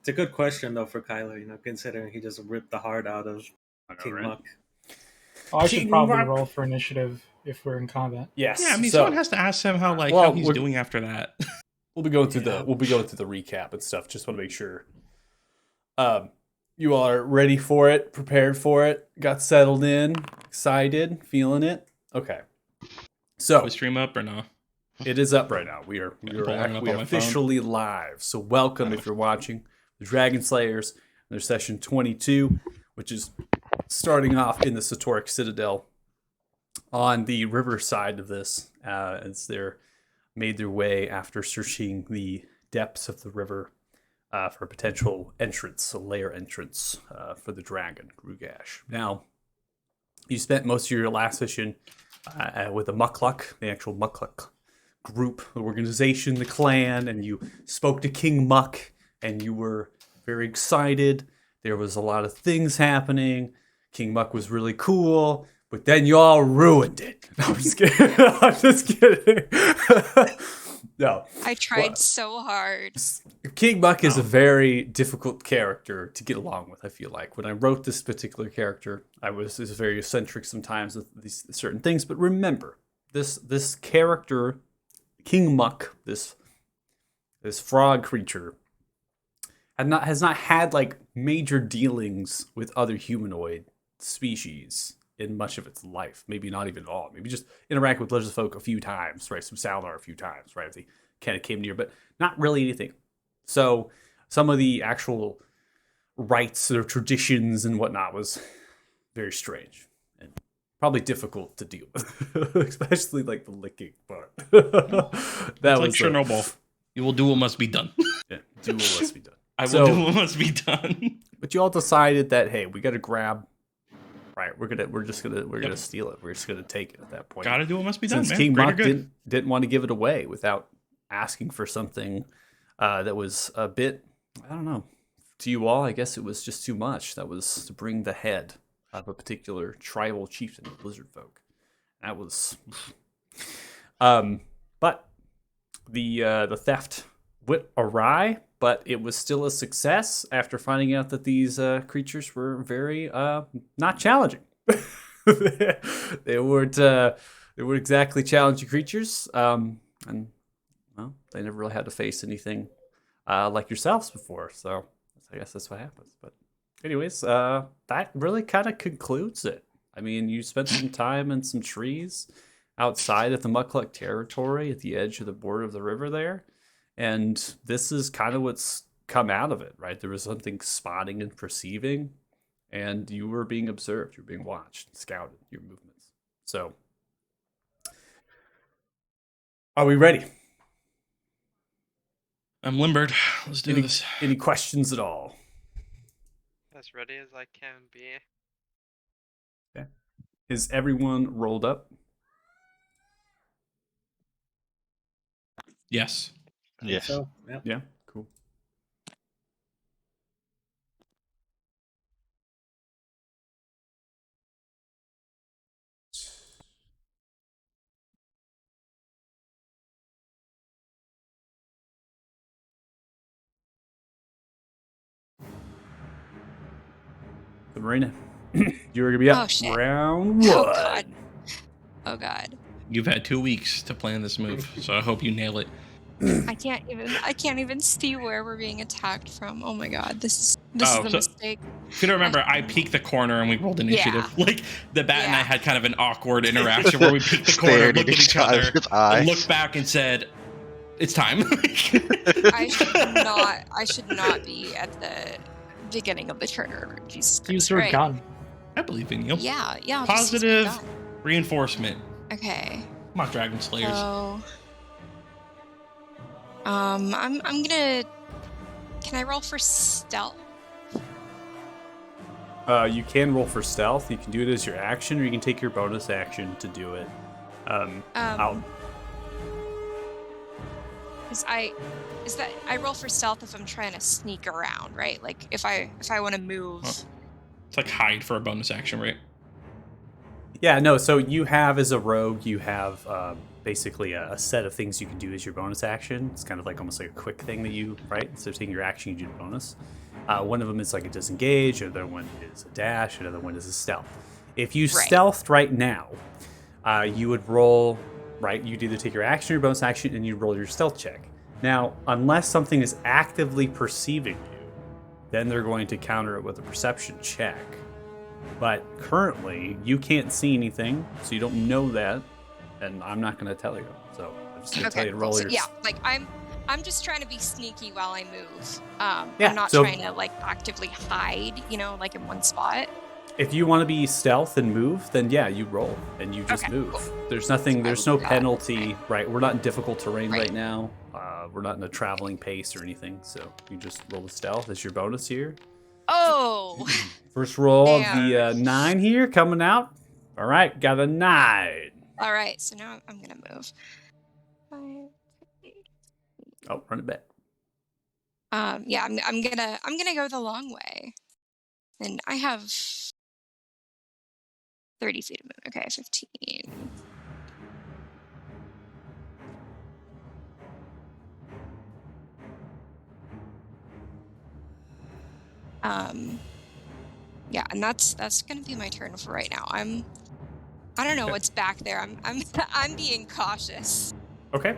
It's a good question though for Kyler, considering he just ripped the heart out of I know, King right? Muck. Oh, I should King probably Muck. roll for initiative if we're in combat. Yes. Yeah, I mean, so someone has to ask him how he's doing after that. we'll be going through Yeah. the recap and stuff. Just want to make sure. You all are ready for it, prepared for it, got settled in, excited, feeling it. Okay. So We stream up or no? it is up right now. We are pulling it up on my phone. officially live. So welcome if you're watching the Dragon Slayers, their session 22, which is starting off in the Satoric Citadel on the river side of this, as they're made their way after searching the depths of the river for a potential entrance, a lair entrance for the dragon, Grugash. Now, you spent most of your last session with the Mukluk, the actual Mukluk group, the organization, the clan, and you spoke to King Muck, and you were very excited. There was a lot of things happening. King Muck was really cool, but then you all ruined it. No, I'm just kidding. I'm just kidding. No. I tried so hard. King Muck is a very difficult character to get along with, I feel like. When I wrote this particular character, I was very eccentric sometimes with these certain things. But remember, this character, King Muck, this frog creature, has not had like major dealings with other humanoid species in much of its life. Maybe not even all. Maybe just interact with Legends Folk a few times, right? Some Salnar a few times, right? If they kind of came near, but not really anything. So some of the actual rites or traditions and whatnot was very strange and probably difficult to deal with, especially like the licking part. That It's like Chernobyl. You will do what must be done. Yeah, do what must be done. I will do what must be done. But you all decided that, hey, we got to grab. Right, we're gonna steal it. We're just gonna take it at that point. Gotta do what must be done, Since man. King Greater Muck good. didn't want to give it away without asking for something that was a bit, I don't know, to you all, I guess it was just too much. That was to bring the head of a particular tribal chieftain of Blizzard folk. That was, but the theft went awry, but it was still a success after finding out that these creatures were very not challenging. They weren't exactly challenging creatures, and well, they never really had to face anything like yourselves before. So I guess that's what happens. But anyways, that really kind of concludes it. I mean, you spent some time in some trees outside of the Mukluk territory at the edge of the border of the river there. And this is kind of what's come out of it, right? There was something spotting and perceiving, and you were being observed. You were being watched, scouted, your movements. So, are we ready? I'm limbered. Let's do this. Any questions at all? As ready as I can be. Okay. Is everyone rolled up? Yes. Yes. So, yeah. Yeah, cool. Marina, you're gonna be up round one. Oh god. Oh god. You've had 2 weeks to plan this move, so I hope you nail it. I can't even see where we're being attacked from. Oh my god, this is a mistake. If you don't remember, I peeked the corner and we rolled initiative. Yeah. Like the bat and I had kind of an awkward interaction where we peeked the corner, Stared looked at at each each other, other's eyes. and looked back and said, "It's time." I should not be at the beginning of the turn. Jesus Christ. Use your Right. gun. I believe in you. Yeah, I'll just use my Positive gun. reinforcement. Okay. Come on, Dragon Slayers. So, I'm gonna. Can I roll for stealth? You can roll for stealth. You can do it as your action, or you can take your bonus action to do it. I'll Is I roll for stealth if I'm trying to sneak around, right? Like if I want to move. It's like hide for a bonus action, right? Yeah, no, so you have, as a rogue, you have basically a set of things you can do as your bonus action. It's kind of like almost like a quick thing that you, right? Instead of taking your action, you do the bonus. One of them is like a disengage, another one is a dash, another one is a stealth. If you Right. stealthed right now, you would roll, right? You'd either take your action or your bonus action, and you'd roll your stealth check. Now, unless something is actively perceiving you, then they're going to counter it with a perception check. But currently, you can't see anything, so you don't know that, and I'm not going to tell you. So I'm just going to tell you to roll so, your. yeah, like I'm just trying to be sneaky while I move. Yeah, I'm not so- trying to like actively hide, like in one spot. If you want to be stealth and move, then yeah, you roll and you just Okay, move. cool. There's nothing. So I There's will no do that. penalty, right? We're not in difficult terrain right Right. now. We're not in a traveling pace or anything, so you just roll the stealth as your bonus here. Oh, First roll Damn. of the 9 here coming out. All right, got a 9. all right. So now I'm gonna move. 5, 8. Oh, run it back. Yeah, I'm gonna go the long way, and I have 30 feet of movement. Okay, 15. Yeah, and that's gonna be my turn for right now. I don't know Okay. what's back there. I'm being cautious. Okay.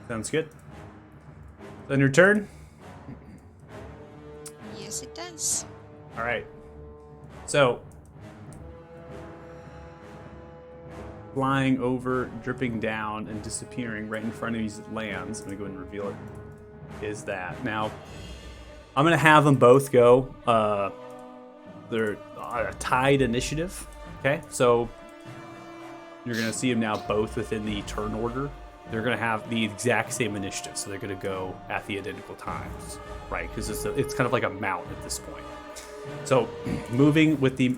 Sounds good. Then your turn. Yes, it does. All right. So, flying over, dripping down, and disappearing right in front of these lands. I'm gonna go ahead and reveal it. Is that now? I'm gonna have them both go. They're a tied initiative. Okay, so you're gonna see them now both within the turn order. They're gonna have the exact same initiative, so they're gonna go at the identical times, right? Because it's kind of like a mount at this point. So, moving with the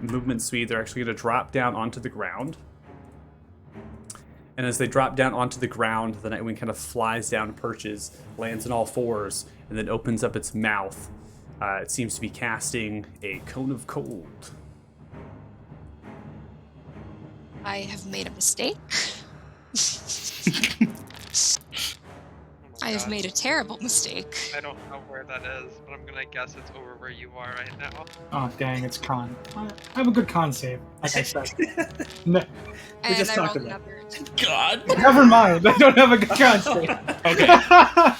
movement speed, they're actually going to drop down onto the ground. And as they drop down onto the ground, the Nightwing kind of flies down, perches, lands on all fours, and then opens up its mouth. It seems to be casting a cone of cold. I have made a mistake. Oh my I have God. made a terrible mistake. I don't know where that is, but I'm gonna guess it's over where you are right now. Oh dang, it's con. I have a good con save, like I said. No, And just I talked rolled about another. God. never mind. I don't have a good con save. Okay.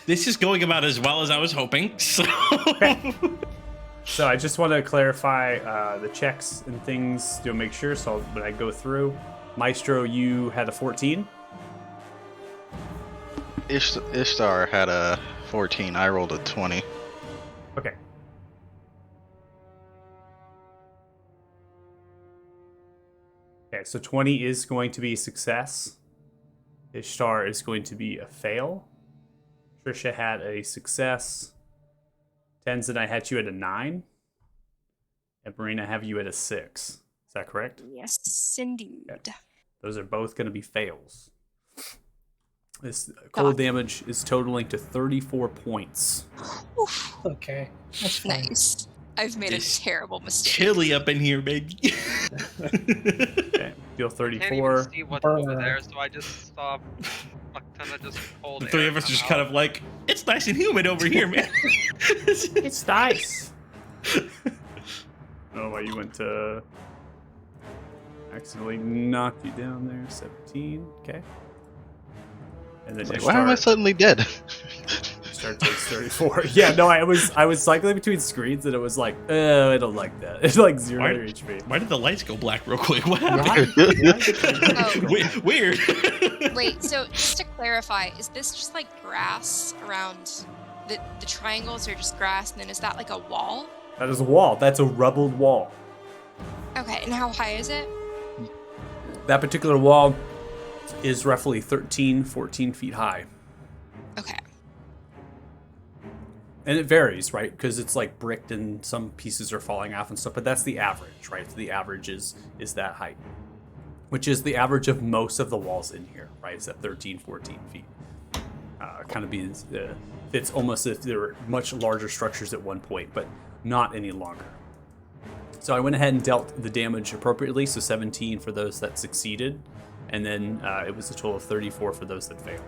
This is going about as well as I was hoping. So. So I just want to clarify the checks and things to make sure. So when I go through, Maestro, you had a 14. Ishtar had a 14. I rolled a 20. Okay. Okay, so 20 is going to be a success. Ishtar is going to be a fail. Trisha had a success. Tenzin, I had you at a 9. And Marina, I have you at a 6. Is that correct? Yes, indeed. Those are both going to be fails. This cold damage is totaling to 34 points. Oof, Okay, that's fine. nice. I've made This a terrible mistake. Chilly up in here, baby. Okay, deal I can't even 34. see what's Burn. over there, so I just saw a ton of just cold The three air of us come just out. kind of like, it's nice and humid over here, man. It's nice. Oh, why you went to accidentally knocked you down there. 17. Okay. And then It's like, Ishtar, why am I suddenly dead? Ishtar takes 34. Yeah, no, I was cycling between screens and it was like, oh, I don't like that. It's like 0 Why- HP. Why did the lights go black real quick? What happened? Oh. Weird. Wait, so just to clarify, is this just like grass around the triangles are just grass, and then is that like a wall? That is a wall. That's a rubbled wall. Okay, and how high is it? That particular wall is roughly 13, 14 feet high. Okay. And it varies, right? Because it's like bricked and some pieces are falling off and stuff, but that's the average, right? So the average is that height, which is the average of most of the walls in here, right? It's at 13, 14 feet. Kind of means it's almost if there were much larger structures at one point, but not any longer. So I went ahead and dealt the damage appropriately, so 17 for those that succeeded, and then it was a total of 34 for those that failed.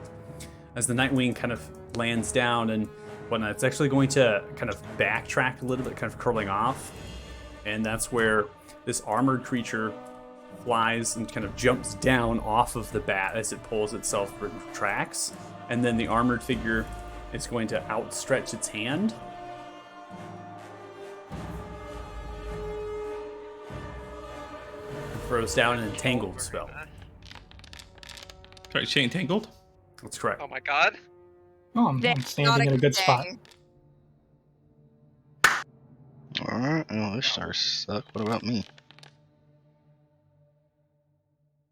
As the Nightwing kind of lands down and whatnot, it's actually going to kind of backtrack a little bit, kind of curling off, and that's where this armored creature flies and kind of jumps down off of the bat as it pulls itself and retracts, and then the armored figure is going to outstretch its hand. Throws down an entangled spell. Try to stay entangled. That's correct. Oh my god. Oh, I'm That's standing not in a good spot. thing. Alright, well, this stars suck. What about me?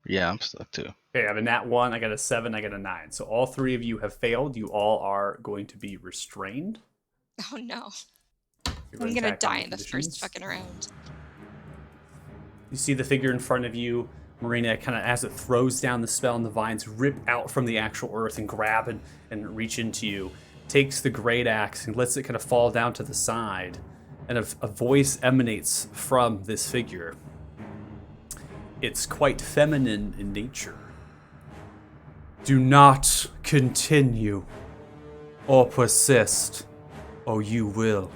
Yeah, I'm stuck too. Okay, I have a nat 1, I got a 7, I got a 9. So all 3 of you have failed. You all are going to be restrained. Oh no. You're I'm running gonna back on die in the conditions. first fucking round. You see the figure in front of you, Marina, kind of as it throws down the spell, and the vines rip out from the actual earth and grab and reach into you. Takes the great axe and lets it kind of fall down to the side. And a voice emanates from this figure. It's quite feminine in nature. Do not continue or persist, or you will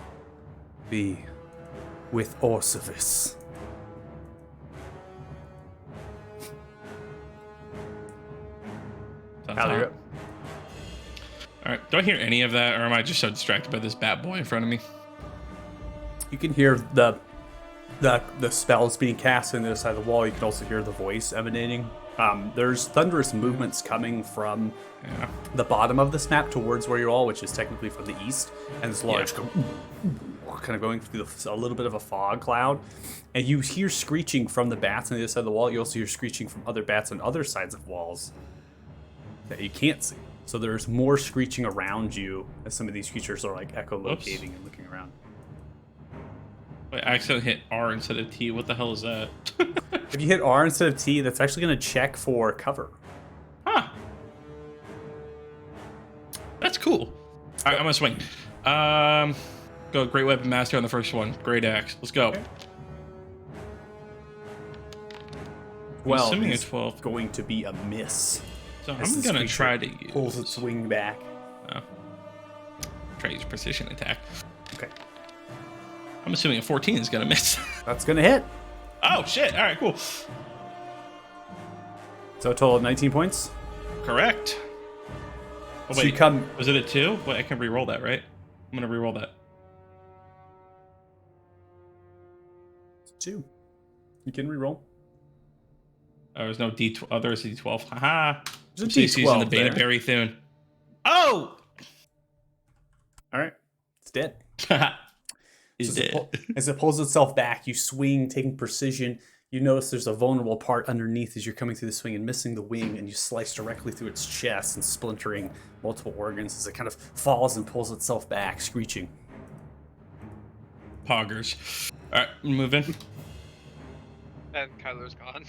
be with Orsivis. Sounds Hal, you're hot. up. All right. Do I hear any of that, or am I just so distracted by this bat boy in front of me? You can hear the spells being cast on the other side of the wall. You can also hear the voice emanating. There's thunderous movements coming from Yeah. the bottom of this map towards where you're all, which is technically from the east, and this large kind of going through a little bit of a fog cloud, and you hear screeching from the bats on the other side of the wall. You also hear screeching from other bats on other sides of walls that you can't see. So there's more screeching around you as some of these creatures are like echolocating and looking around. Wait, I accidentally hit R instead of T. What the hell is that? If you hit R instead of T, that's actually going to check for cover. Huh. That's cool. All right, I'm gonna swing. Go Great Weapon Master on the first one. Great Axe. Let's go. Okay. Well, assuming it's it's 12. going to be a miss. So as I'm this gonna creature try to use. pulls its wing back. Try to use precision attack. Okay, I'm assuming a 14 is gonna miss. that's going to hit. Oh shit! All right, cool. So a total of 19 points. Correct. Oh, So wait, you come. was it a 2? Wait, I can re-roll that, right? I'm gonna re-roll that. 2. You can reroll. Oh, there's no D12. Oh, there's a D12. Haha. There's a CC's in the D12 Beta there. Berry Thune. Oh! All right, it's dead. Is So dead. as it pulls itself back, you swing, taking precision. You notice there's a vulnerable part underneath as you're coming through the swing and missing the wing, and you slice directly through its chest and splintering multiple organs as it kind of falls and pulls itself back, screeching. Poggers. All right, moving. And Kyler's gone.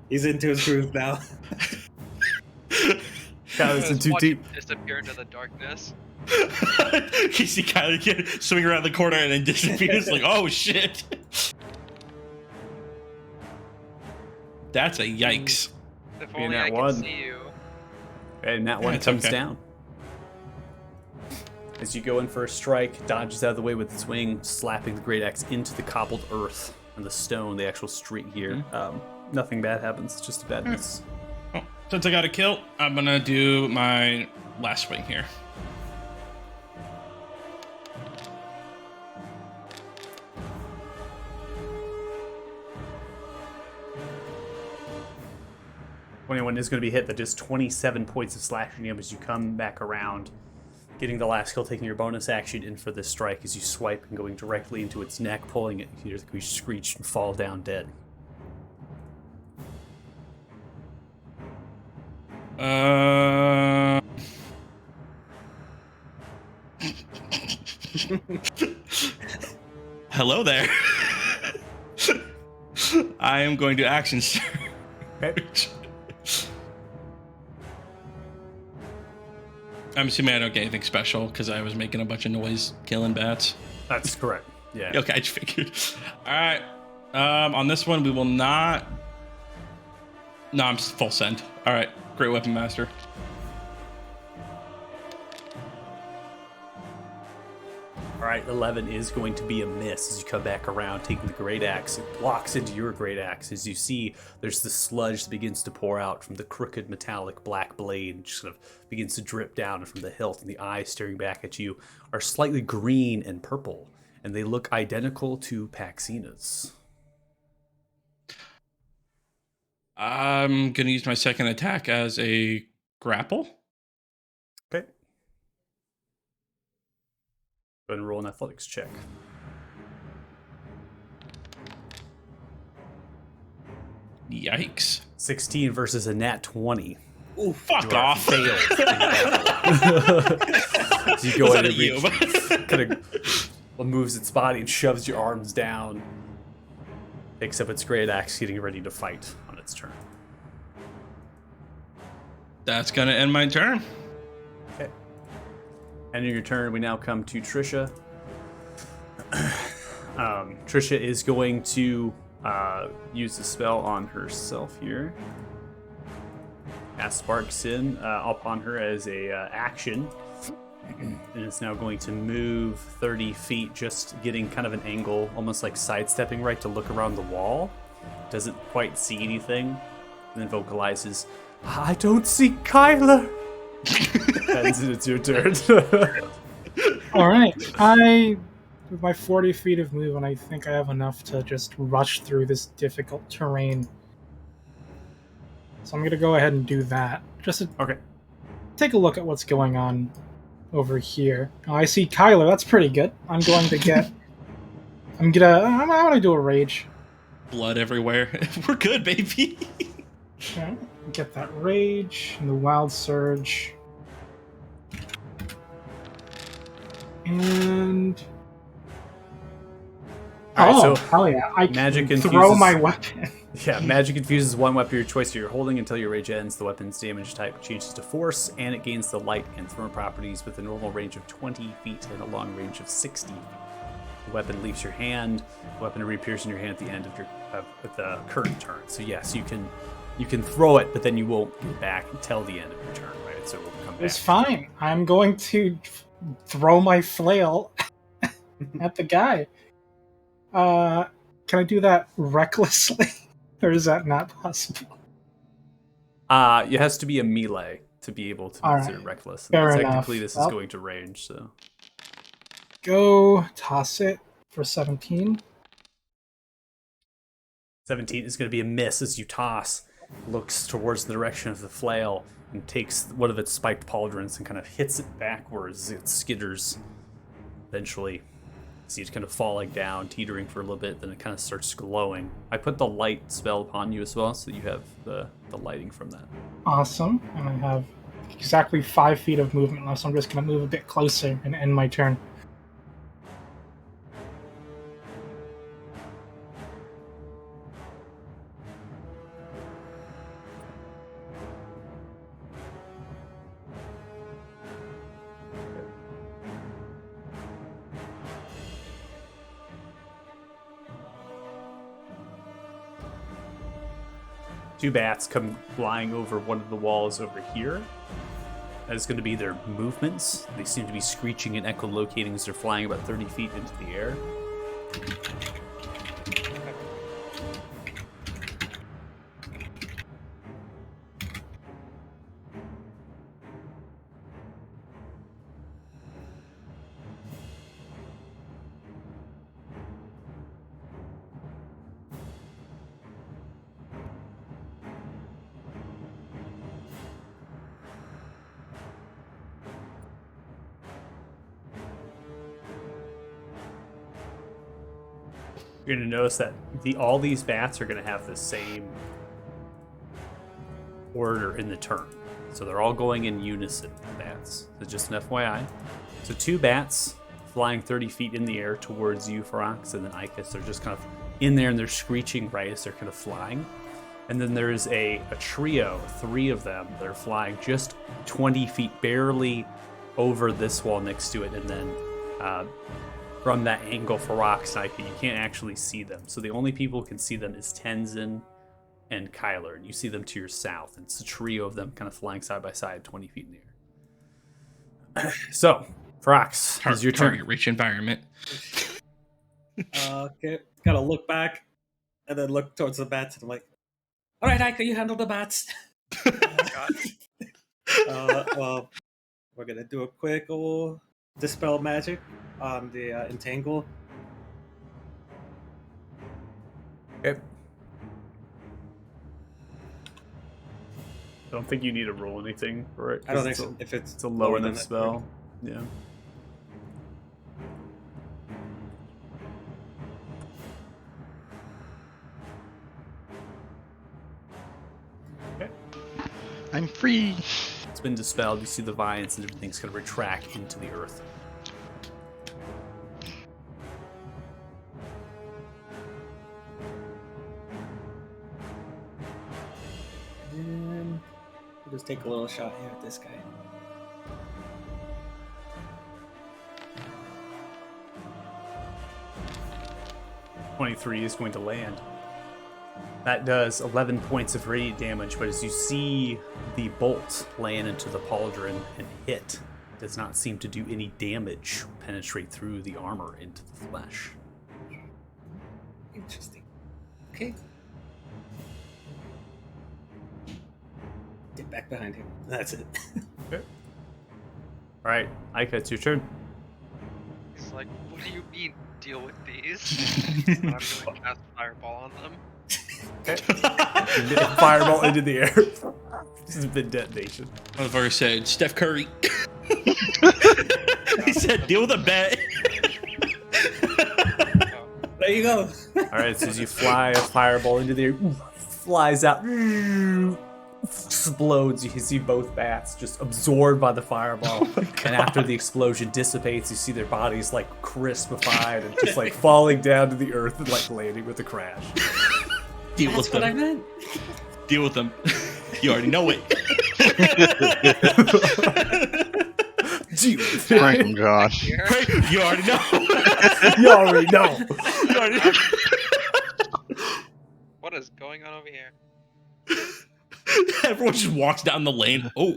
He's into his groove now. Kyler's in Just too watch deep. him disappear into the darkness. You see Kylie kid swing around the corner and then disappears. Like, oh shit. That's a yikes. If Being only that I could one. see you. And that one it's comes okay. down. As you go in for a strike, dodges out of the way with its wing, slapping the great axe into the cobbled earth and the stone, the actual street here. Nothing bad happens, it's just a bad miss. Oh, since I got a kill, I'm gonna do my last swing here. Anyone is going to be hit. That does 27 points of slashing damage as you come back around, getting the last kill, taking your bonus action in for this strike as you swipe and going directly into its neck, pulling it. You hear the creature screech and fall down dead. Hello there. I am going to action surge. Okay. I'm assuming I don't get anything special because I was making a bunch of noise killing bats. That's correct. Yeah. Okay, I just figured. All right, On this one, we will not. No, I'm full send. All right, Great Weapon Master. All right, 11 is going to be a miss as you come back around, taking the great axe. It blocks into your great axe as you see there's the sludge that begins to pour out from the crooked metallic black blade and just sort of begins to drip down from the hilt, and the eyes staring back at you are slightly green and purple, and they look identical to Paxina's. I'm gonna use my second attack as a grapple. Okay. Go ahead and roll an athletics check. Yikes. 16 versus a nat 20. Oh, fuck You are off. failed. So you go Was in that and a you? reach, kind of moves its body and shoves your arms down. Picks up its great axe, getting ready to fight on its turn. That's gonna end my turn. Okay. Ending your turn, we now come to Trisha. Trisha is going to use the spell on herself here. Cast Spark Sin upon her as a action. And it's now going to move 30 feet, just getting kind of an angle, almost like sidestepping right to look around the wall. Doesn't quite see anything. And then vocalizes, I don't see Kyler! And it's your turn. All right, with my 40 feet of movement, I think I have enough to just rush through this difficult terrain. So I'm gonna go ahead and do that. Just to Okay. take a look at what's going on over here. Oh, I see Kyler. That's pretty good. I'm going to get. I'm gonna do a rage. Blood everywhere. We're good, baby. Okay. Get that rage and the wild surge. And All right, so hell yeah! I magic can throw infuses- my weapon. Yeah, magic infuses one weapon of your choice that you're holding until your rage ends. The weapon's damage type changes to force, and it gains the light and thermal properties with a normal range of 20 feet and a long range of 60 feet. The weapon leaves your hand. The weapon reappears in your hand at the end of your the current turn. So yes, you can throw it, but then you won't get back until the end of your turn, right? So it will come back. It's fine. I'm going to throw my flail at the guy. Can I do that recklessly? Or is that not possible? It has to be a melee to be able to be All considered right. reckless. Fair Technically, enough. this is Well- going to range, so. Go toss it for 17. 17 is going to be a miss as you toss, looks towards the direction of the flail, and takes one of its spiked pauldrons and kind of hits it backwards. It skitters. Eventually, see it kind of falling down, teetering for a little bit, then it kind of starts glowing. I put the light spell upon you as well, so you have the lighting from that. Awesome. And I have exactly 5 feet of movement left, so I'm just going to move a bit closer and end my turn. Two bats come flying over one of the walls over here. That is going to be their movements. They seem to be screeching and echolocating as they're flying about 30 feet into the air. You're going to notice that all these bats are going to have the same order in the turn. So they're all going in unison, the bats. So just an FYI. So two bats flying 30 feet in the air towards you, Ferox, and then Ikas. They're just kind of in there and they're screeching right as they're kind of flying. And then there's a trio, 3 of them, that are flying just 20 feet, barely over this wall next to it. And then from that angle for rock sniping, you can't actually see them. So the only people who can see them is Tenzin and Kyler. And you see them to your south. And it's a trio of them kind of flying side by side, 20 feet in the air. So, Frox, it's your turn. Target rich environment. Okay, gotta look back and then look towards the bats. And I'm like, all right, Ika, you handle the bats. Well, we're gonna do a quick old dispel magic on the entangle. Okay. I don't think you need to roll anything for it. I don't think it's so. If It's a lower than spell. Yeah. Okay. I'm free. It's been dispelled. You see the vines and everything's going to retract into the earth. And we'll just take a little shot here at this guy. .23 is going to land. That does 11 points of radiant damage, but as you see the bolt land into the pauldron and hit, it does not seem to do any damage penetrate through the armor into the flesh. Interesting. Okay. Get back behind him. That's it. Okay. All right, Ika, it's your turn. He's like, what do you mean, deal with these? And I'm gonna cast Fireball on them. Fireball into the air. This has been detonation. Motherfucker said, Steph Curry. He said, deal with a bet. There you go. All right, so as you fly a fireball into the air, flies out, explodes. You can see both bats just absorbed by the fireball. And after the explosion dissipates, you see their bodies like crispified and just like falling down to the earth and like landing with a crash. Deal That's with what I them. meant. Deal with them. You already know it. Frank and John. Right? You already know. You already know. You already know. What is going on over here? Everyone just walks down the lane. Oh.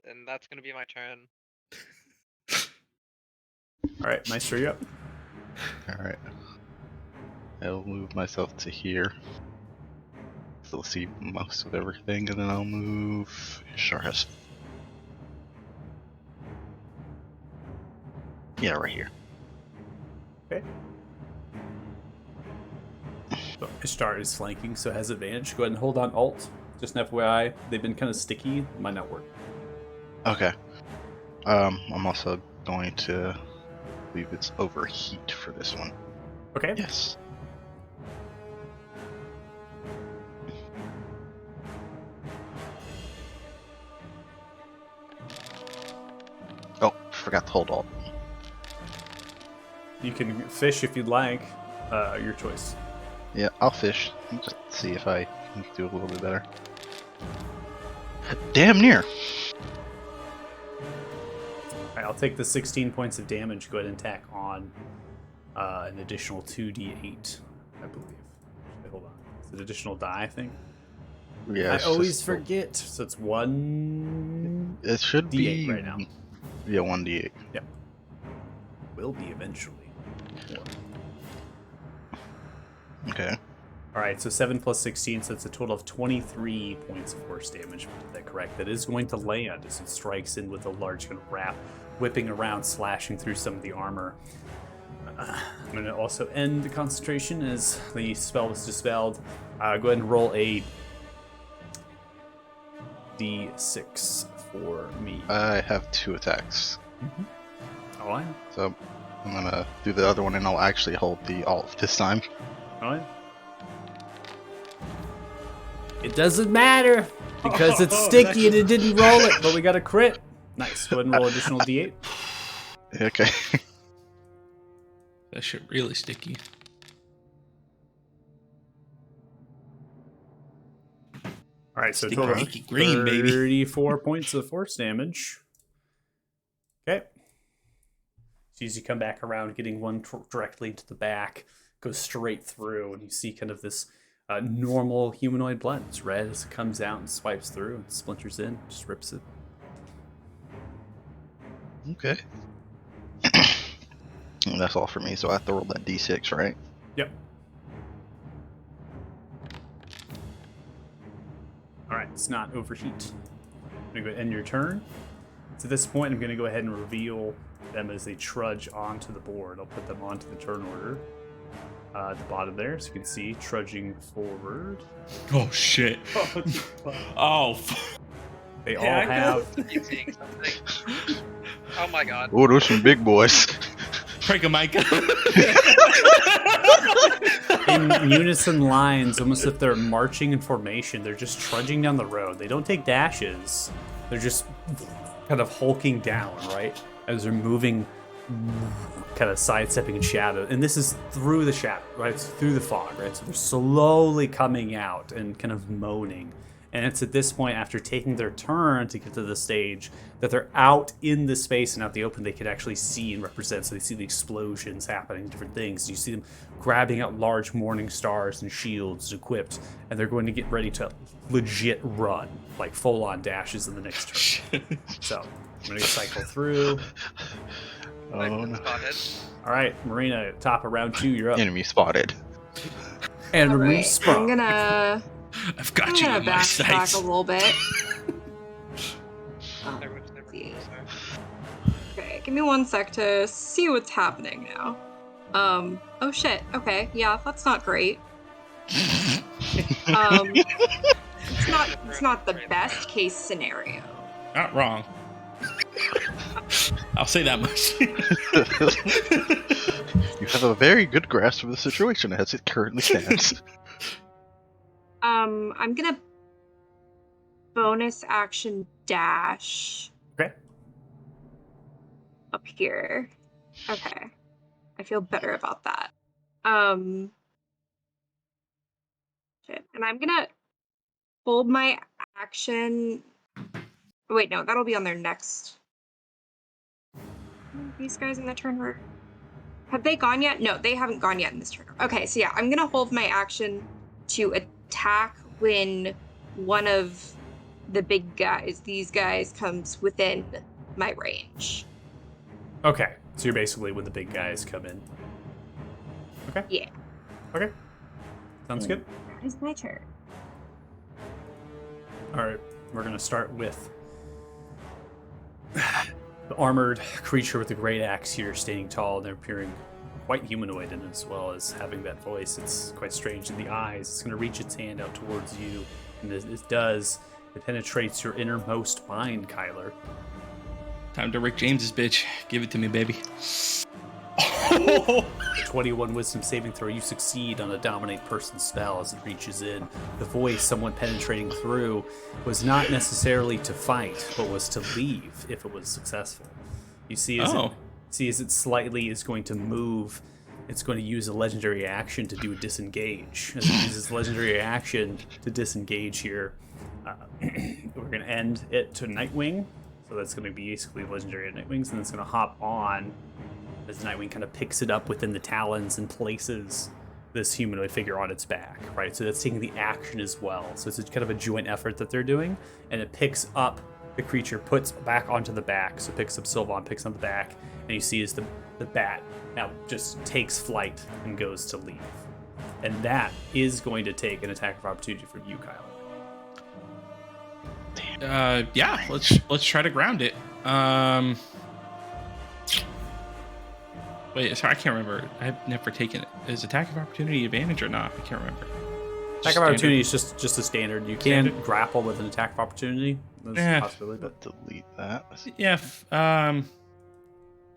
And that's gonna be my turn. All right, Maestro, you up? Alright. I'll move myself to here. Still see most of everything, and then I'll move Sharhas. Yeah, right here. Okay. So Ishtar is flanking, so has advantage. Go ahead and hold on Alt. Just an FYI, they've been kind of sticky. It might not work. Okay. I'm also going to believe it's overheat for this one. Okay. Yes. Oh, forgot to hold alt. You can fish if you'd like. Your choice. Yeah, I'll fish. Just see if I can do a little bit better. Damn near. All right, I'll take the 16 points of damage. Go ahead and tack on an additional 2d8, I believe. Wait, hold on. It's an additional die, I think. Yeah, I it's always just- forget. So it's 1 It should D8 be right now. Yeah, 1d8. Will be eventually. Okay. All right, so 7 plus 16, so it's a total of 23 points of force damage. Is that correct? That is going to land as it strikes in with a large kind of wrap, whipping around, slashing through some of the armor. I'm going to also end the concentration as the spell was dispelled. Go ahead and roll a d6 for me. I have 2 attacks. All right. So I'm gonna do the other one and I'll actually hold the alt this time. All right. It doesn't matter because it's sticky and it didn't roll it, but we got a crit. Nice. Go ahead and roll additional d8. Okay. That shit really sticky. All right, so Sticky total sticky green, baby. 34 points of force damage. Okay. So as you come back around, getting one directly into the back, goes straight through, and you see kind of this normal humanoid blend. It's red as it comes out and swipes through and splinters in, just rips it. Okay. And that's all for me, so I have to roll that d6, right? Yep. All right, it's not overheat. I'm gonna go end your turn. So at this point, I'm gonna go ahead and reveal them as they trudge onto the board. I'll put them onto the turn order at the bottom there, so you can see trudging forward. Oh shit. Oh. They all Yeah, I have. Are you seeing something? Oh my god. Oh, those some big boys. Prank a Micah. in unison lines, almost if they're marching in formation. They're just trudging down the road. They don't take dashes. They're just kind of hulking down, right? As they're moving, kind of sidestepping in shadow. And this is through the shadow, right? It's through the fog, right? So they're slowly coming out and kind of moaning. And it's at this point, after taking their turn to get to the stage, that they're out in the space and out the open, they can actually see and represent. So they see the explosions happening, different things. You see them grabbing out large morning stars and shields equipped, and they're going to get ready to legit run, like full-on dashes in the next turn. So I'm going to cycle through. Oh, no. Spotted. All right, Marina, top of round 2, you're up. Enemy spotted. And All remove right, spot. I'm gonna You in my backtrack sights. a little bit. Oh, I would never see. do so. okay, give me 1 sec to see what's happening now. Oh shit. Okay, yeah, that's not great. It's not the best case scenario. Not wrong. I'll say that much. You have a very good grasp of the situation as it currently stands. I'm gonna bonus action dash Okay. up here. Okay. I feel better about that. Shit. And I'm gonna hold my action. Wait, no, that'll be on their next. These guys in the turn order. Have they gone yet? No, they haven't gone yet in this turn. Okay, so yeah, I'm gonna hold my action to attack when one of the big guys, these guys, comes within my range. Okay, so you're basically when the big guys come in. Okay. Yeah. Okay. Sounds good. That is my turn. All right, we're gonna start with the armored creature with the great axe here, standing tall. They're appearing quite humanoid, and as well as having that voice, it's quite strange in the eyes. It's gonna reach its hand out towards you, and as it does, it penetrates your innermost mind, Kyler. Time to Rick James's bitch. Give it to me, baby. 21 wisdom saving throw. You succeed on a dominate person spell as it reaches in. The voice, somewhat penetrating through, was not necessarily to fight, but was to leave if it was successful. You see as it slightly is going to move, it's going to use a legendary action to do a disengage. As it uses legendary action to disengage here, we're going to end it to Nightwing. So that's going to be basically legendary Nightwings, and it's going to hop on as Nightwing kind of picks it up within the talons and places this humanoid figure on its back, right? So that's taking the action as well. So it's kind of a joint effort that they're doing, and it picks up the creature, puts back onto the back. So it picks up Sylvan, picks on the back, and you see as the bat now just takes flight and goes to leave. And that is going to take an attack of opportunity from you, Kyle. Yeah, let's try to ground it. Wait, sorry, I can't remember. I've never taken it. Is attack of opportunity advantage or not? I can't remember. Attack of opportunity is just a standard. You can grapple with an attack of opportunity. That's a possibility, but Delete that. Yeah.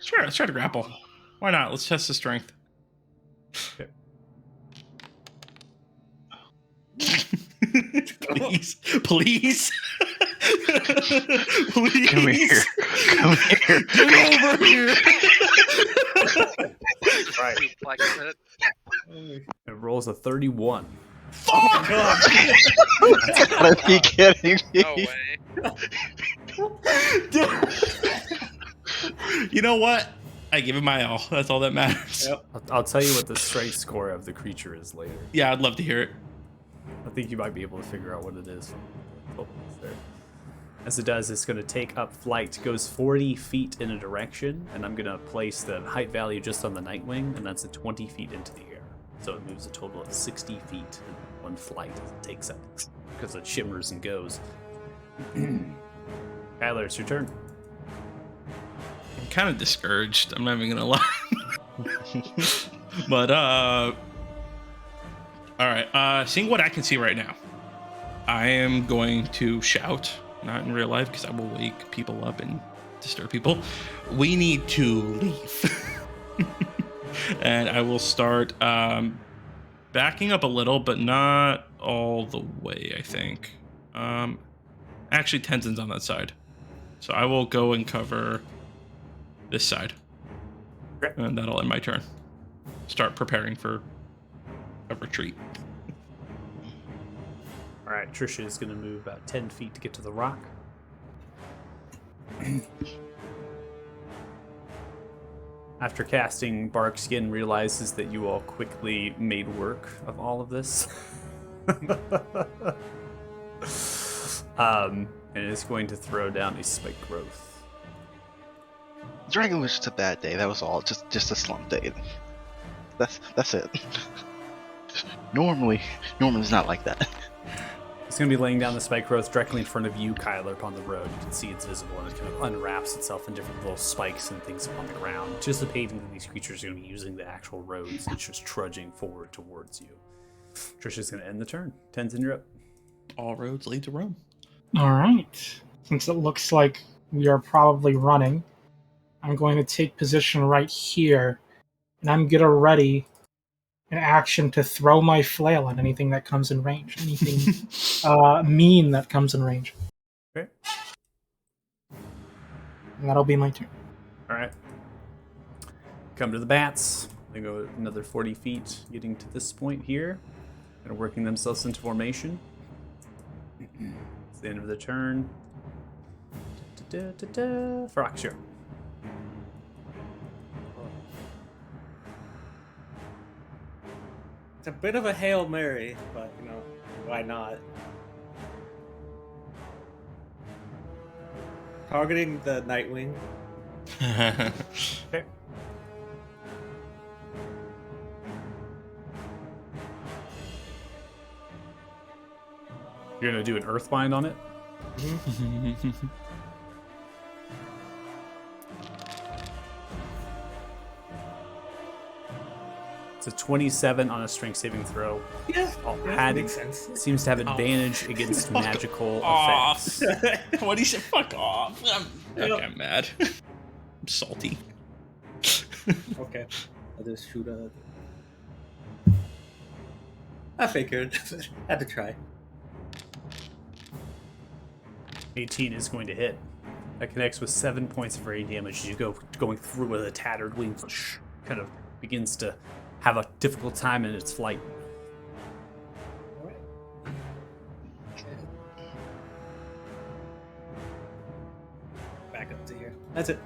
Sure. Let's try to grapple. Why not? Let's test the strength. Okay. Please. Please. Please. Come here. Come here. Get over here. right. Suplex it. It rolls a 31. Oh god! You gotta be kidding me. No way. You know what? I give it my all. That's all that matters. Yep. I'll tell you what the strength score of the creature is later. Yeah, I'd love to hear it. I think you might be able to figure out what it is from the totals there. As it does, it's going to take up flight, goes 40 feet in a direction, and I'm going to place the height value just on the Nightwing, and that's at 20 feet into the air. So it moves a total of 60 feet in one flight as it takes up, because it shimmers and goes. Kyler, it's your turn. I'm kind of discouraged. I'm not even gonna lie. But all right. Seeing what I can see right now, I am going to shout. Not in real life, because I will wake people up and disturb people. We need to leave. And I will start backing up a little, but not all the way, I think. Actually, Tenzin's on that side. So I will go and cover this side. Okay. And that'll end my turn. Start preparing for a retreat. All right, Trisha is going to move about 10 feet to get to the rock. After casting Bark Skin, realizes that you all quickly made work of all of this. And is going to throw down a spike growth. Dragon was just a bad day. That was all. Just a slump day. That's it. Normally it's not like that. It's going to be laying down the spike growth directly in front of you, Kyler, upon the road. You can see it's visible, and it kind of unwraps itself in different little spikes and things upon the ground, anticipating that these creatures are going to be using the actual roads. It's just trudging forward towards you. Trisha's going to end the turn. Tenzin, you're up. All roads lead to Rome. All right. Since it looks like we are probably running, I'm going to take position right here, and I'm going to ready an action to throw my flail at anything that comes in range. Anything mean that comes in range. Okay. And that'll be my turn. All right. Come to the bats. They go another 40 feet, getting to this point here, and working themselves into formation. It's the end of the turn. Frox, sure. It's a bit of a Hail Mary, but, why not? Targeting the Nightwing. Okay. You're going to do an Earthbind on it? It's a 27 on a strength saving throw. Yeah, Had makes sense. seems to have advantage against Fuck magical off. effects. What do you say? Fuck off. I'm mad. I'm salty. Okay, I'll just shoot a... I figured. Had to try. 18 is going to hit. That connects with 7 points of radiant damage. You go going through with a tattered wing, kind of begins to have a difficult time in its flight. Back up to here. That's it.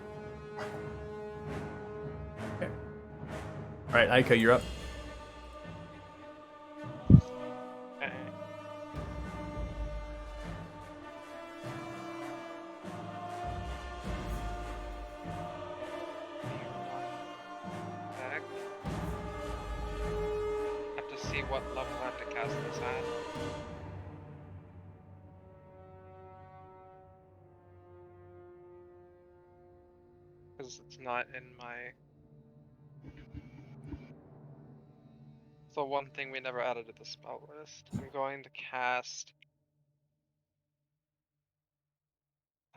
Okay. All right, Aika, you're up. Okay. Back. Have to see what level I have to cast this at. Because it's not in my... So one thing we never added to the spell list. I'm going to cast...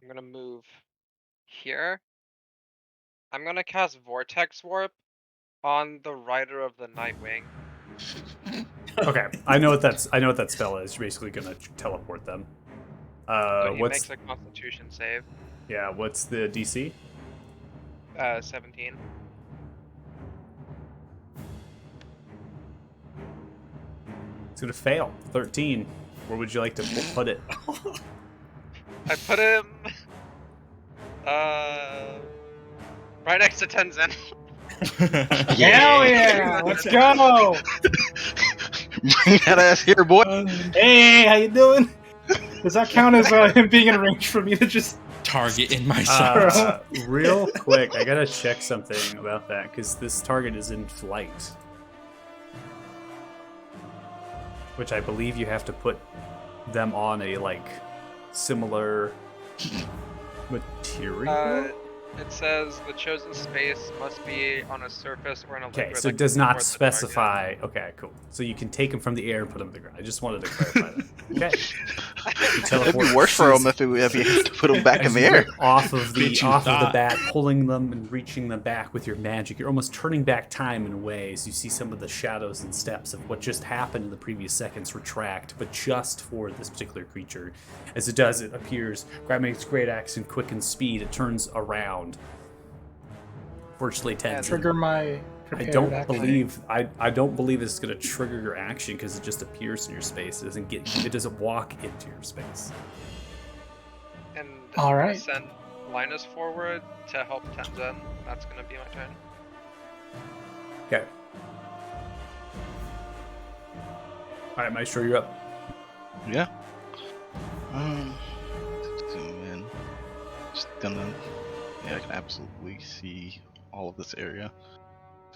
I'm gonna move here. I'm gonna cast Vortex Warp on the Rider of the Nightwing. Okay, I know what that spell is. You're basically gonna teleport them. So he What's makes a Constitution save. what's the DC? 17. It's going to fail. 13. Where would you like to put it? I put him right next to Tenzin. Hell yeah! Let's go! Bring that ass here, boy. Hey, how you doing? Does that count as him being in range for me to just... Target in my sight. Real quick, I gotta check something about that because this target is in flight, which I believe you have to put them on a like similar material. It says the chosen space must be on a surface or in a liquid. Okay, so that it does can not support the target. specify. Okay, cool. So you can take them from the air and put them on the ground. I just wanted to clarify that. Okay. It'd be worse for him if you had to put them back in the air. Off of the Bitch, you off of the thought. bat, pulling them and reaching them back with your magic. You're almost turning back time in a way as you see some of the shadows and steps of what just happened in the previous seconds retract, but just for this particular creature. As it does, it appears, grabbing its great axe and quicken speed, it turns around. Fortunately, Tenzin. Trigger my I prepared don't action. believe I don't believe this is going to trigger your action because it just appears in your space. It doesn't walk into your space. And All I'm gonna right. send Linus forward to help Tenzin. That's gonna be my turn. Okay. All right, Maestro, you're up. Yeah. Zoom in. Just gonna. Yeah, I can absolutely see all of this area.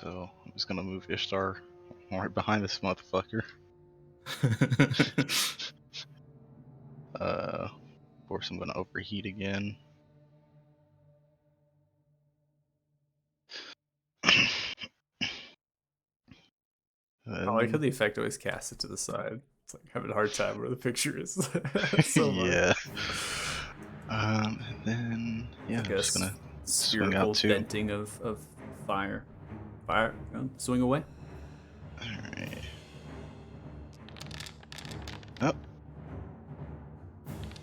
So I'm just gonna move Ishtar right behind this motherfucker. Of course, I'm gonna overheat again. I like how the effect always casts it to the side. It's like having a hard time where the picture is. So much. yeah. And then yeah, I'm Like a just gonna swing spherical out too. venting of fire. Fire, swing away. Alright. Oh,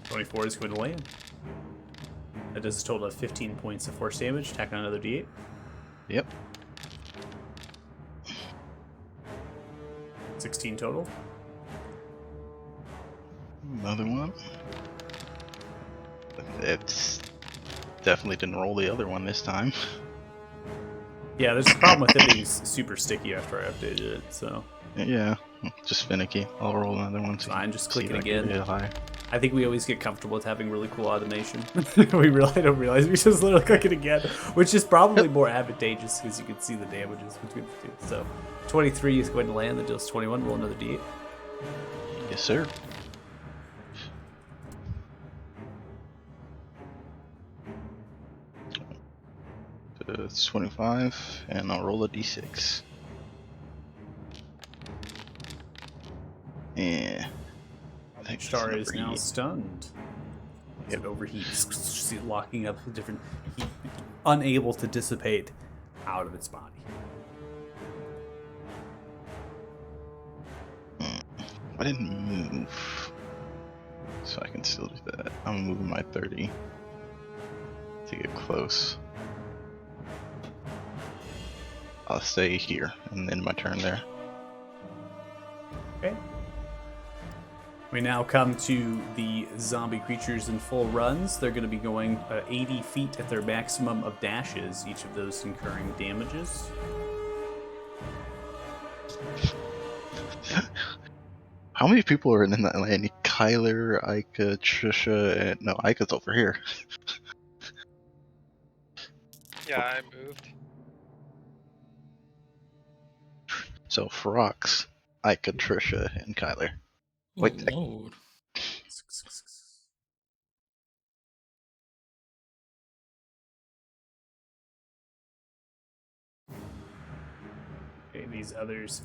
24 is going to land. That does a total of 15 points of force damage. Tack on another d8. yep. 16 total. Another one. It's definitely didn't roll the other one this time. Yeah, there's a problem with it being super sticky after I updated it, so Yeah, just finicky. I'll roll another one. fine, just see click if it I can again. get it high. I think we always get comfortable with having really cool automation. We really don't realize we just literally click it again, which is probably more advantageous because you can see the damages between the two. So 23 is going to land, that deals 21, roll another d8. Yes, sir. It's 25, and I'll roll a d6. Yeah. I think it's Star an is now overheat. stunned. As it overheats, see it locking up with different heat, unable to dissipate out of its body. I didn't move, so I can still do that. I'm moving my 30 to get close. I'll stay here and end my turn there. Okay. We now come to the zombie creatures in full runs. They're going to be going 80 feet at their maximum of dashes, each of those incurring damages. How many people are in that lane? Kyler, Ica, Trisha, and no, Ica's over here. Yeah, I moved. So Frox, Ica, Trisha, and Kyler. Wait, Oh, Lord. Okay, these others.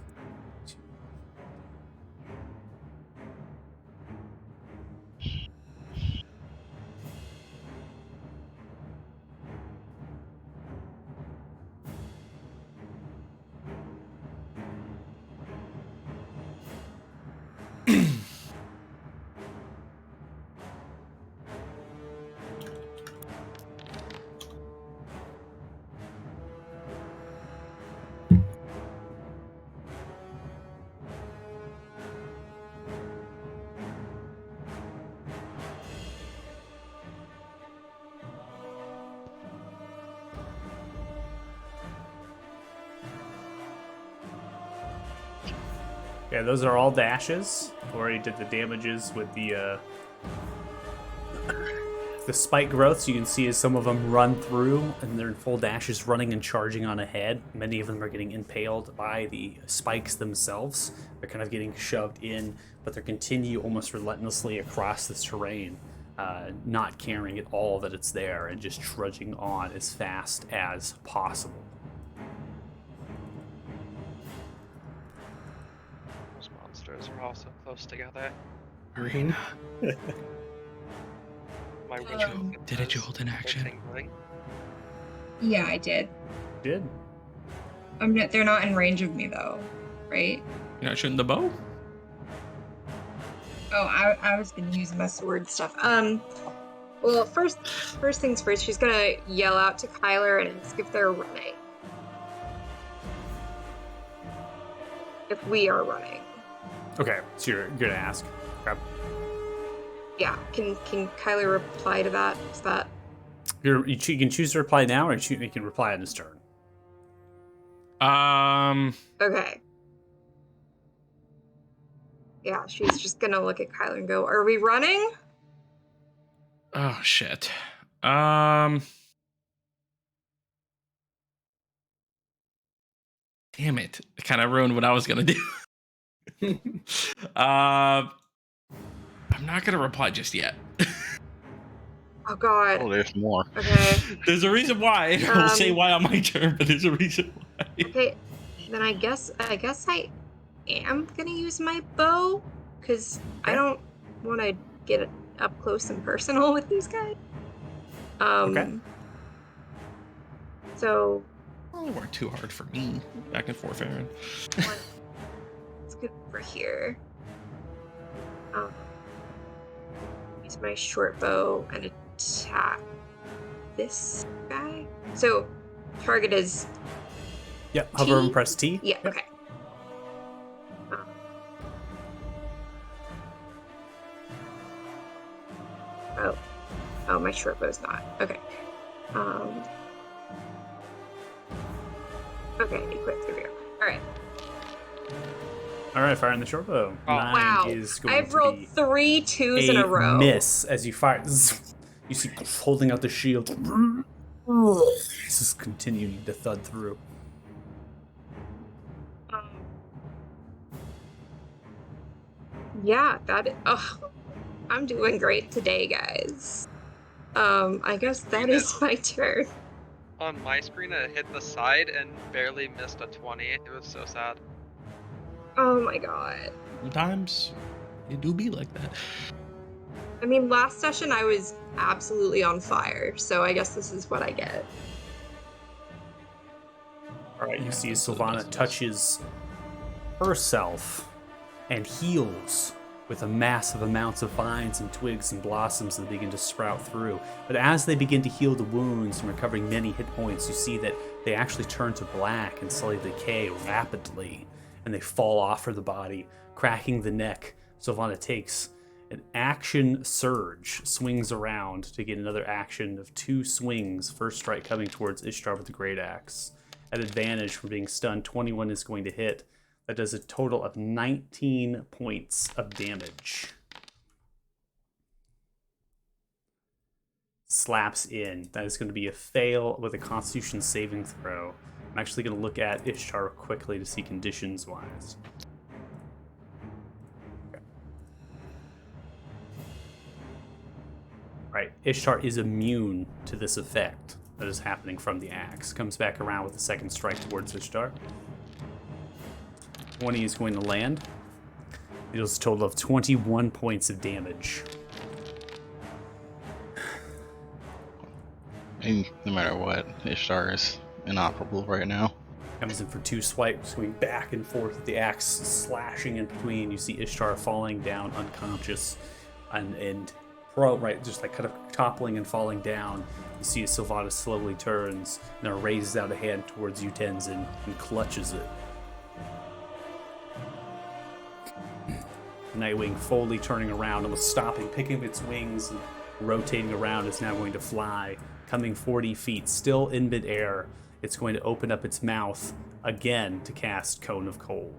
Yeah, those are all dashes. Already did the damages with the spike growth, so you can see as some of them run through and they're in full dashes running and charging on ahead. Many of them are getting impaled by the spikes themselves. They're kind of getting shoved in, but they continue almost relentlessly across this terrain, not caring at all that it's there and just trudging on as fast as possible. Those monsters are all so close together. Green. My Did window you- Did you hold an are action? tingling. Yeah, I did. Did. They're not in range of me though, right? You're not shooting the bow? Oh, I was gonna use my sword stuff. Well, first things first, she's gonna yell out to Kyler and ask if they're running. If we are running. Okay, so you're gonna ask. Okay. Yeah, can Kyler reply to that? Is that You can choose to reply now, or you can reply on his turn. okay? Yeah, she's just gonna look at Kyler and go, "Are we running?" Oh shit. Damn it. It kind of ruined what I was gonna do. I'm not gonna reply just yet. Oh God. Oh, there's more. Okay. There's a reason why. I'll say why on my turn, but there's a reason why. Okay. Then I guess I am gonna use my bow because I don't want to get up close and personal with these guys. Okay. So Oh, it weren't too hard for me. Back and forth, Aaron. let's get over here. Use my short bow and attack this guy. So target is Yep, hover T? and press T. yeah. Yep. Okay. Oh, my short bow's not. Okay. Okay, equip. Here we go. All right. All right, firing the short bow. Oh, 9 Wow. is going I've to rolled be 3 twos in a row. miss as you fire. You see holding out the shield. This is continuing to thud through. Yeah, I'm doing great today, guys. I guess that is my turn. On my screen, it hit the side and barely missed a 20. It was so sad. Oh my god. Sometimes it do be like that. I mean, last session I was absolutely on fire, so I guess this is what I get. All right, you Yeah, see that's the Sylvana best. touches herself and heals with a massive amounts of vines and twigs and blossoms that begin to sprout through. But as they begin to heal the wounds and recovering many hit points, you see that they actually turn to black and slowly decay rapidly, and they fall off of the body, cracking the neck. Sylvana takes an action surge, swings around to get another action of 2 swings. First strike coming towards Ishtar with the great axe. At advantage from being stunned, 21 is going to hit. That does a total of 19 points of damage. Slaps in. That is going to be a fail with a Constitution saving throw. I'm actually going to look at Ishtar quickly to see conditions wise. Right, Ishtar is immune to this effect that is happening from the axe. Comes back around with a second strike towards Ishtar. 20 is going to land. It deals a total of 21 points of damage. And no matter what, Ishtar is inoperable right now. Comes in for 2 swipes, going back and forth with the axe slashing in between. You see Ishtar falling down unconscious and right, just like kind of toppling and falling down. You see Sylvana slowly turns and then raises out a hand towards you, Tenzin, and clutches it. Nightwing fully turning around, almost stopping, picking up its wings, and rotating around. It's now going to fly, coming 40 feet, still in midair. It's going to open up its mouth again to cast Cone of Cold.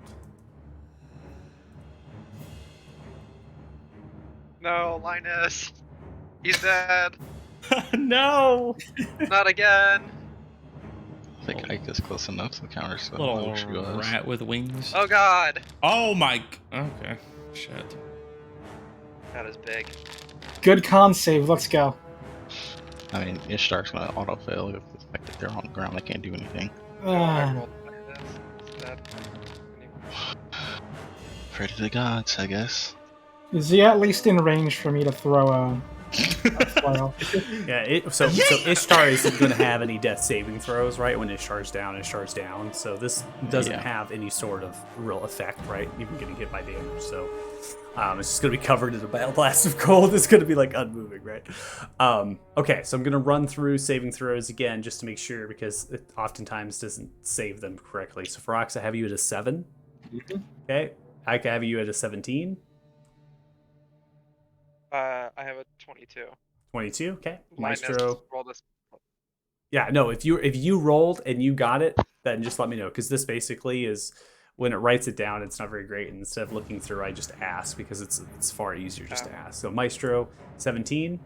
No, Linus. He's dead. No. Not again. I think Ike is close enough to the counter, so I Little wish he was. rat with wings. Oh god. Oh my. Okay. Shit. That is big. Good con save. Let's go. I mean, Ishtar's gonna auto fail if the fact that they're on the ground, they can't do anything. I Ah, rolled like this instead. Pray to the gods, I guess. is he at least in range for me to throw a flail? Yeah, so Ishtar isn't going to have any death saving throws, right? When Ishtar's down. So this doesn't have any sort of real effect, right? Even getting hit by damage. So it's just going to be covered in a battle blast of cold. It's going to be like unmoving, right? Okay, so I'm going to run through saving throws again just to make sure because it oftentimes doesn't save them correctly. So Ferox, I have you at a 7. Mhm. Okay, I can have you at a 17. I have a 22. 22. Okay, Linus Maestro. rolled this. Yeah, no, if you rolled and you got it, then just let me know, because this basically is when it writes it down, it's not very great. And instead of looking through, I just ask because it's far easier just to ask. So Maestro, 17,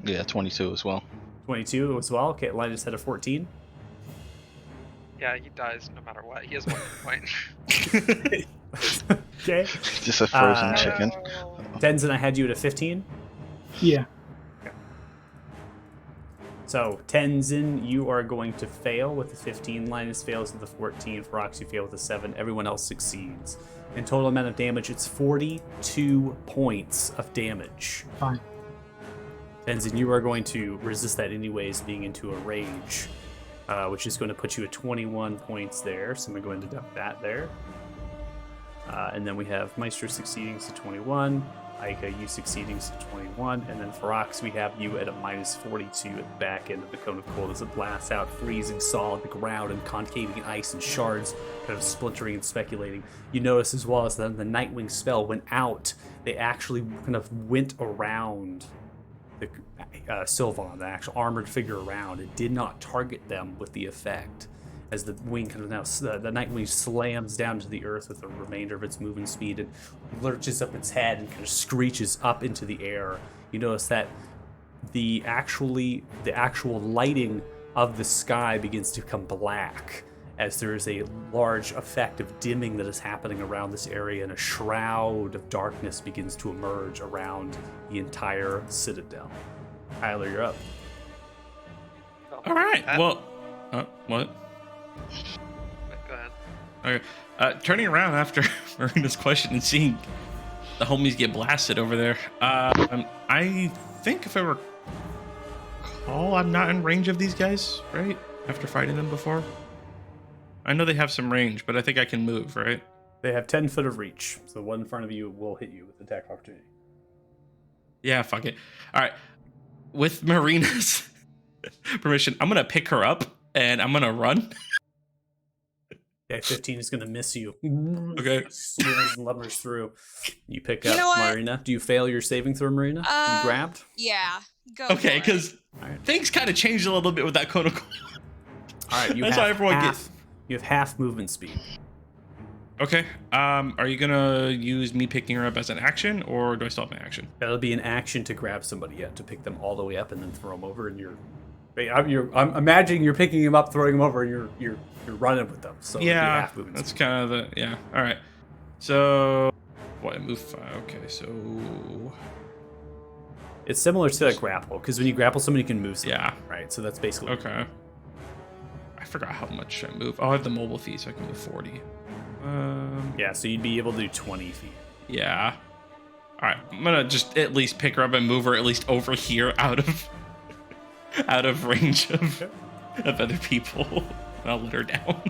Yeah, 22 as well. 22 as well. Okay, Linus had a 14. Yeah, he dies no matter what. He has 1 point. Okay, Just a frozen chicken. No. Tenzin, I had you at a 15. Yeah. So Tenzin, you are going to fail with the 15. Linus fails with the 14. Ferox, you fail with the 7. Everyone else succeeds. In total amount of damage, it's 42 points of damage. Fine. Tenzin, you are going to resist that anyways, being into a rage, which is going to put you at 21 points there. So I'm going to deduct that there. And then we have Maestro succeeding to 21. Aika, you succeeding to 21. And then Ferox, we have you at a minus 42 at the back end of the Cone of Cold as it blasts out, freezing solid the ground and concaving ice and shards, kind of splintering and speculating. You notice as well as the Nightwing spell went out, they actually kind of went around the Sylvan, the actual armored figure around. It did not target them with the effect. As the wing kind of now, the Nightwing slams down to the earth with the remainder of its movement speed and lurches up its head and kind of screeches up into the air. You notice that the actual lighting of the sky begins to become black as there is a large effect of dimming that is happening around this area, and a shroud of darkness begins to emerge around the entire citadel. Tyler, you're up. All right. Well, what? Go ahead. Okay. Turning around after Marina's question and seeing the homies get blasted over there. I think if I recall, I'm not in range of these guys, right? After fighting them before. I know they have some range, but I think I can move, right? They have 10 foot of reach, so the one in front of you will hit you with attack opportunity. Yeah, fuck it. All right. With Marina's permission, I'm going to pick her up and I'm going to run. Okay, 15 is going to miss you. Okay. Swings and lumbers through. You pick You up know what? Marina. Do you fail your saving throw, Marina? You grabbed? Yeah, go. Okay, for it. because Alright. things kind of changed a little bit with that Cone of Cold. All right, you That's have how everyone half. You have half movement speed. Okay. Are you gonna use me picking her up as an action, or do I still have my action? That'll be an action to grab somebody to pick them all the way up and then throw them over. And I'm imagining you're picking them up, throwing them over, and you're running with them. So it'll be Yeah, half movement that's speed. kind of the All right. So what? I move 5. Okay, so It's similar to a grapple because when you grapple somebody, you can move somebody, yeah. right? So that's basically Okay. I forgot how much I move. Oh, I have the mobile feet, so I can move 40. Yeah, so you'd be able to do 20 feet. Yeah. All right, I'm gonna just at least pick her up and move her at least over here, out of range of other people, and I'll let her down.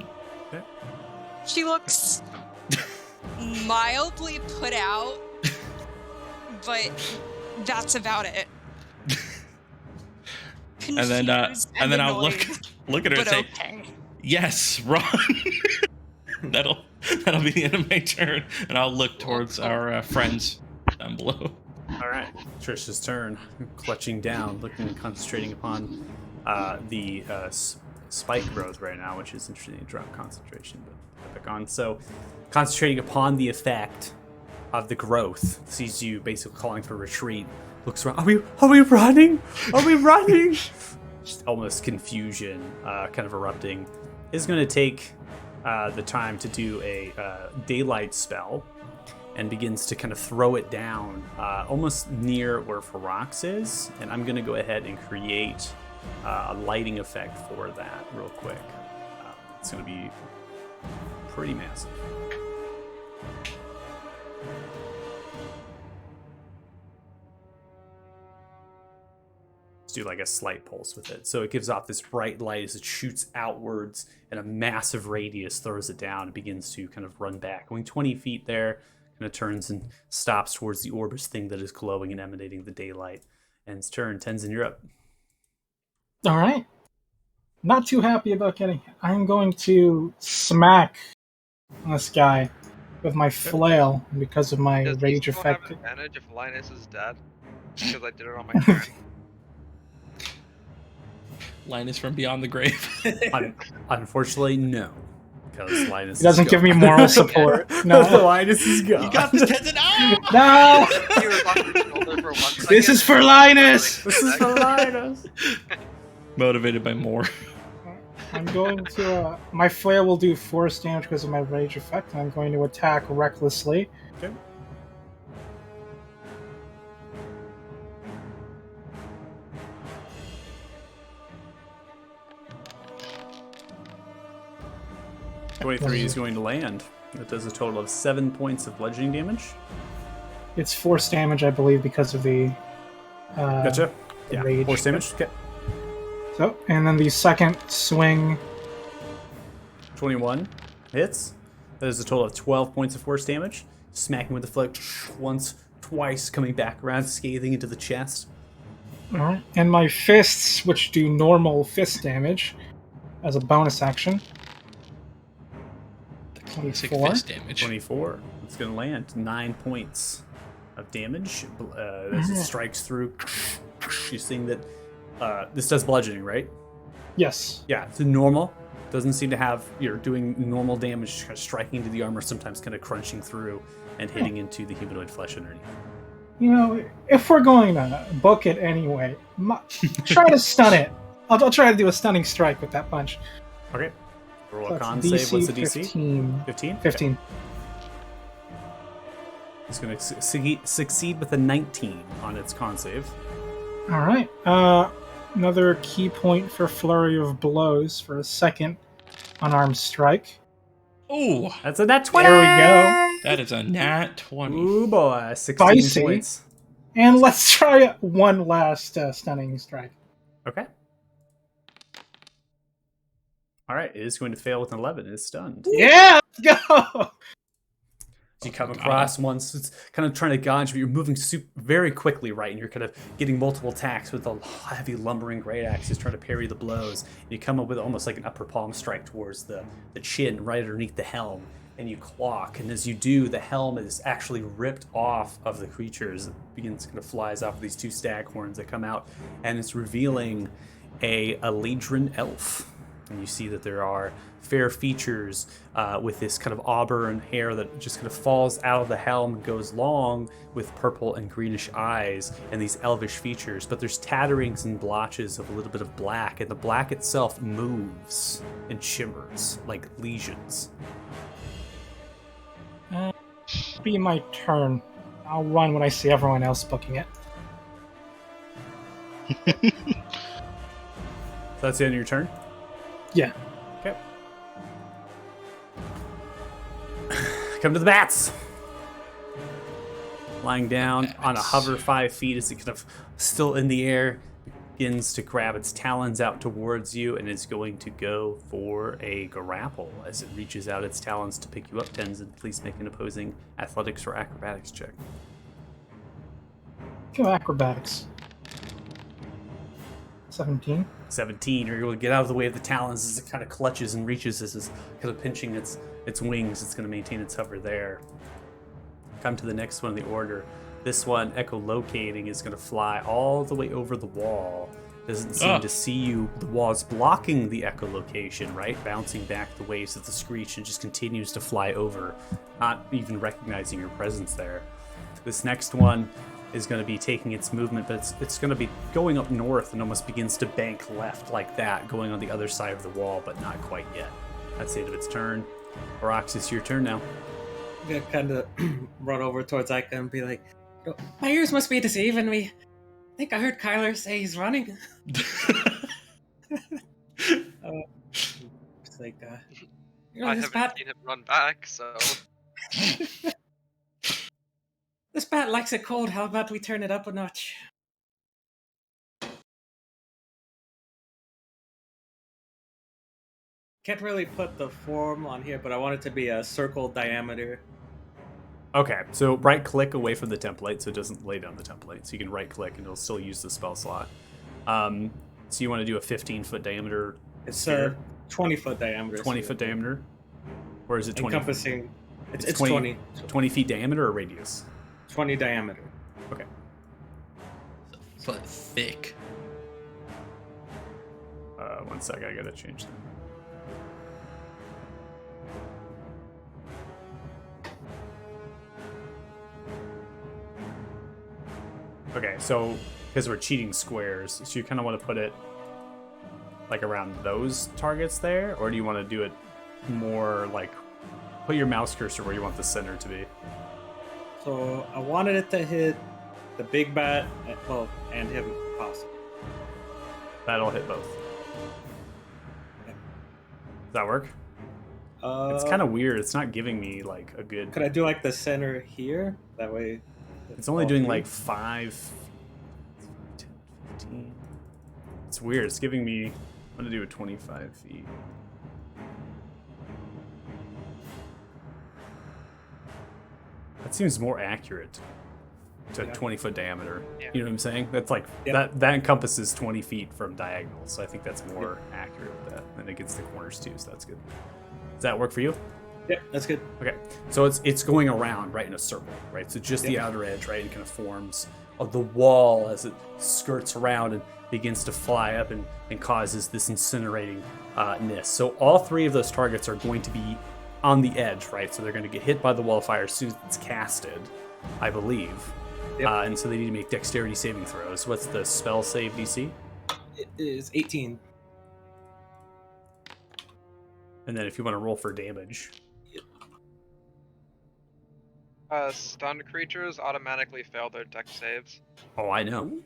She looks mildly put out, but that's about it. And then I'll look at her and but say, okay. "Yes, run." that'll be the end of my turn, and I'll look towards our friends down below. All right, Trish's turn, clutching down, looking, concentrating upon the spike growth right now, which is interesting to drop concentration, but epic on. So, concentrating upon the effect the growth sees you basically calling for retreat. Looks around. Are we running? Are we running? Just almost confusion kind of erupting. Is going to take the time to do a daylight spell and begins to kind of throw it down almost near where Ferox is. And I'm going to go ahead and create a lighting effect for that real quick. It's going to be pretty massive. Do like a slight pulse with it. So it gives off this bright light as it shoots outwards and a massive radius throws it down and begins to kind of run back. Going 20 feet there, kind of turns and stops towards the Orbis thing that is glowing and emanating the daylight. And its turn. Tenzin, you're up. All right. Not too happy about getting hit. I'm going to smack this guy with my flail because of my Does he rage still have effect. advantage if Linus is dead? Because I did it on my turn. Linus from beyond the grave. Unfortunately, no. Because Linus He doesn't give me moral support. No, No. Linus is gone. You got this, Tenzin. Ah! No! He was on your shoulder for 1 second. This is for Linus! This is for Linus. Motivated by more. I'm going to... my flail will do force damage because of my rage effect, and I'm going to attack recklessly. Okay. .23 is going to land. That does a total of 7 points of bludgeoning damage. It's force damage, I believe, because of the... Gotcha. Yeah, rage. force damage. Okay. So, and then the second swing... 21 hits. That is a total of 12 points of force damage. Smacking with the flick once, twice, coming back around, scathing into the chest. Alright, and my fists, which do normal fist damage, as a bonus action. Classic 24. fist damage. 24. It's going to land 9 points of damage as it strikes through. You're seeing that this does bludgeoning, right? Yes. Yeah, it's normal. Doesn't seem to have, you're doing normal damage, kind of striking into the armor, sometimes kind of crunching through and hitting into the humanoid flesh underneath. You know, if we're going to book it anyway, try to stun it. I'll try to do a stunning strike with that punch. Okay. Roll So a con that's save. What's the DC? 15. 15? 15. It's going to succeed with a 19 on its con save. Alright. Another key point for Flurry of Blows for a second unarmed strike. Oh, That's a nat 20! There we go. that is a nat 20. Ooh boy, 16 Spicy. points. And let's try one last stunning strike. Okay. Alright, it is going to fail with an 11. It is stunned. Yeah, let's go! You come across once, it's kind of trying to dodge, but you're moving very quickly, right? And you're kind of getting multiple attacks with a heavy lumbering great axes trying to parry the blows. And you come up with almost like an upper palm strike towards the chin right underneath the helm. And you clock, and as you do, the helm is actually ripped off of the creatures. It begins to kind of flies off of these two stag horns that come out, and it's revealing a Eladrin elf. And you see that there are fair features with this kind of auburn hair that just kind of falls out of the helm and goes long with purple and greenish eyes and these elvish features. But there's tatterings and blotches of a little bit of black, and the black itself moves and shimmers like lesions. Be my turn. I'll run when I see everyone else booking it. So that's the end of your turn? Yeah. Okay. Come to the bats. Lying down on a hover 5 feet as it kind of still in the air, begins to grab its talons out towards you and is going to go for a grapple as it reaches out its talons to pick you up. Tenzin, please make an opposing athletics or acrobatics check. Go acrobatics. 17. 17, you're able to get out of the way of the talons as it kind of clutches and reaches as it's kind of pinching its wings. It's going to maintain its hover there. Come to the next one in the order. This one, echolocating, is going to fly all the way over the wall Doesn't seem to see you. The wall is blocking the echolocation, right? Bouncing back the waves of the screech and just continues to fly over, not even recognizing your presence there. This next one is going to be taking its movement, but it's going to be going up north and almost begins to bank left like that, going on the other side of the wall, but not quite yet. That's the end of its turn. Orox, it's your turn now. I'm gonna kind of run over towards Ica and be like, my ears must be deceiving me. I think I heard Kyler say he's running. It's like, I this haven't seen him run back, so. This bat likes it cold. How about we turn it up a notch? Can't really put the form on here, but I want it to be a circle diameter. Okay, so right-click away from the template so it doesn't lay down the template. So you can right-click and it'll still use the spell slot. So you want to do a 15-foot diameter It's sphere? a 20-foot diameter. 20-foot diameter? Or is it 20? Encompassing. It's 20. 20 feet diameter or radius? 20 diameter. Okay. But thick. 1 sec, I gotta change that. Okay, so because we're cheating squares, so you kind of want to put it like around those targets there, or do you want to do it more like put your mouse cursor where you want the center to be? So I wanted it to hit the big bat, and him possible. That'll hit both. Does that work? It's kind of weird. It's not giving me like a good. Could I do like the center here? That way. It's only all doing three? like 5, 10, 15. It's weird. It's giving me. I'm gonna do a 25 feet. That seems more accurate to 20-foot diameter. Yeah. You know what I'm saying? That's like that encompasses 20 feet from diagonal. So I think that's more accurate with that, and it gets the corners too. So that's good. Does that work for you? Yep, that's good. Okay, so it's going around right in a circle, right? So just the outer edge, right, and kind of forms of the wall as it skirts around and begins to fly up and causes this incinerating ness. So all three of those targets are going to be on the edge, right? So they're going to get hit by the wall of fire as soon as it's casted, I believe. Yep. And so they need to make dexterity saving throws. What's the spell save DC? It is 18. And then if you want to roll for damage. Stunned creatures automatically fail their dex saves. Oh, I know.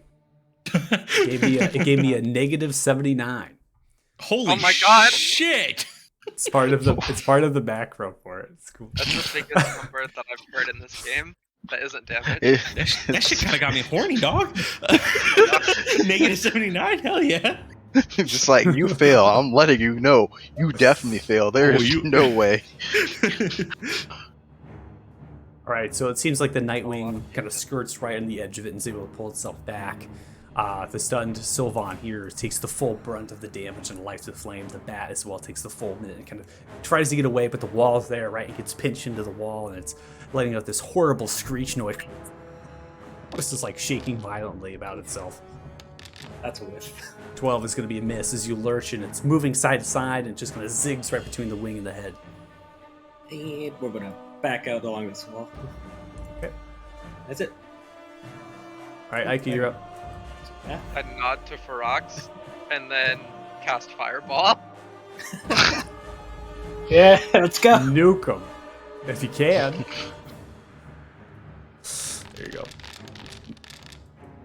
It gave me a negative 79. Holy Oh my god! shit! It's part of the macro for it. It's cool. That's the biggest number that I've heard in this game. That isn't damage. That shit kind of got me horny, dog. Negative 79, hell yeah. Just like, you fail. I'm letting you know. You definitely fail. There is no way. All right, so it seems like the Nightwing kind of skirts right on the edge of it and is able to pull itself back. The stunned Sylvan here takes the full brunt of the damage and lights the flame. The bat as well takes the full minute and kind of tries to get away, but the wall's there, right? It gets pinched into the wall and it's letting out this horrible screech noise. This is like shaking violently about itself. That's a whiff. 12 is going to be a miss as you lurch and it's moving side to side and just kind of zigs right between the wing and the head. And we're gonna back out along this wall. Okay. That's it. All right, Ike, you're up. Yeah. I nod to Ferox, and then cast Fireball. Yeah, let's go. Nuke him. If you can. There you go.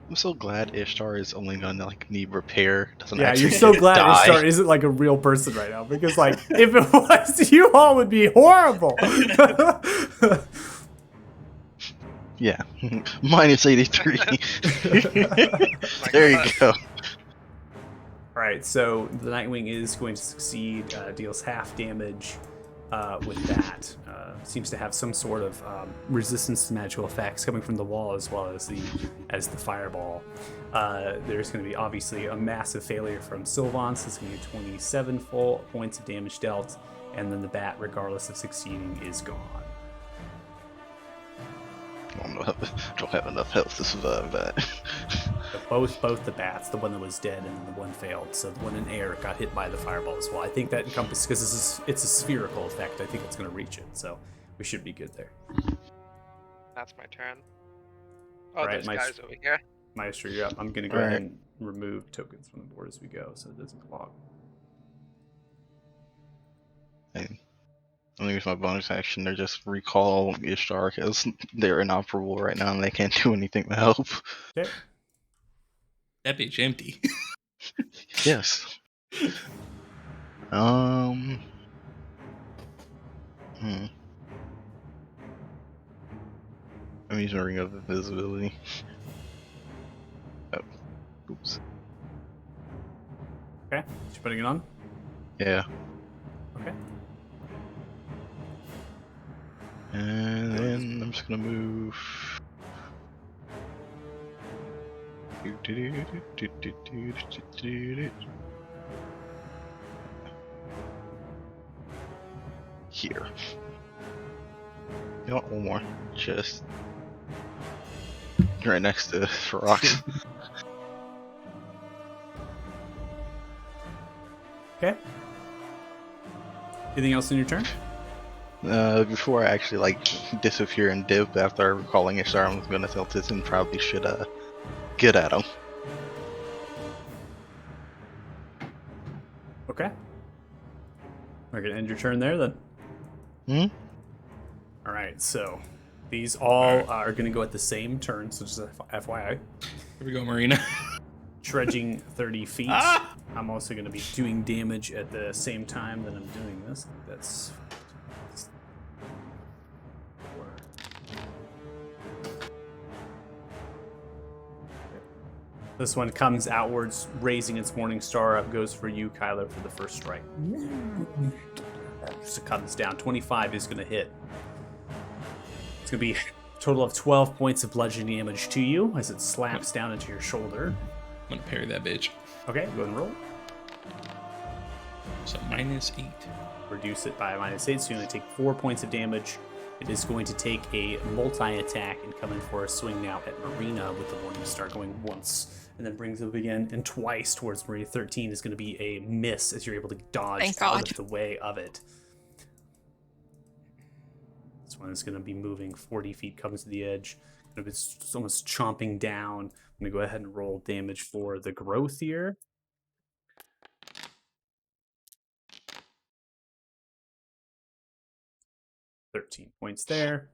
I'm so glad Ishtar is only gonna like need repair. Doesn't Yeah, actually you're so glad die. Ishtar isn't like a real person right now because, like, if it was, you all would be horrible. Yeah, minus 83. There you go. All right, so the Nightwing is going to succeed. Deals half damage with that. Seems to have some sort of resistance to magical effects coming from the wall as well as the fireball. There's going to be obviously a massive failure from Sylvan, so it's going to be 27 full points of damage dealt, and then the bat, regardless of succeeding, is gone. I don't have enough health to survive that. Both the bats, the one that was dead and the one failed. So the one in air got hit by the fireball as well. I think that encompasses, because it's a spherical effect. I think it's going to reach it, so we should be good there. That's my turn. Oh, All right, there's guys over here. Maestro, you're up. I'm going to go ahead and remove tokens from the board as we go, so it doesn't clog. And I'm gonna use my bonus action to just recall Ishtar because they're inoperable right now and they can't do anything to help. Okay. That bitch empty. Yes. I'm using Ring of Invisibility. Oh, oops. Okay. You putting it on? Yeah. Okay. And then I'm just gonna move. Here. You know what? One more. Just right next to rocks. Okay. Anything else in your turn? Before I actually like disappear and dip after recalling Ishtar, I'm gonna tell Tizen probably should get at him. Okay. We're gonna end your turn there then. All right. So these all are gonna go at the same turn. So just FYI. Here we go, Marina. Trudging 30 feet. Ah! I'm also gonna be doing damage at the same time that I'm doing this. That's. This one comes outwards, raising its morning star up, goes for you, Kyler, for the first strike. Just comes down. 25 is going to hit. It's going to be a total of 12 points of bludgeoning damage to you as it slaps down into your shoulder. I'm gonna parry that bitch. Okay, go and roll. So -8. Reduce it by -8, so you only take 4 points of damage. It is going to take a multi-attack and come in for a swing now at Marina with the morning star going once. And then brings it up again and twice towards Marina. 13 is going to be a miss as you're able to dodge Thank out God. of the way of it. This one is going to be moving 40 feet, comes to the edge. It's almost chomping down. I'm going to go ahead and roll damage for the growth here. $13 points there.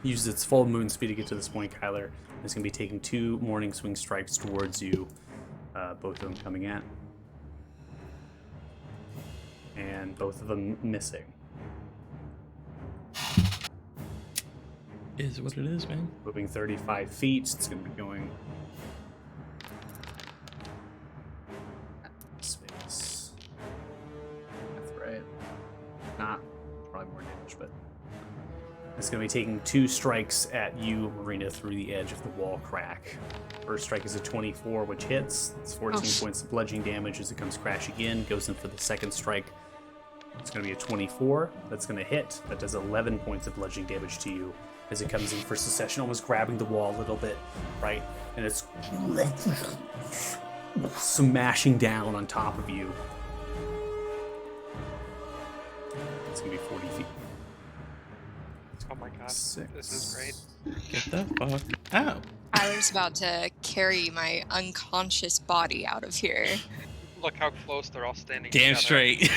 Uses its full moon speed to get to this point, Kyler. It's going to be taking 2 morning swing strikes towards you, both of them coming in. And both of them missing. Is what it is, man. Moving 35 feet, it's going to be going... Space. That's right. Not probably more damage, but... It's going to be taking 2 strikes at you, Marina, through the edge of the wall crack. First strike is a 24, which hits. It's 14 points of bludgeoning damage as it comes crashing in. Goes in for the second strike. It's going to be a 24. That's going to hit. That does 11 points of bludgeoning damage to you as it comes in for Secession, almost grabbing the wall a little bit, right? And it's smashing down on top of you. It's going to be 40 feet. Oh my god, 6. this is great. Get the fuck out. Tyler's about to carry my unconscious body out of here. Look how close they're all standing Damn together. straight.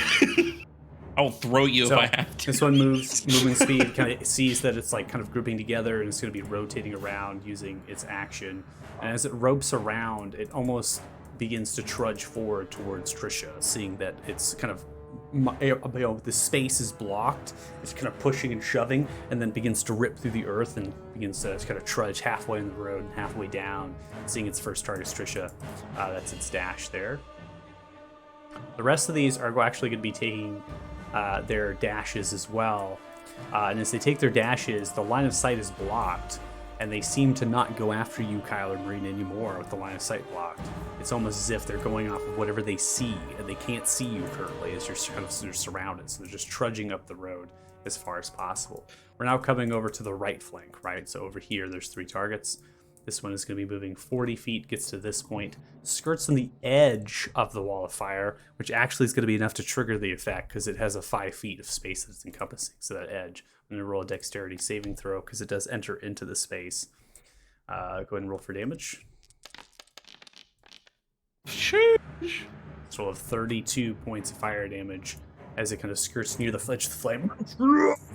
I'll throw you So, if I have to. this one moves, moving speed, kind of sees that it's like kind of grouping together, and it's going to be rotating around using its action. And as it ropes around, it almost begins to trudge forward towards Trisha, seeing that it's kind of, the space is blocked. It's kind of pushing and shoving, and then begins to rip through the earth and begins to kind of trudge halfway in the road and halfway down, seeing its first target, Trisha. That's its dash there. The rest of these are actually going to be taking their dashes as well. And as they take their dashes, the line of sight is blocked, and they seem to not go after you, Kyler Marina, anymore with the line of sight blocked. It's almost as if they're going off of whatever they see, and they can't see you currently as you're kind of surrounded. So they're just trudging up the road as far as possible. We're now coming over to the right flank, right? So over here, there's 3 targets. This one is going to be moving 40 feet, gets to this point, skirts on the edge of the wall of fire, which actually is going to be enough to trigger the effect because it has a 5 feet of space that it's encompassing. So that edge. I'm going to roll a dexterity saving throw because it does enter into the space. Go ahead and roll for damage. Total of 32 points of fire damage as it kind of skirts near the edge of the flame.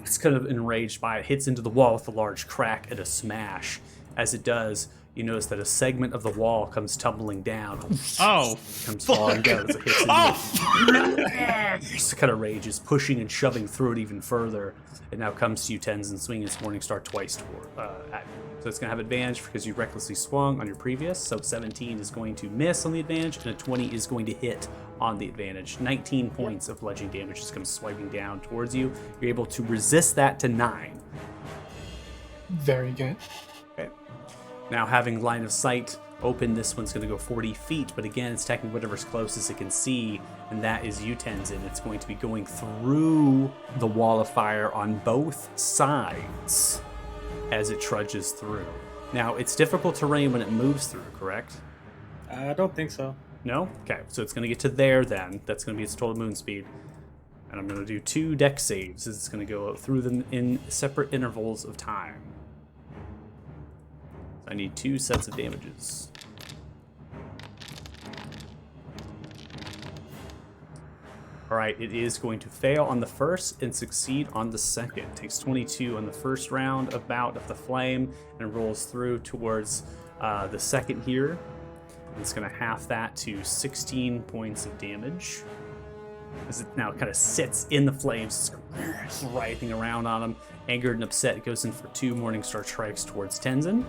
It's kind of enraged by it, hits into the wall with a large crack and a smash. As it does, you notice that a segment of the wall comes tumbling down. Oh, comes falling down as it hits into Just kind of rages, pushing and shoving through it even further. It now comes to you, Tenzin, swinging its Morningstar twice at you. So it's going to have advantage because you recklessly swung on your previous. So 17 is going to miss on the advantage, and a 20 is going to hit on the advantage. 19 points of bludgeoning damage just comes swiping down towards you. You're able to resist that to 9. Very good. Okay. Now having line of sight open, this one's going to go 40 feet, but again, it's attacking whatever's closest it can see, and that is you, Tenzin. It's going to be going through the wall of fire on both sides as it trudges through. Now, it's difficult terrain when it moves through, correct? I don't think so. No? Okay, so it's going to get to there then. That's going to be its total moon speed. And I'm going to do 2 dex saves as it's going to go through them in separate intervals of time. I need 2 sets of damages. Alright, it is going to fail on the first and succeed on the second. It takes 22 on the first round of bout of the flame and rolls through towards the second here. It's going to half that to 16 points of damage. As it now kind of sits in the flames, writhing around on him. Angered and upset, it goes in for 2 Morningstar strikes towards Tenzin.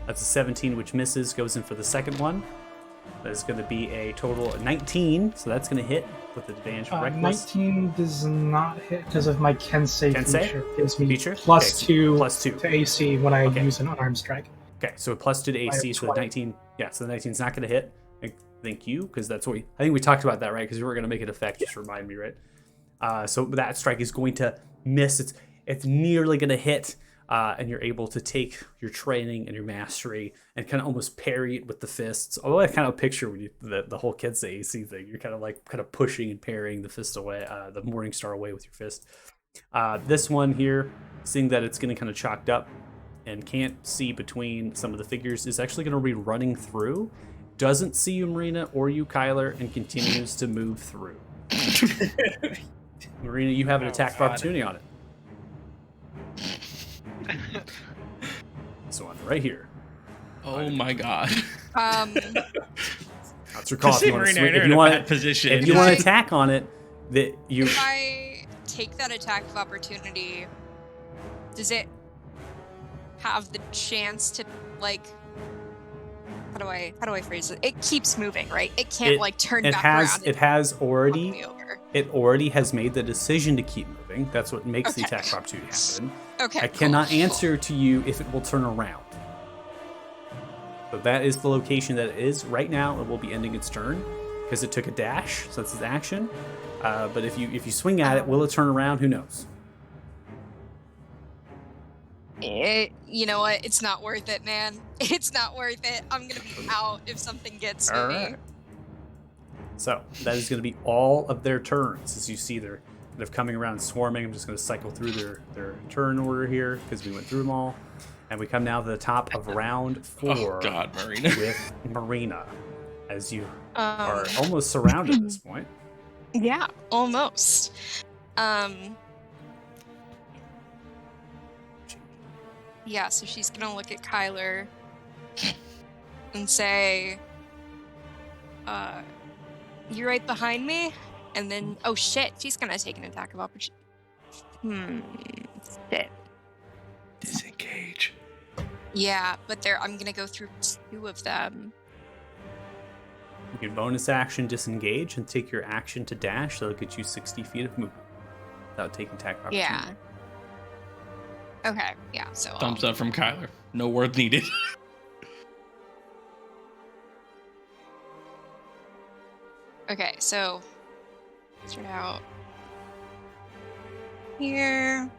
That's a 17, which misses, goes in for the second one. That is going to be a total of 19, so that's going to hit with advantage for reckless. 19 does not hit because of my Kensei feature. It gives me feature? plus Okay, two +2 to AC when I use an arm strike. Okay, so +2 to AC, so the 19. Yeah, so the 19 is not going to hit. Thank you, because that's what I think we talked about that, right? Because we were going to make it effect. Just remind me, right? So that strike is going to miss. It's nearly going to hit. And you're able to take your training and your mastery and kind of almost parry it with the fists. Although I kind of picture when you, the whole Kensei AC thing, you're kind of pushing and parrying the fist away, the Morningstar away with your fist. This one here, seeing that it's getting kind of chalked up and can't see between some of the figures, is actually going to be running through. Doesn't see you, Marina, or you, Kyler, and continues to move through. Marina, you have an attack of opportunity on it. So on right here. Oh my god. That's your call. If you want to attack on it, that you. If I take that attack of opportunity, does it have the chance to how do I phrase it? It keeps moving, right? It can't turn back around. It has already. It already has made the decision to keep moving. That's what makes the attack of opportunity happen. Okay. I cannot answer to you if it will turn around. So that is the location that it is right now. It will be ending its turn because it took a dash, so that's its action. But if you swing at it, will it turn around? Who knows? You know what? It's not worth it, man. It's not worth it. I'm gonna be out if something gets me. All right. So that is going to be all of their turns. As you see, they're kind of coming around, swarming. I'm just going to cycle through their turn order here because we went through them all. And we come now to the top of round 4. Oh God, Marina. With Marina, as you are almost surrounded at this point. Yeah, almost. Yeah, so she's gonna look at Kyler and say, "You're right behind me," and then, oh shit, she's gonna take an attack of opportunity. Shit. Disengage. Yeah, but I'm gonna go through 2 of them. You can bonus action disengage and take your action to dash. That'll get you 60 feet of movement without taking attack of opportunity. Yeah. Okay, yeah, so Thumbs up from Kyler. No word needed. Okay, so start out here,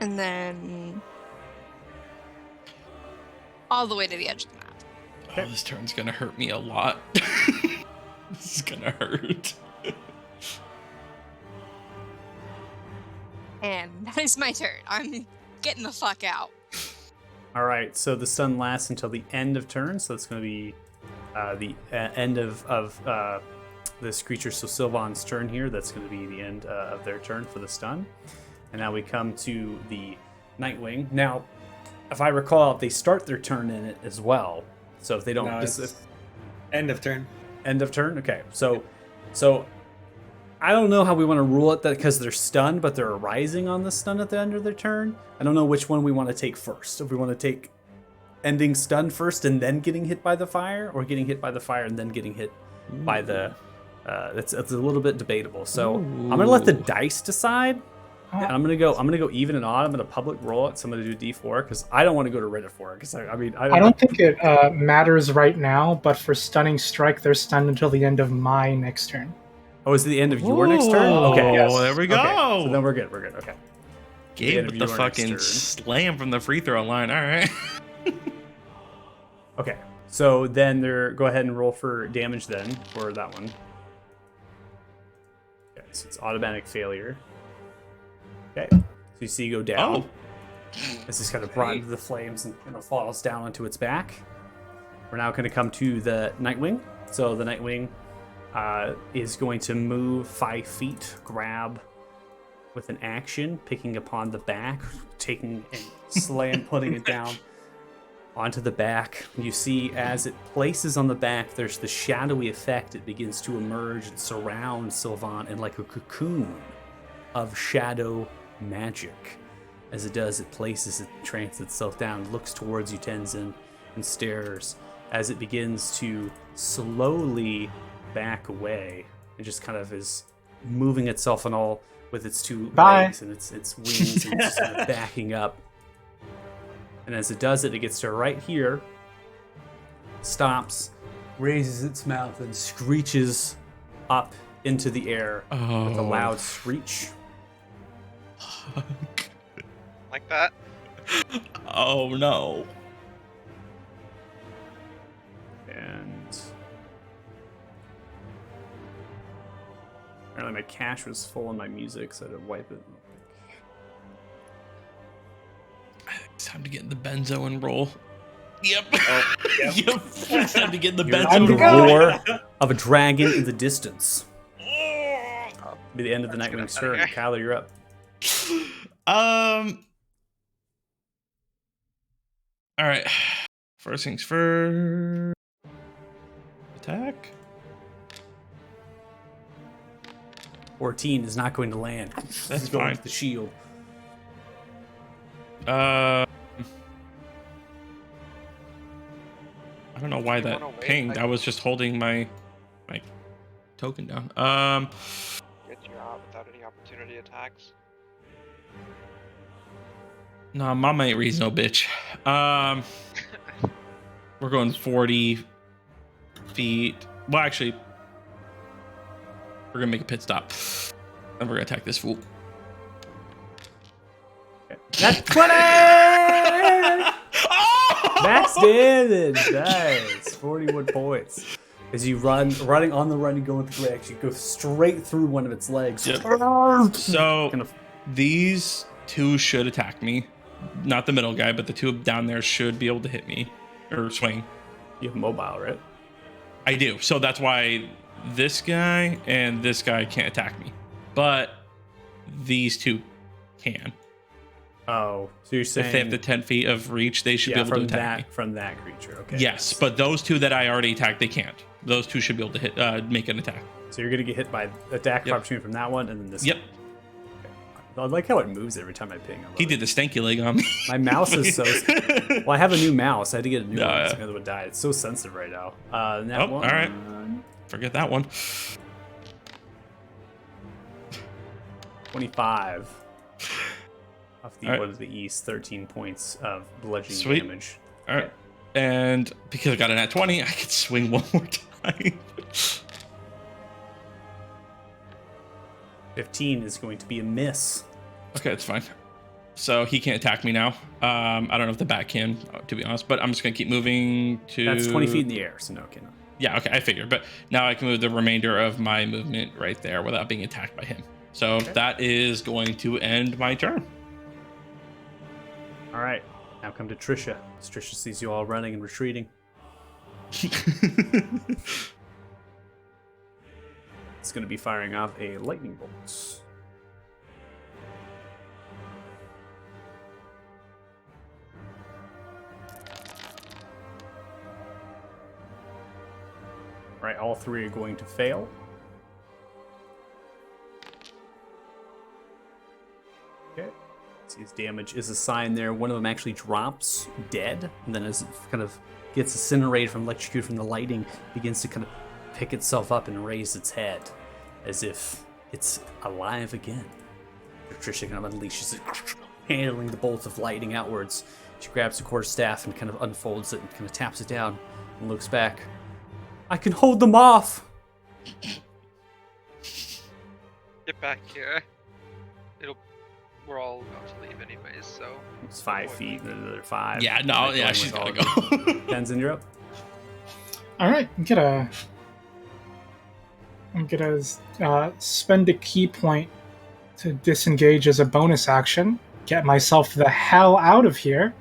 and then all the way to the edge of the map. Oh, this turn's gonna hurt me a lot. This is gonna hurt. And that is my turn. I'm getting the fuck out. All right, so the stun lasts until the end of turn, so it's going to be the end of this creature. So Sylvan's turn here. That's going to be the end of their turn for the stun. And now we come to the Nightwing. Now, if I recall, they start their turn in it as well. So if they don't, No, it's end of turn. end of turn. Okay, so I don't know how we want to rule it that because they're stunned, but they're rising on the stun at the end of their turn. I don't know which one we want to take first. If we want to take ending stun first and then getting hit by the fire, or getting hit by the fire and then getting hit by the. It's a little bit debatable. So I'm gonna let the dice decide. And I'm gonna go even and odd. I'm gonna public roll it. So I'm gonna do D4 because I don't want to go to Reddit for it. Because I don't think it matters right now, but for Stunning Strike, they're stunned until the end of my next turn. Oh, is it the end of your next turn? Okay. Yes. There we go. Okay, so then we're good. We're good. Okay. Gabe end with of the your next fucking turn. slam from the free throw line. All right. Okay. So then go ahead and roll for damage then for that one. Okay, so it's automatic failure. Okay. So you see go down. This is kind of brought into the flames and falls down onto its back. We're now going to come to the Nightwing. So the Nightwing is going to move 5 feet, grab with an action, picking upon the back, taking and putting it down onto the back. You see as it places on the back, there's the shadowy effect. It begins to emerge and surround Sylvan in like a cocoon of shadow magic. As it does, it places it, trances itself down, looks towards you, Tenzin, and stares as it begins to slowly back away. It just kind of is moving itself and all with its 2 legs and its wings and just kind of backing up. And as it does it, it gets to right here, stops, raises its mouth, and screeches up into the air with a loud screech. Like that. Oh no. And apparently my cache was full on my music, so I had to wipe it. It's time to get in the benzo and roll. Yep. Oh, yep. Yep. It's time to get in the You're benzo on and the roll. roar of a dragon in the distance. Be the end of the That's Nightwing's gonna- turn. okay. Kyler, you're up. All right. First things first. Attack. 14 is not going to land. That's He's going fine. with the shield. I don't know why You that wanna wait? pinged. I was just holding my token down. Get you out without any opportunity attacks. No, mama ain't raising no bitch. We're going 40 feet. Well, actually, we're gonna make a pit stop, and we're gonna attack this fool. That's 20! Oh! Max damage. Nice. 41 points. As you running on the run, you go with the legs. You go straight through one of its legs. Yep. Kind So of these 2 should attack me. Not the middle guy, but the 2 down there should be able to hit me or swing. you have mobile, right? I do. So that's why this guy and this guy can't attack me. But these 2 can. Oh, so you're saying If they have the 10 feet of reach, they should be able to attack me. from that creature. Okay. Yes, but those 2 that I already attacked, they can't. Those 2 should be able to hit, make an attack. So you're gonna get hit by attack Yep. opportunity from that one, and then this. Yep. one. I like how it moves every time I ping. I love He it. did the stanky leg on me. My mouse is so. Well, I have a new mouse. I had to get a new No, one. yeah. because The other one died. It's so sensitive right now. That Oh, one. all right. Forget that one. 25. Off the All right. one to the east, 13 points of bludgeoning Sweet. damage. All right. And because I got an at 20, I could swing one more time. 15 is going to be a miss. Okay, it's fine. So he can't attack me now. I don't know if the bat can, to be honest, but I'm just gonna keep moving to. That's 20 feet in the air, so no, cannot. Yeah, okay, I figured. But now I can move the remainder of my movement right there without being attacked by him. So that is going to end my turn. All right, now come to Trisha. As Trisha sees you all running and retreating. It's going to be firing off a lightning bolt. All right, all three are going to fail. Okay. See his damage is a sign there. One of them actually drops dead, and then as it kind of gets incinerated from electrocuted from the lighting, begins to kind of pick itself up and raise its head as if it's alive again. Patricia kind of unleashes it, handling the bolt of lightning outwards. She grabs the quarterstaff and kind of unfolds it and kind of taps it down and looks back. I can hold them off! Get back here. We're all about to leave anyways, so. It's 5 feet and another 5. Yeah, no, yeah, she's gotta go. Tenzin, you're up. All right, I'm gonna spend a key point to disengage as a bonus action. Get myself the hell out of here.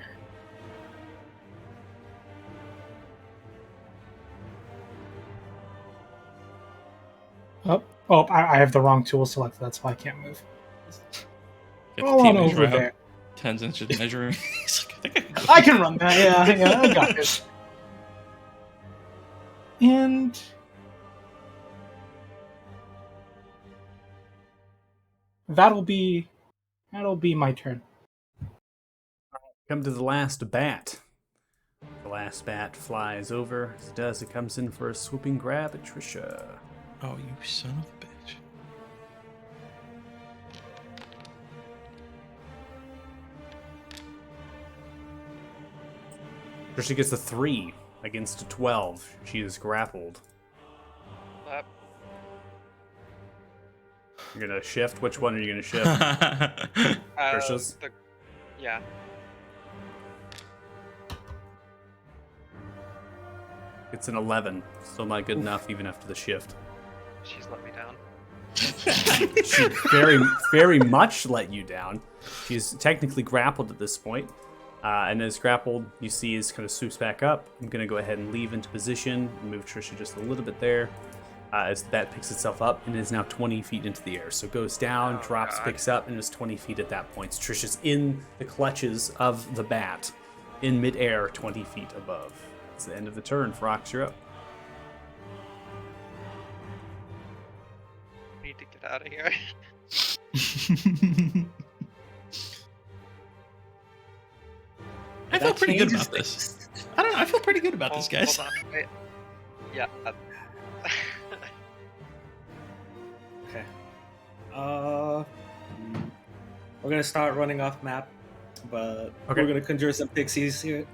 Oh, I have the wrong tool selected. That's why I can't move. Get All the on team over measure there. out. 10 inches measuring. He's like, I think I can go. I can run that. Yeah, I got this. And that'll be my turn. Come to the last bat. The last bat flies over. As it does, it comes in for a swooping grab at Trisha. Oh, you son of a bitch. Trisha gets a 3 against a 12. She is grappled. You're gonna shift? Which one are you gonna shift? Trisha's? Yeah. It's an 11. Still not good enough even after the shift. She's let me down. She very, very much let you down. She's technically grappled at this point. And as grappled, you see is kind of swoops back up. I'm going to go ahead and leave into position and move Trisha just a little bit there. As the bat picks itself up and is now 20 feet into the air. So goes down, drops, picks up, and is 20 feet at that point. So Trisha's in the clutches of the bat in midair, 20 feet above. It's the end of the turn. Frox, you're up. Need to get out of here. I feel pretty good about this. I don't know. I feel pretty good about this, guys. Hold on. Wait. Yeah. Okay. We're gonna start running off map, but Okay. we're gonna conjure some pixies here.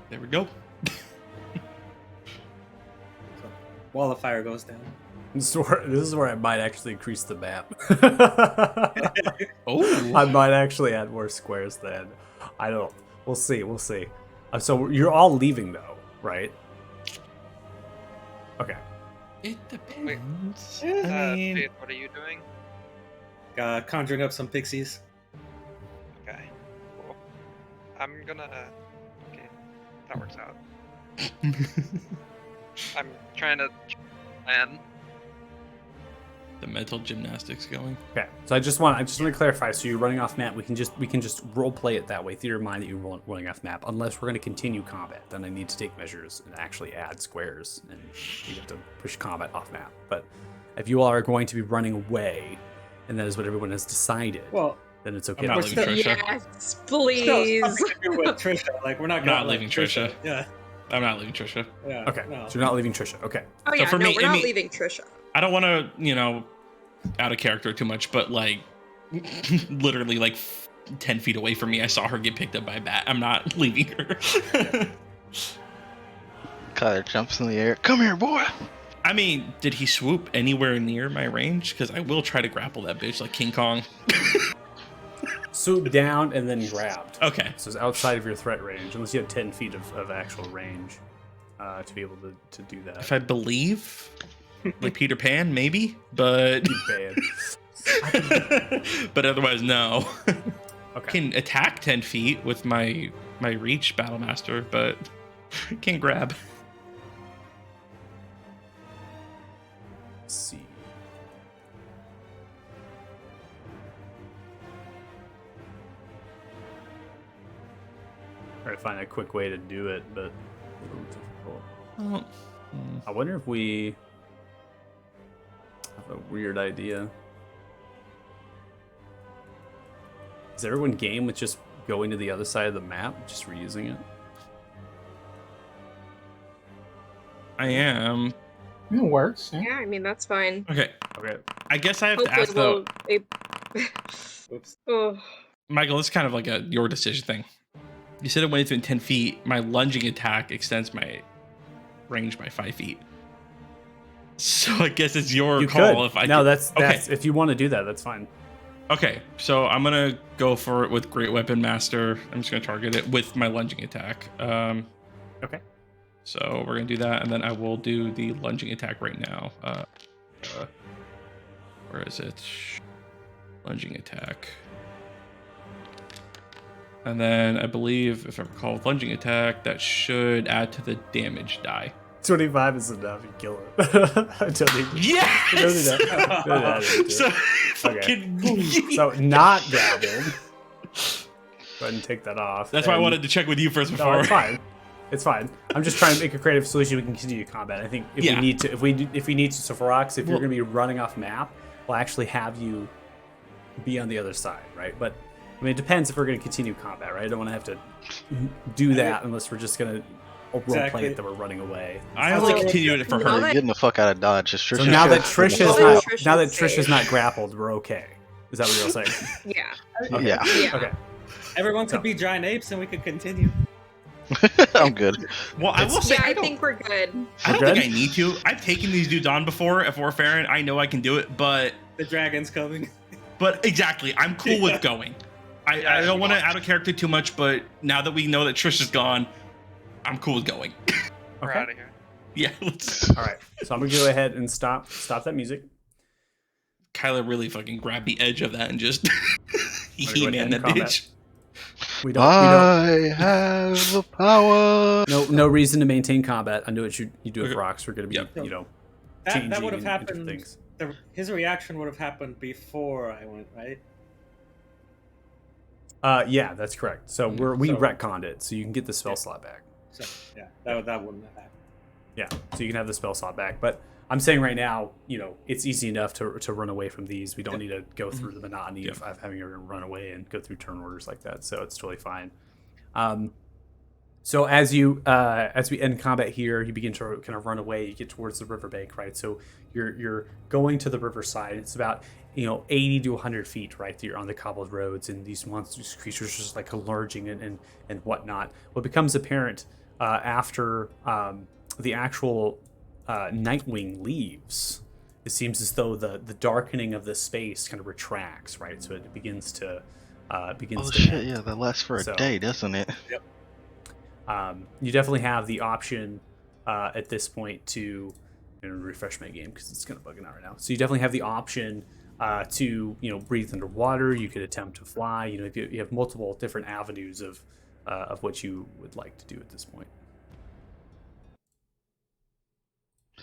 There we go. So, wall of fire goes down. This is where I might actually increase the map. Oh. I might actually add more squares then. I don't. We'll see. We'll see. So you're all leaving though, right? Okay. It depends. Faith, what are you doing? Conjuring up some pixies. Okay. Cool. I'm gonna. Okay. That works out. I'm trying to plan. The mental gymnastics going. Okay. So I just want to clarify. So you're running off map. We can just role play it that way. Theater of mind that you're running off map. Unless we're going to continue combat, then I need to take measures and actually add squares, and you have to push combat off map. But if you all are going to be running away, and that is what everyone has decided, Well, then it's okay. I'm not leaving Trisha. Yes, please. with Trisha, like we're not I'm gonna not let leaving Trisha. Yeah. I'm not leaving Trisha. Yeah. Okay. No. So you're not leaving Trisha. Okay. Oh So yeah, for no, me- we're I not mean- leaving Trisha. I don't want to, out of character too much, but like, literally like 10 feet away from me, I saw her get picked up by a bat. I'm not leaving her. Kyler jumps in the air. Come here, boy. I mean, did he swoop anywhere near my range? Because I will try to grapple that bitch like King Kong. swooped down and then grabbed. Okay. So it's outside of your threat range, unless you have 10 feet of actual range to be able to do that. If I believe, like Peter Pan, maybe, but Bad. but otherwise, no. Okay. Can attack 10 feet with my reach, Battlemaster, but can't grab. Let's see. Try to find a quick way to do it, but a little difficult. Oh, I wonder if we have a weird idea. Is everyone game with just going to the other side of the map, just reusing it? I am. It works. Yeah. Yeah, I mean that's fine. Okay. Okay. I guess I have to Hopefully ask though, Oops. Oh, Michael. It's kind of like your decision thing. You said it went within 10 feet. My lunging attack extends my range by 5 feet. So I guess it's your You call. could. If I no, could- that's if you want to do that, that's fine. Okay, so I'm gonna go for it with Great Weapon Master. I'm just gonna target it with my lunging attack. Okay. So we're gonna do that, and then I will do the lunging attack right now. Where is it? Lunging attack. And then I believe, if I recall, lunging attack, that should add to the damage die. 25 is enough. You kill it. I don't need Yes! Don't do that. Don't add it to it. So, Okay. fucking... So not grappled. Go ahead and take that off. That's why I And- wanted to check with you first No, before. it's fine. It's fine. I'm just trying to make a creative solution we can continue combat. I think if Yeah. we need to, if we need to, so for Rox, if you're Well- going to be running off map, we'll actually have you be on the other side, right? But I mean, it depends if we're going to continue combat, right? I don't want to have to do that unless we're just going to role play Exactly. it that we're running away. I only continued it for Now her. that- Getting the fuck out of Dodge. Just So now that Trish is Oh, not Trish now that is Trish is safe. not grappled, we're okay. Is that what you're saying? yeah, Okay. Yeah, yeah. Okay. Everyone could So- be giant apes and we could continue. I'm good. Well, I will say, Yeah, I don't- think we're good. I don't We're think good? I need to. I've taken these dudes on before. If we're fair, and I know I can do it, but The dragon's coming. exactly, I'm cool with going. I don't want to out of character too much, but now that we know that Trish is gone, I'm cool with going. We're Okay. out of here. Yeah, let's. All right. So I'm gonna go ahead and stop that music. Kyler really fucking grabbed the edge of that and just go ahead He-Man and that combat. bitch. We don't. I have the power. No reason to maintain combat. I know what you do with Okay. rocks. We're gonna be, Yep. changing That would have and different happened. things. His reaction would have happened before I went, right? Yeah, that's correct. So we So- retconned it, so you can get the spell slot back. So yeah, that wouldn't have happened. Yeah, so you can have the spell slot back. But I'm saying right now, it's easy enough to run away from these. We don't need to go through the monotony of having to run away and go through turn orders like that. So it's totally fine. So as we end combat here, you begin to kind of run away. You get towards the riverbank, right? So you're going to the riverside. It's about 80 to 100 feet, right? That you're on the cobbled roads, and these monstrous creatures just like lurging and whatnot. What becomes apparent after the actual Nightwing leaves, it seems as though the darkening of the space kind of retracts, right? So it begins to Oh to shit! end. Yeah, that lasts for a So- day, doesn't it? You definitely have the option at this point to refresh my game because it's kind of bugging out right now. So you definitely have the option to breathe underwater. You could attempt to fly. You have multiple different avenues of what you would like to do at this point.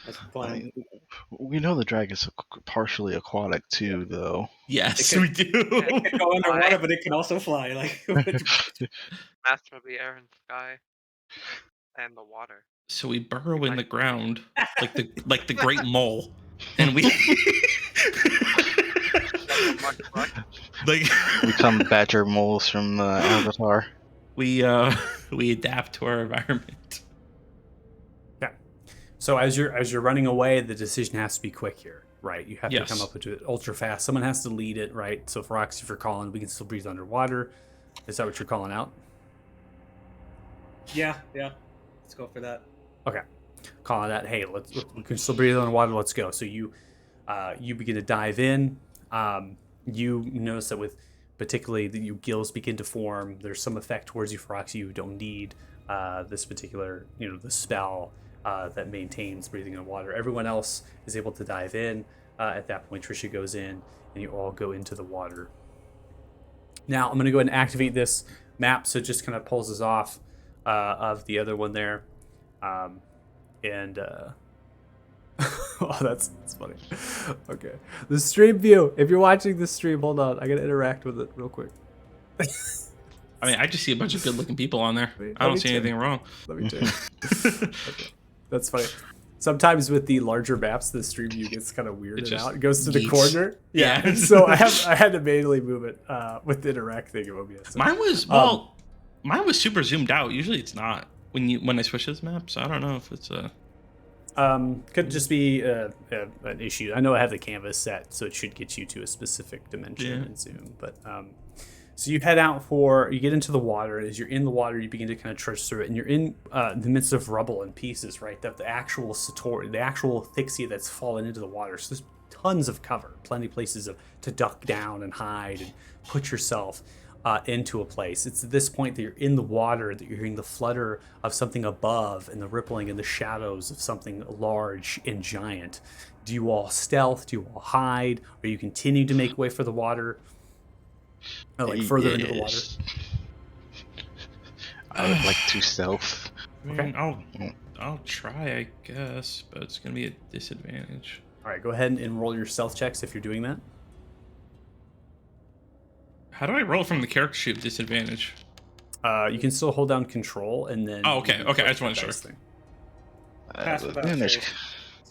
That's I fine. mean, we know the dragon's partially aquatic too, though. Yes, It we could- do. It can go underwater, but it can also fly. Like Master of the air and sky. And the water. So we burrow in the ground like the great mole, and we like Become badger moles from Avatar. we adapt to our environment. So as you're running away, the decision has to be quick here, right? You have Yes. to come up with it ultra fast. Someone has to lead it, right? So for Roxy, if you're calling, we can still breathe underwater. Is that what you're calling out? yeah. Let's go for that. Okay. Calling that, hey, we can still breathe underwater. Let's go. So you begin to dive in. You notice that with particularly the gills begin to form. There's some effect towards you, Feroxy. You don't need this particular, the spell that maintains breathing in water. Everyone else is able to dive in. At that point, Trisha goes in, and you all go into the water. Now, I'm going to go ahead and activate this map, so it just kind of pulls us off of the other one there. Oh, that's funny. Okay. The stream view. If you're watching this stream, hold on. I got to interact with it real quick. I mean, I just see a bunch of good-looking people on there. I don't see anything wrong. Let me tell you. Okay. That's funny. Sometimes with the larger maps, the stream view gets kind of weirded out. It goes to the corner. Yeah. So I had to manually move it with the interact thing of OBS. So, mine was super zoomed out. Usually it's not when I switch this map. So I don't know if it's could just be an issue. I know I have the canvas set, so it should get you to a specific dimension and zoom. But so you head out you get into the water. As you're in the water, you begin to kind of trudge through it, and you're in the midst of rubble and pieces, right? The actual Satori, the actual Thixia that's fallen into the water. So there's tons of cover, plenty of places to duck down and hide and put yourself into a place. It's at this point that you're in the water that you're hearing the flutter of something above and the rippling and the shadows of something large and giant. Do you all stealth? Do you all hide? Or you continue to make way for the water? Further into the water? I would like to stealth. Okay. I'll try, I guess, but it's gonna be a disadvantage. All right, go ahead and roll your stealth checks if you're doing that. How do I roll from the character sheet with disadvantage? You can still hold down control and then. Oh, okay. I just want to show. Pass without trace.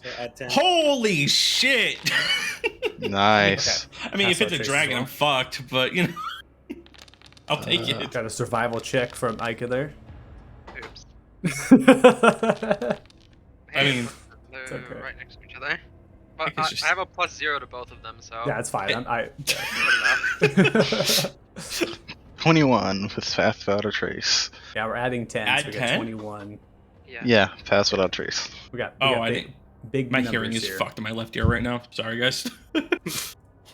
So add 10. Holy shit! Nice. I mean, if it's a dragon, I'm fucked. But I'll take it. Got a survival check from Ica there. Oops. I mean, they're okay. right next to each other. But It's just- I have a +0 to both of them, so. Yeah, it's fine. Good enough. 21 with fast without trace. Yeah, we're adding 10. Add so we got 10? 21. Yeah. Yeah, fast without trace. We got I big, didn't. big My numbers hearing is here. fucked in my left ear right now. Sorry, guys. We're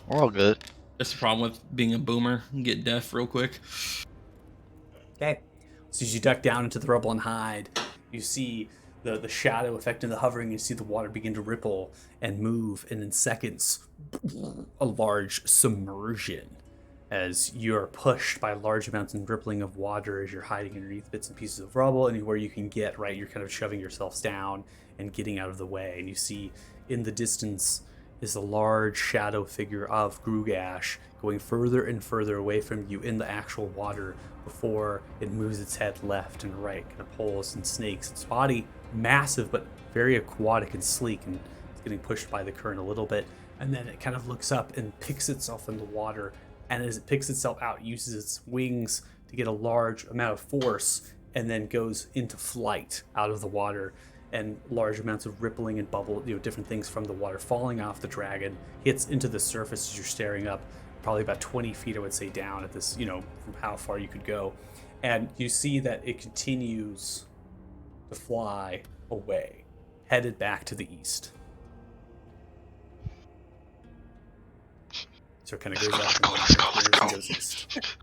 all good. That's the problem with being a boomer. You get deaf real quick. Okay. So as you duck down into the rubble and hide, you see the shadow affecting the hovering. You see the water begin to ripple and move, and in seconds, a large submersion as you are pushed by large amounts and rippling of water as you're hiding underneath bits and pieces of rubble. Anywhere you can get, right, you're kind of shoving yourselves down and getting out of the way. And you see in the distance is a large shadow figure of Grugash going further and further away from you in the actual water before it moves its head left and right, kind of pulls and snakes. Its body massive but very aquatic and sleek, and it's getting pushed by the current a little bit. And then it kind of looks up and picks itself in the water, and as it picks itself out, uses its wings to get a large amount of force, and then goes into flight out of the water. And large amounts of rippling and bubble, different things from the water falling off the dragon, hits into the surface as you're staring up, probably about 20 feet, I would say, down at this, from how far you could go. And you see that it continues to fly away, headed back to the east. So it kind of goes up. Let's go. Goes east.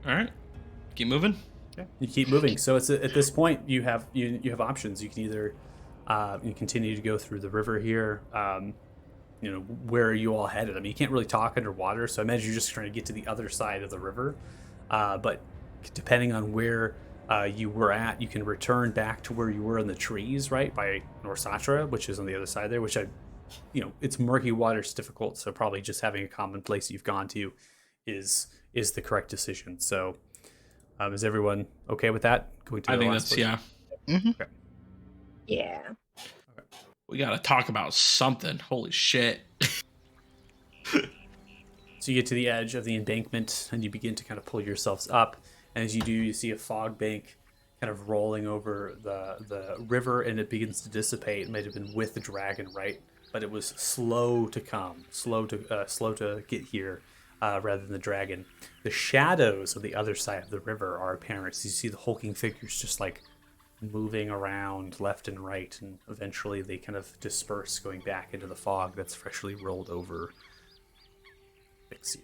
All right. Keep moving. Yeah, you keep moving. So it's at this point you have options. You can either you continue to go through the river here. Where are you all headed? I mean, you can't really talk underwater, so I imagine you're just trying to get to the other side of the river. But depending on where you were at, you can return back to where you were in the trees, right, by Norsatra, which is on the other side there. Which it's murky water, it's difficult. So probably just having a common place you've gone to is the correct decision. So. Is everyone okay with that? Going to I the think last that's place? Mm-hmm. Okay. Yeah. We gotta talk about something. Holy shit. So you get to the edge of the embankment and you begin to kind of pull yourselves up. And as you do, you see a fog bank kind of rolling over the river, and it begins to dissipate. It might have been with the dragon, right? But it was slow to come, slow to get here. Rather than the dragon. The shadows of the other side of the river are apparent. So you see the hulking figures just like moving around left and right, and eventually they kind of disperse, going back into the fog that's freshly rolled over Ixia.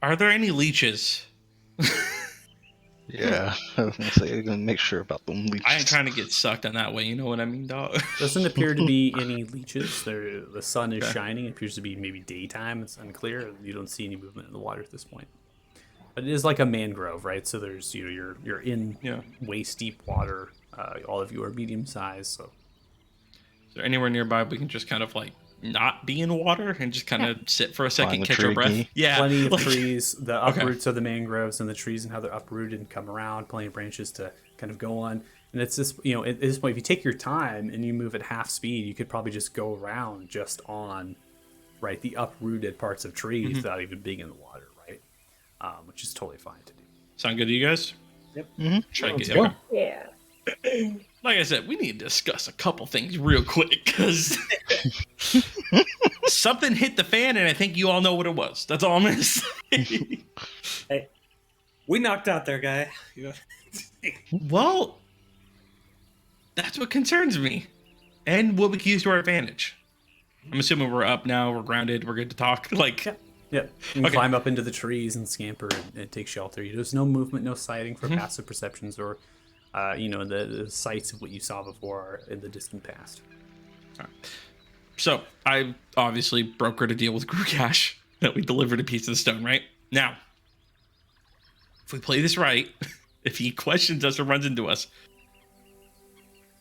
Are there any leeches? Yeah, I was gonna say, I'm gonna make sure about them leeches. I ain't trying to get sucked on that way, you know what I mean, dog? Doesn't appear to be any leeches. The sun is Okay. shining. It appears to be maybe daytime. It's unclear. You don't see any movement in the water at this point. But it is like a mangrove, right? So there's, you know, you're in Yeah. waist deep water. All of you are medium sized, so Is there anywhere nearby we can just kind of like not be in water and just kind of sit for a second, Climb a catch our tree, breath? Guy. Yeah. plenty of like- trees. The Okay. uproots of the mangroves and the trees and how they're uprooted and come around. Plenty of branches to kind of go on. And it's this, you know, at this point, if you take your time and you move at half speed, you could probably just go around just on, right, the uprooted parts of trees without even being in the water, right? Which is totally fine to do. Sound good to you guys? Yep. Should I Let's get, go. okay. Yeah. Like I said, we need to discuss a couple things real quick because something hit the fan, and I think you all know what it was. That's all I'm gonna say. Hey, we knocked out their guy. You know? Well, that's what concerns me, and what we can use to our advantage. I'm assuming we're up now. We're grounded. We're good to talk. Like, Yep. You can Okay. climb up into the trees and scamper and take shelter. There's no movement, no sighting for passive perceptions or, you know, the sights of what you saw before are in the distant past. so I obviously brokered a deal with Grugash that we delivered a piece of the stone. Right now, if we play this right, if he questions us or runs into us,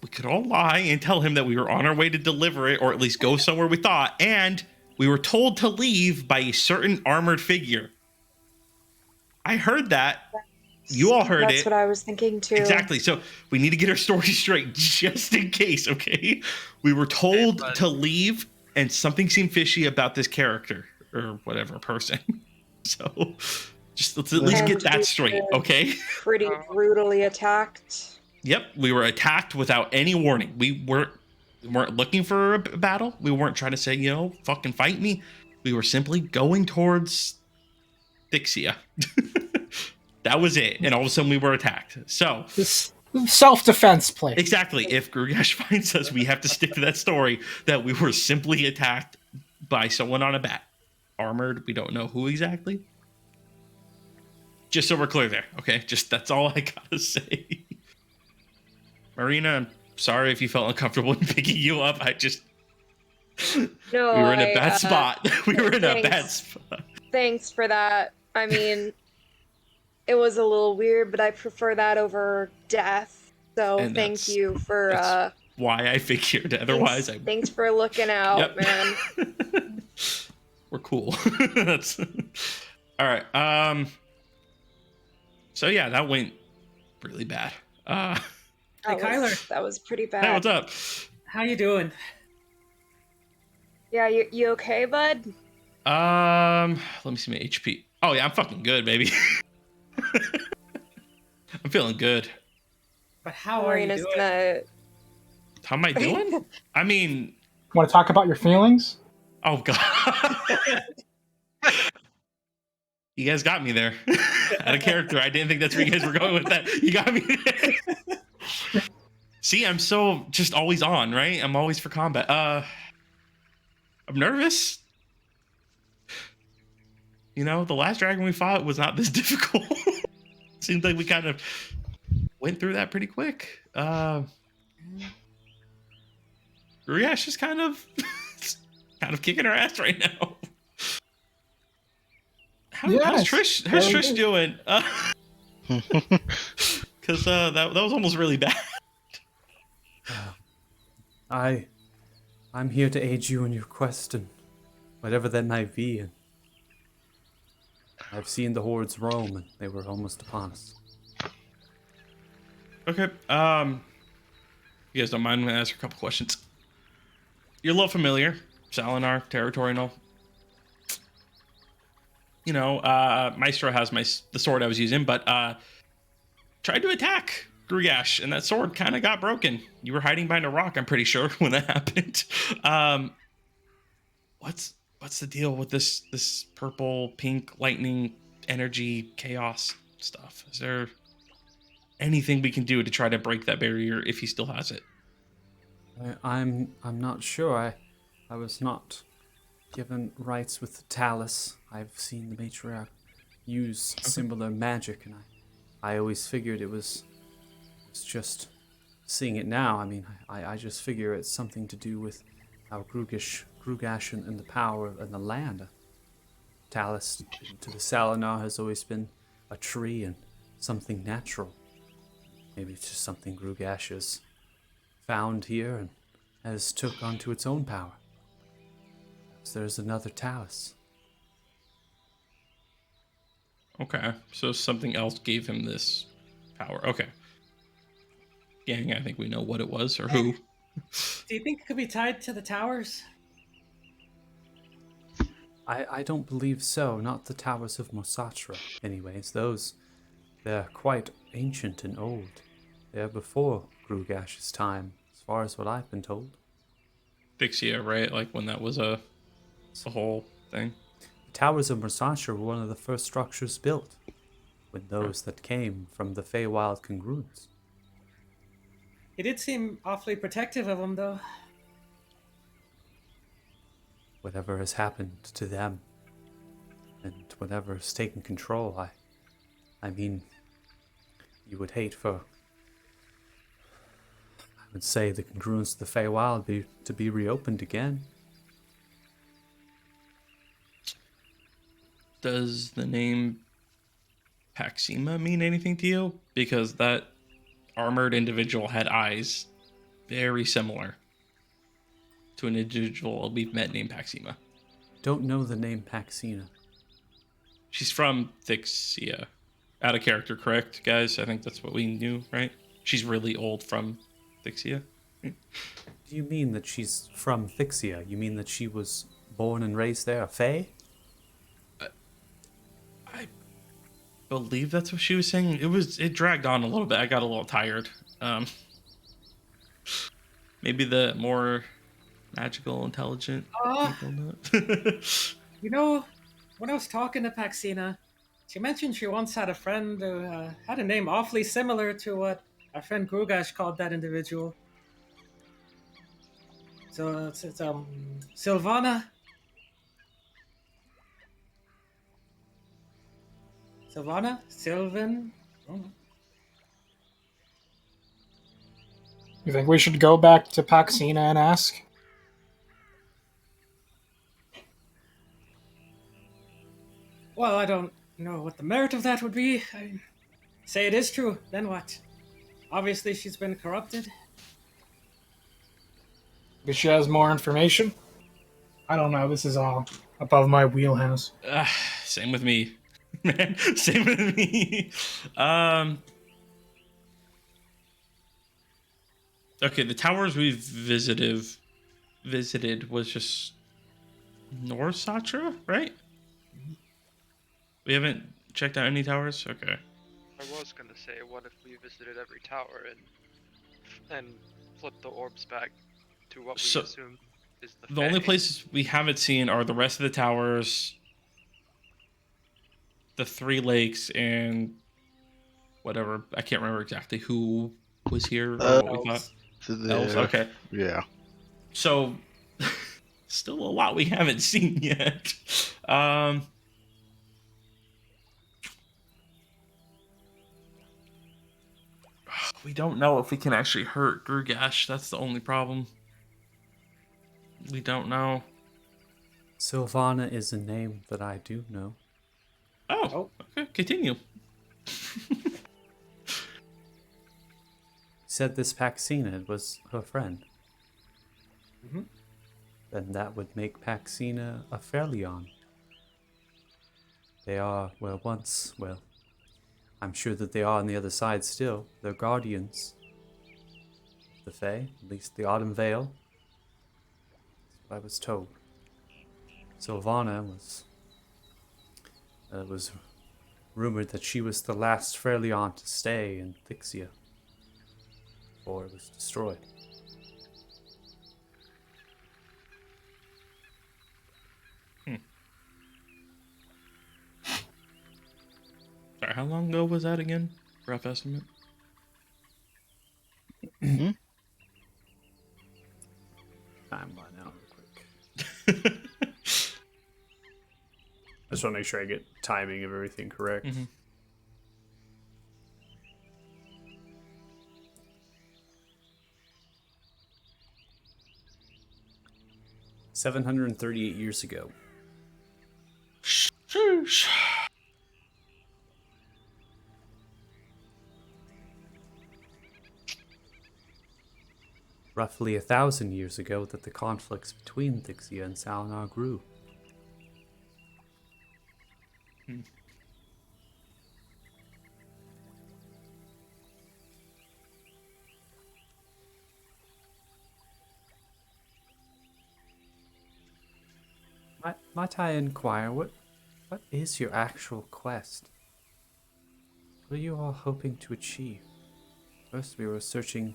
we could all lie and tell him that we were on our way to deliver it, or at least go somewhere we thought, and we were told to leave by a certain armored figure. I heard that. You all heard That's it. what I was thinking too. Exactly. So we need to get our story straight just in case, okay? We were told to leave, and something seemed fishy about this character or whatever person. So just let's at least And get that we straight, were okay? Pretty brutally attacked. Yep, we were attacked without any warning. We weren't looking for a battle. We weren't trying to say, you know, fucking fight me. We were simply going towards Dixia. That was it. And all of a sudden we were attacked. So This self-defense play. exactly, if Grugash finds us, we have to stick to that story that we were simply attacked by someone on a bat. Armored, we don't know who exactly. Just so we're clear there, okay? Just that's all I gotta say. Marina, I'm sorry if you felt uncomfortable in picking you up. I just No, we were in a bad spot. We were in a bad thanks. spot. Thanks for that. I mean, it was a little weird, but I prefer that over death. So And thank that's- you for that's Why I figured otherwise thanks for looking out, Yep. man. We're cool. That's all right. So yeah, that went really bad. That Hey, Kyler. that was pretty Hey, bad. what's up? How you doing? Yeah, you okay, bud? Let me see my HP. Oh yeah, I'm fucking good, baby. I'm feeling good. But how are you Marina's doing? gonna. How am I doing? I mean, Want to talk about your feelings? oh god. You guys got me there. Out of character. I didn't think that's where you guys were going with that. You got me there. See, I'm so just always on, right? I'm always for combat. I'm nervous. You know, the last dragon we fought was not this difficult. Seems like we kind of went through that pretty quick. Riash is kind of kicking her ass right now. How's Yes. Trish doing? Because that was almost really bad. I'm here to aid you in your quest and whatever that might be. And I've seen the hordes roam, and they were almost upon us. Okay. You guys don't mind when I ask a couple questions? You're a little familiar, Salinar territory and all. You know, Maestro has the sword I was using, but tried to attack Grugash, and that sword kind of got broken. You were hiding behind a rock, I'm pretty sure, when that happened. What's the deal with this purple, pink, lightning, energy, chaos stuff? Is there anything we can do to try to break that barrier if he still has it. I'm not sure. I was not given rights with the Talus. I've seen the matriarch use similar magic, and I always figured it's just seeing it now. I mean, I just figure it's something to do with how Grugash and the power and the land. Talus to the Salinar has always been a tree and something natural. Maybe it's just something Grugash has found here and has took onto its own power. So there's another Talus. Okay, so something else gave him this power. Okay. Gang, I think we know what it was or who. Do you think it could be tied to the towers? I don't believe so. Not the towers of Mosatra, anyways. They're quite ancient and old. They're before Grugash's time, as far as what I've been told. Thixia, right? Like when that was a whole thing. The towers of Mosatra were one of the first structures built, when those that came from the Feywild congruence. He did seem awfully protective of them, though. Whatever has happened to them, and whatever has taken control, I mean, you would hate for, I would say, the congruence of the Feywild to be reopened again. Does the name Paxima mean anything to you? Because that armored individual had eyes very similar to an individual we've met named Paxima. Don't know the name Paxina. She's from Thixia. Out of character, correct, guys? I think that's what we knew, right? She's really old from Thixia. Do you mean that she's from Thixia? You mean that she was born and raised there, a Fey? I believe that's what she was saying. It dragged on a little bit. I got a little tired. Maybe the more magical, intelligent people know it. You know, when I was talking to Paxina, she mentioned she once had a friend who had a name awfully similar to what our friend Grugash called that individual. So it's Sylvana. Sylvana? Sylvan? Oh. You think we should go back to Paxina and ask? Well, I don't know what the merit of that would be. Say it is true, then what? Obviously she's been corrupted. Because she has more information? I don't know, this is all above my wheelhouse. Same with me. Man, same with me. Okay, the towers we visited was just North Satra, right? We haven't checked out any towers? Okay. I was gonna say, what if we visited every tower and flipped the orbs back to what we assume is the only Fae? places we haven't seen are the rest of the towers, the 3 lakes, and whatever. I can't remember exactly who was here or what we thought. Elves, okay. Yeah. So, still a lot we haven't seen yet. We don't know if we can actually hurt Grugash. That's the only problem. We don't know. Sylvana is a name that I do know. Oh. Okay. Continue. Said this Paxina was her friend. Mm-hmm. Then that would make Paxina a Fairleon. They are, I'm sure that they are on the other side still. They're guardians of the Fae, at least the Autumn Vale. That's what I was told. Sylvana was rumored that she was the last Fairleon to stay in Thixia before it was destroyed. Sorry, how long ago was that again? Rough estimate? Mhm. Timeline out real quick. I just want to make sure I get timing of everything correct. Mhm. 738 years ago. Sheesh. Roughly 1,000 years ago that the conflicts between Thixia and Salinar grew. Might I inquire, what is your actual quest? What are you all hoping to achieve? First we were searching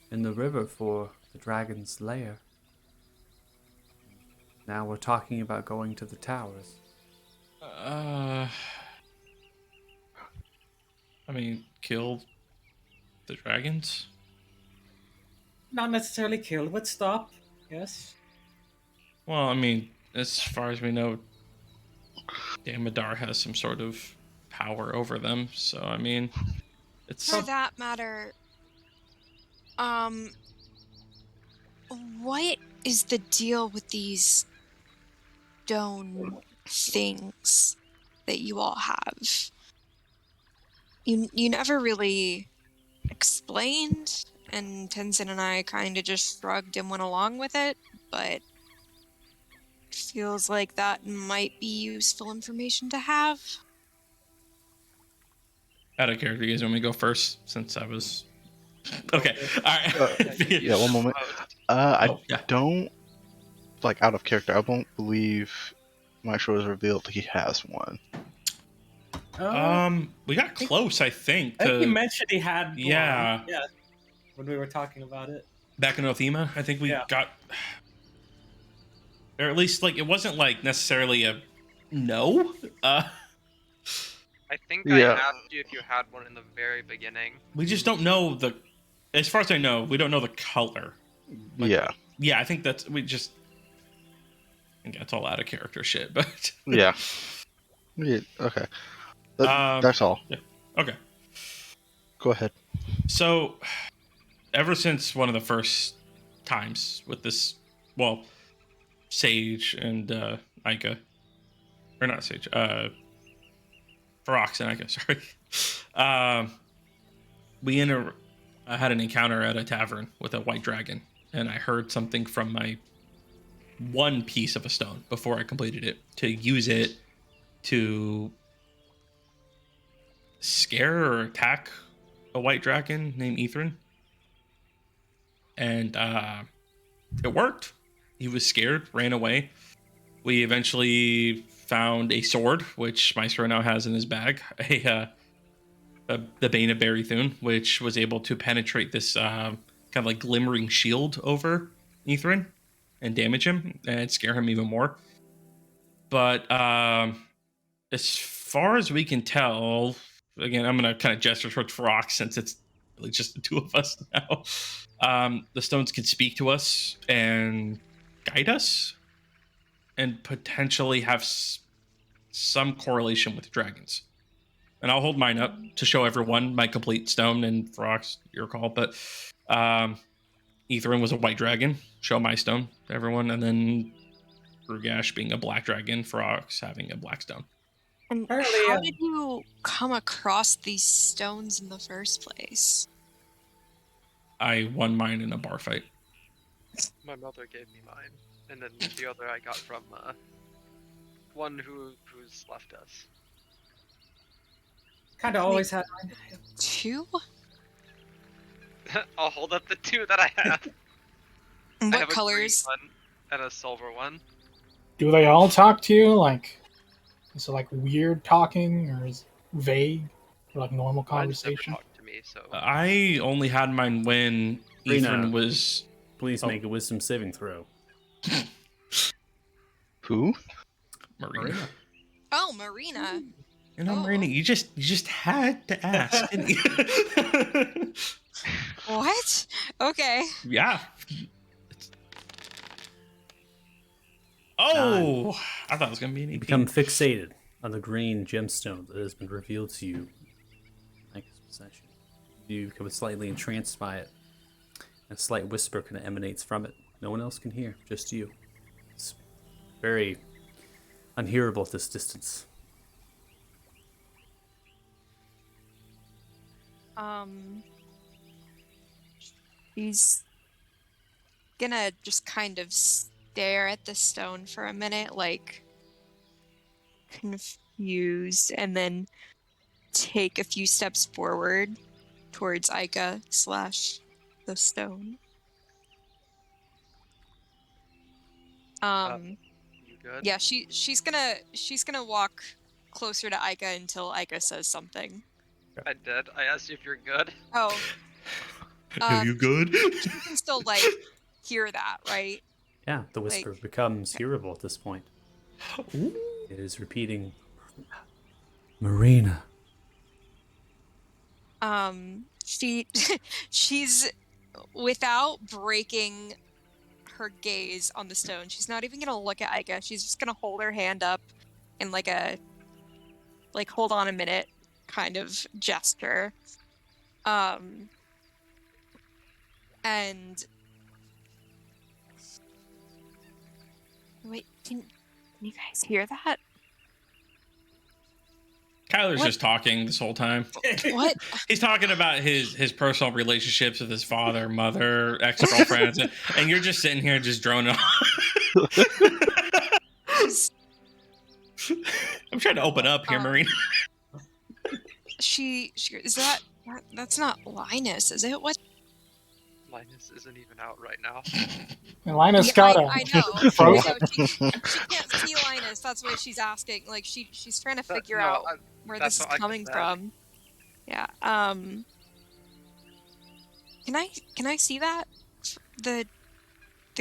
in the river for the dragon's lair. Now we're talking about going to the towers. I mean, kill the dragons? Not necessarily kill, but stop. Yes. Well, I mean, as far as we know, Damodar has some sort of power over them. So, I mean, it's... For that matter, what is the deal with these stone things that you all have? You never really explained, and Tenzin and I kind of just shrugged and went along with it, but feels like that might be useful information to have. Out of character, you guys want me to go first since I was... Okay, alright. Yeah, one moment. Yeah. Don't, like, out of character, I don't believe Maestro has revealed he has one. We got close, I think. I think To he mentioned he had one. Yeah. Yeah. When we were talking about it. back in Othema, I think we Yeah. got, or at least like it wasn't like necessarily a no. I think Yeah. I asked you if you had one in the very beginning. We just don't know the. As far as I know, we don't know the color. Like, Yeah. Yeah, I think that's we just. I think that's all out of character shit, but Yeah. Yeah. Okay. That's all. Yeah. Okay. Go ahead. So, ever since one of the first times with this, well, Sage and Ica, or not Sage, Ferox and Ica, sorry. I had an encounter at a tavern with a white dragon, and I heard something from my one piece of a stone before I completed it to use it to scare or attack a white dragon named Ithrin. And it worked. He was scared, ran away. We eventually found a sword, which Maestro now has in his bag, the Bane of Barithun, which was able to penetrate this kind of like glimmering shield over Ithrin and damage him and scare him even more. But as far as we can tell, again, I'm going to kind of gesture towards Ferox since it's really just the two of us now. The stones can speak to us and guide us and potentially have some correlation with dragons. And I'll hold mine up to show everyone my complete stone, and Ferox, your call. But Ithrin was a white dragon. Show my stone to everyone. And then Rugash being a black dragon, Ferox having a black stone. And Apparently, how did you come across these stones in the first place? I won mine in a bar fight. My mother gave me mine, and then the other I got from one who's left us. Kind of always had. Two? I'll hold up the two that I have. I What have colors? a green one and a silver one. Do they all talk to you? Like, is it like weird talking, or is it vague, or like normal Mine's never conversation? talked to me, so I only had mine when Rena. Ithrin was... Please Oh. make a wisdom saving throw. Who? Marina. Oh, Marina. You know, Oh. Marina, you just had to ask. Didn't you? What? Okay. Yeah. Oh, I thought it was gonna be an 18. You become fixated on the green gemstone that has been revealed to you in Ika's possession. You become slightly entranced by it. A slight whisper kind of emanates from it. No one else can hear, just you. It's very unhearable at this distance. He's gonna just kind of stare at the stone for a minute, like confused, and then take a few steps forward towards Ika / the stone. You good? Yeah, she's gonna walk closer to Ika until Ika says something. I did. I asked you if you're good. Oh. Are you good? You can still hear that, right? Yeah, the whisper becomes hearable at this point. Ooh. It is repeating, Marina. She's without breaking her gaze on the stone. She's not even gonna look at Ika. She's just gonna hold her hand up in a hold on a minute kind of gesture. And wait, can you guys hear that? Kyler's What? just talking this whole time. What? He's talking about his personal relationships with his father, mother, ex-girlfriends, and you're just sitting here just droning on. I'm trying to open up here, Marina. She is that's not Linus, is it? What? Linus isn't even out right now. And Linus Yeah, got I know. frozen. She can't see Linus. That's why she's asking. Like she's trying to figure No, out where that's this is what I coming said. from. Yeah. Can I see that? The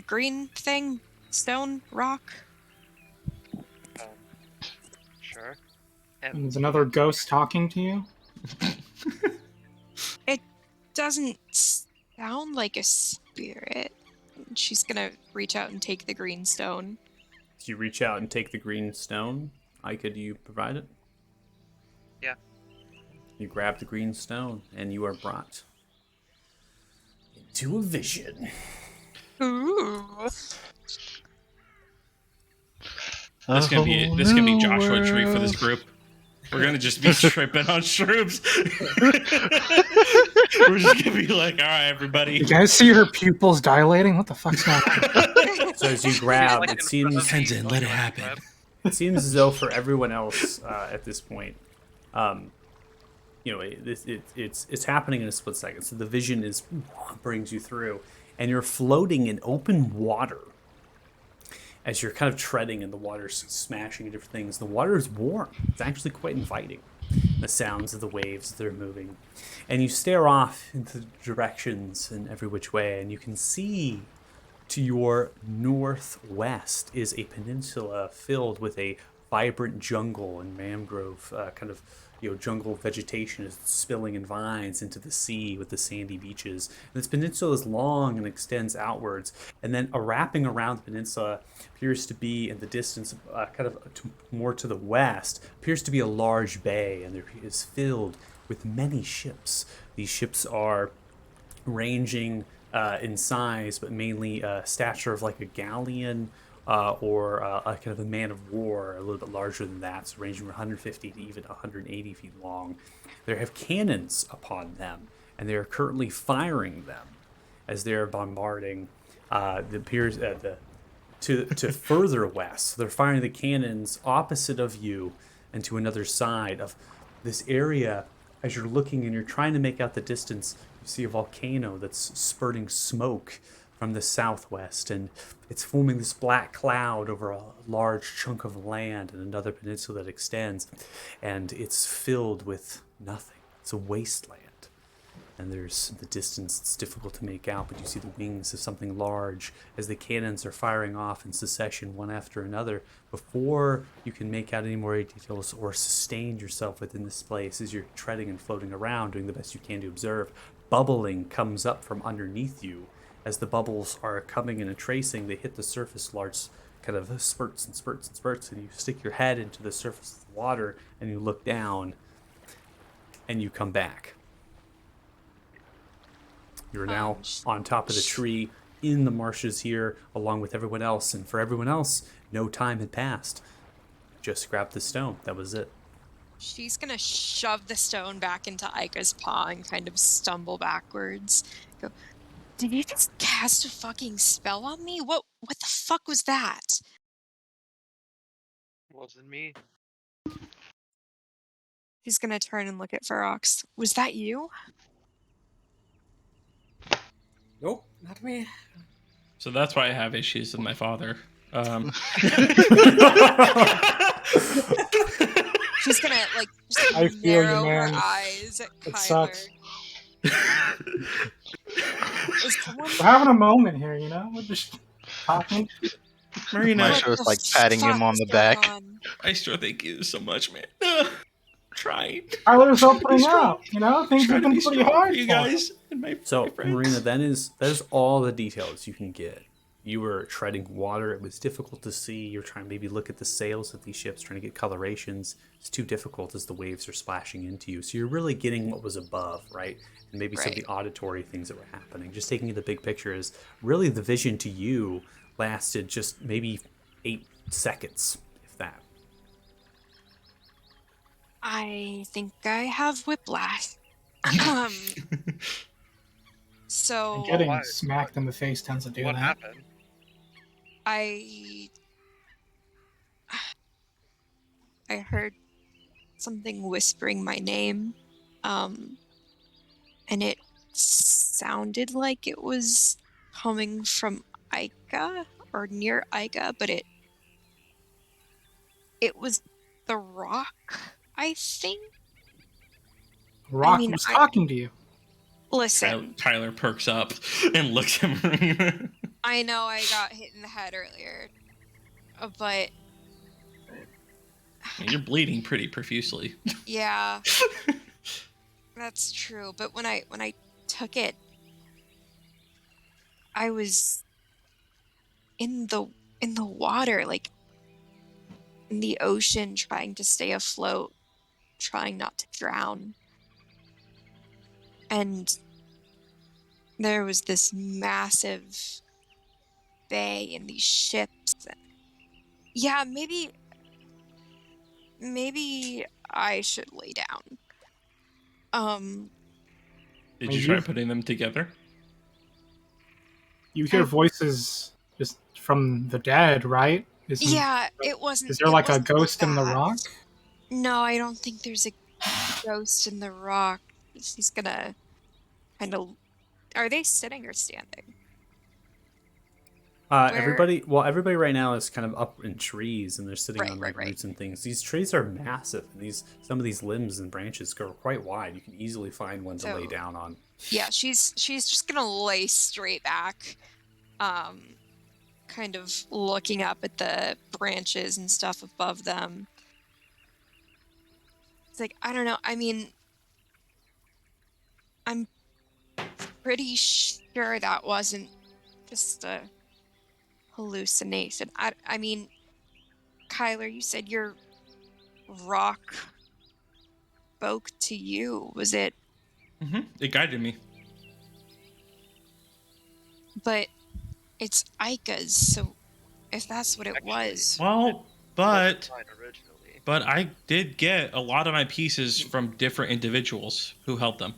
green thing, stone, rock. Sure. And there's another ghost talking to you? It doesn't sound like a spirit. She's gonna reach out and take the green stone. So you reach out and take the green stone. Ika, do you provide it? Yeah. You grab the green stone, and you are brought into a vision. Ooh. This is gonna be Joshua Tree for this group. We're gonna just be tripping on shrooms. We're just gonna be like, all right, everybody. You guys see her pupils dilating? What the fuck's going on? So as you grab, Like it in seems front of me, Tenzin, let it happen. it seems as though for everyone else at this point, it's happening in a split second. So the vision brings you through, and you're floating in open water. As you're kind of treading and the water's smashing into different things, the water is warm. It's actually quite inviting. The sounds of the waves that are moving. And you stare off into directions in every which way, and you can see to your northwest is a peninsula filled with a vibrant jungle and mangrove jungle vegetation is spilling in vines into the sea with the sandy beaches. And this peninsula is long and extends outwards, and then wrapping around the peninsula appears to be in the distance, more to the west, appears to be a large bay, and it is filled with many ships. These ships are ranging in size, but mainly stature of like a galleon or a kind of a man of war, a little bit larger than that, so ranging from 150 to even 180 feet long. They have cannons upon them, and they are currently firing them as they are bombarding to further west. So they're firing the cannons opposite of you and to another side of this area. As you're looking and you're trying to make out the distance, you see a volcano that's spurting smoke from the southwest, and it's forming this black cloud over a large chunk of land and another peninsula that extends, and it's filled with nothing. It's a wasteland. and there's the distance. It's difficult to make out, but you see the wings of something large as the cannons are firing off in succession, one after another. Before you can make out any more details or sustain yourself within this place, as you're treading and floating around, doing the best you can to observe, bubbling comes up from underneath you. As the bubbles are coming in and tracing, they hit the surface, large kind of spurts and spurts and spurts, and you stick your head into the surface of the water and you look down and you come back. You're now on top of the tree in the marshes here along with everyone else, and for everyone else, no time had passed. Just grabbed the stone. That was it. She's gonna shove the stone back into Aika's paw and kind of stumble backwards. Go, did you just cast a fucking spell on me? What the fuck was that? Wasn't me. She's gonna turn and look at Ferox. Was that you? Nope, not me. So that's why I have issues with my father. She's gonna like just I feel you, narrow her man. eyes at It Kyler. sucks. Is someone We're having a moment here, you know? We're just talking. Marina, My show's like patting him on the back. I sure thank you so much, man. Trying. Tyler's Trying to be opening strong. up, you know? Things Trying have to been be pretty strong hard for you for him. guys and my So, friends. Marina, that is all the details you can get. You were treading water. It was difficult to see. You're trying to maybe look at the sails of these ships, trying to get colorations. It's too difficult as the waves are splashing into you. So you're really getting what was above, right? And maybe some of the auditory things that were happening. Just taking the big picture is really the vision to you lasted just maybe 8 seconds, if that. I think I have whiplash. So Getting Why? smacked in the face tends to do What that. happened? I heard something whispering my name, and it sounded like it was coming from Aika or near Aika, but it was the rock, I think. Rock mean, was talking to you. Listen, Tyler perks up and looks at Marina. I know I got hit in the head earlier, but You're bleeding pretty profusely. yeah, that's true. But when I took it, I was in the water, like in the ocean, trying to stay afloat, trying not to drown. And there was this massive bay and these ships. Yeah, maybe I should lay down. Did you try putting them together? You hear voices just from the dead, right? Yeah, it wasn't. Is there like a ghost in the rock? No, I don't think there's a ghost in the rock. He's gonna kind of. Are they sitting or standing? Everybody right now is kind of up in trees, and they're sitting on like roots and things. These trees are massive, and some of these limbs and branches go quite wide. You can easily find one to lay down on. Yeah, she's just gonna lay straight back, kind of looking up at the branches and stuff above them. It's like, I don't know. I mean, I'm pretty sure that wasn't just a hallucination. I mean, Kyler, you said your rock spoke to you. Was it? Mm-hmm. It guided me. But it's Aika's, so if that's what it was. Well, but Mine originally. I did get a lot of my pieces from different individuals who helped them.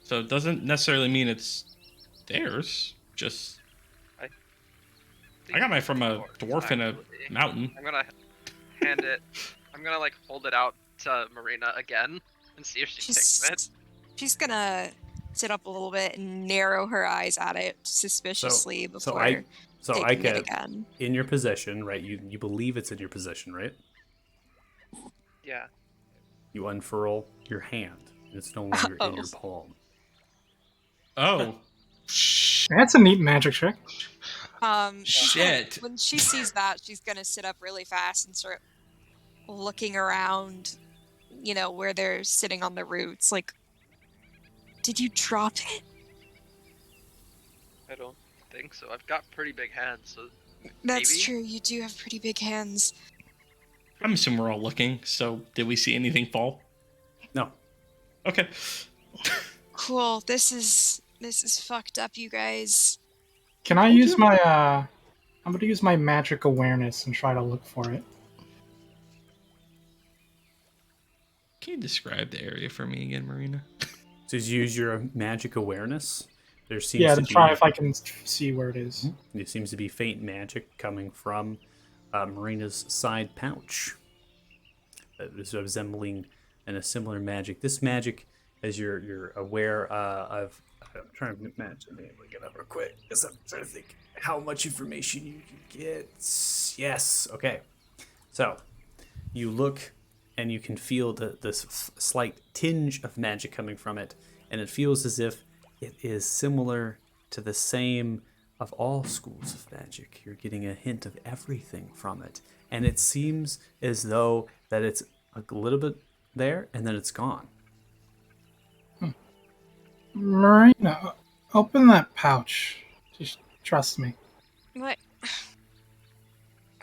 So it doesn't necessarily mean it's theirs. Just I got mine from a dwarf in a mountain. I'm gonna hand it. I'm gonna like hold it out to Marina again and see if she takes it. She's gonna sit up a little bit and narrow her eyes at it suspiciously before taking it again. In your possession, right? You believe it's in your possession, right? Yeah. You unfurl your hand, It's no longer in your Uh-oh. palm. Oh. That's a neat magic trick. Shit. When she sees that, she's gonna sit up really fast and start looking around, you know, where they're sitting on the roots. Like, did you drop it? I don't think so. I've got pretty big hands, so That's maybe? true. You do have pretty big hands. I'm assuming we're all looking, so did we see anything fall? No. Okay. Cool. This is fucked up, you guys. Can I use my I'm gonna use my magic awareness and try to look for it. Can you describe the area for me again, Marina? So use your magic awareness. There seems To try if I can see where it is. There seems to be faint magic coming from Marina's side pouch. That is resembling and a similar magic. This magic, as you're aware of, I'm trying to imagine being able to get up real quick. Because I'm trying to think how much information you can get. Yes. Okay. So you look and you can feel this slight tinge of magic coming from it, and it feels as if it is similar to the same of all schools of magic. You're getting a hint of everything from it, and it seems as though that it's a little bit there and then it's gone. Marina, open that pouch. Just trust me. What?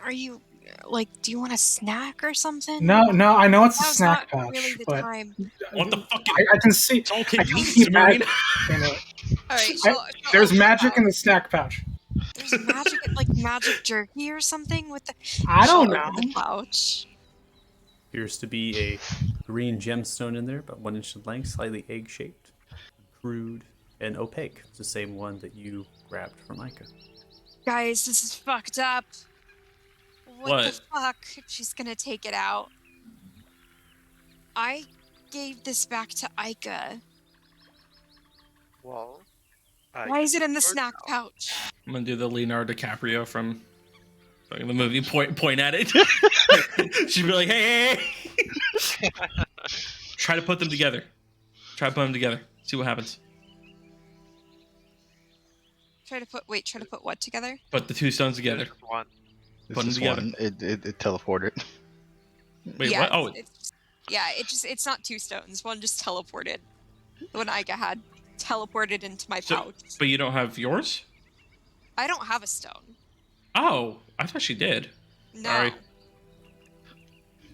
Are you like? Do you want a snack or something? No, I know it's a Now's snack not pouch, really the but time. What the fuck? I can see. Salted I can meats, see Marina? magic in it. All right. There's magic in the snack pouch. There's magic, like magic jerky or something with the. I don't She'll open know. the pouch. Appears to be a green gemstone in there, about 1 inch in length, slightly egg-shaped, crude, and opaque. It's the same one that you grabbed from Ica. Guys, this is fucked up. What the What? fuck? She's gonna take it out. I gave this back to Ica. Well, Why is it in the snack pouch? I'm gonna do the Leonardo DiCaprio from the movie. Point at it. She'd be like, "Hey, hey, hey." Try to put them together. Try to put them together. See what happens. Try to put what together? Put the two stones together. Just one. Put This them is together. one. It teleported. Wait, yeah, what? Oh, it's not two stones. One just teleported. The one Ica had teleported into my So- pouch. but you don't have yours? I don't have a stone. Oh, I thought she did. No. Sorry.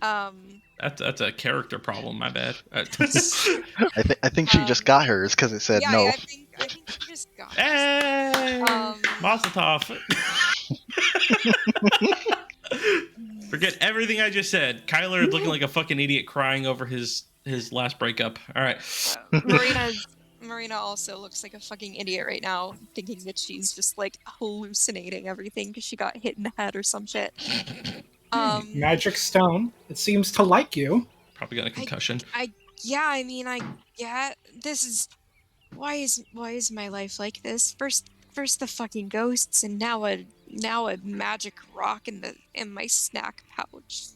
Um, That's a character problem. My bad. I think she just got hers because it said yeah, no. I think she just got it. Hey, Um, Mazel tov. Forget everything I just said. Kyler is looking like a fucking idiot, crying over his last breakup. All right. Marina also looks like a fucking idiot right now, thinking that she's just like hallucinating everything because she got hit in the head or some shit. Magic stone. It seems to like you. Probably got a concussion. I get this is why is my life like this? First the fucking ghosts, and now a magic rock in my snack pouch.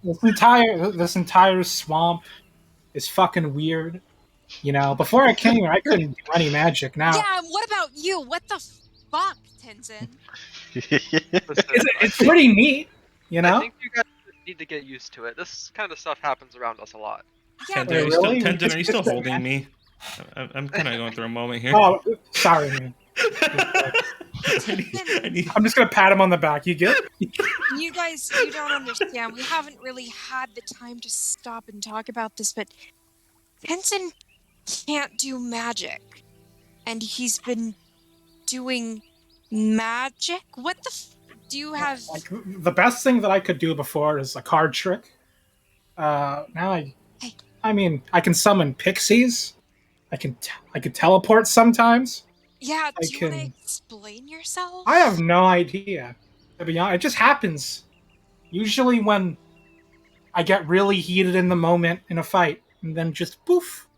This entire swamp is fucking weird. You know, before I came here, I couldn't do any magic. Now Yeah, what about you? What the fuck, Tenzin? Listen, it's pretty neat. You I know, think you guys need to get used to it. This kind of stuff happens around us a lot. Yeah, Tenzin, Wait, are you still, really? Tenzin, are you still It's- holding me? I'm kind of going through a moment here. oh, sorry, man. I need- I'm just gonna pat him on the back. You good? you guys, you don't understand. We haven't really had the time to stop and talk about this, but Tenzin can't do magic. And he's been doing magic? What the do you have? Like the best thing that I could do before is a card trick. Now I mean, I can summon pixies. I could teleport sometimes. Yeah, I do you want to can- explain yourself? I have no idea. To be honest, it just happens. Usually when I get really heated in the moment in a fight, and then just poof.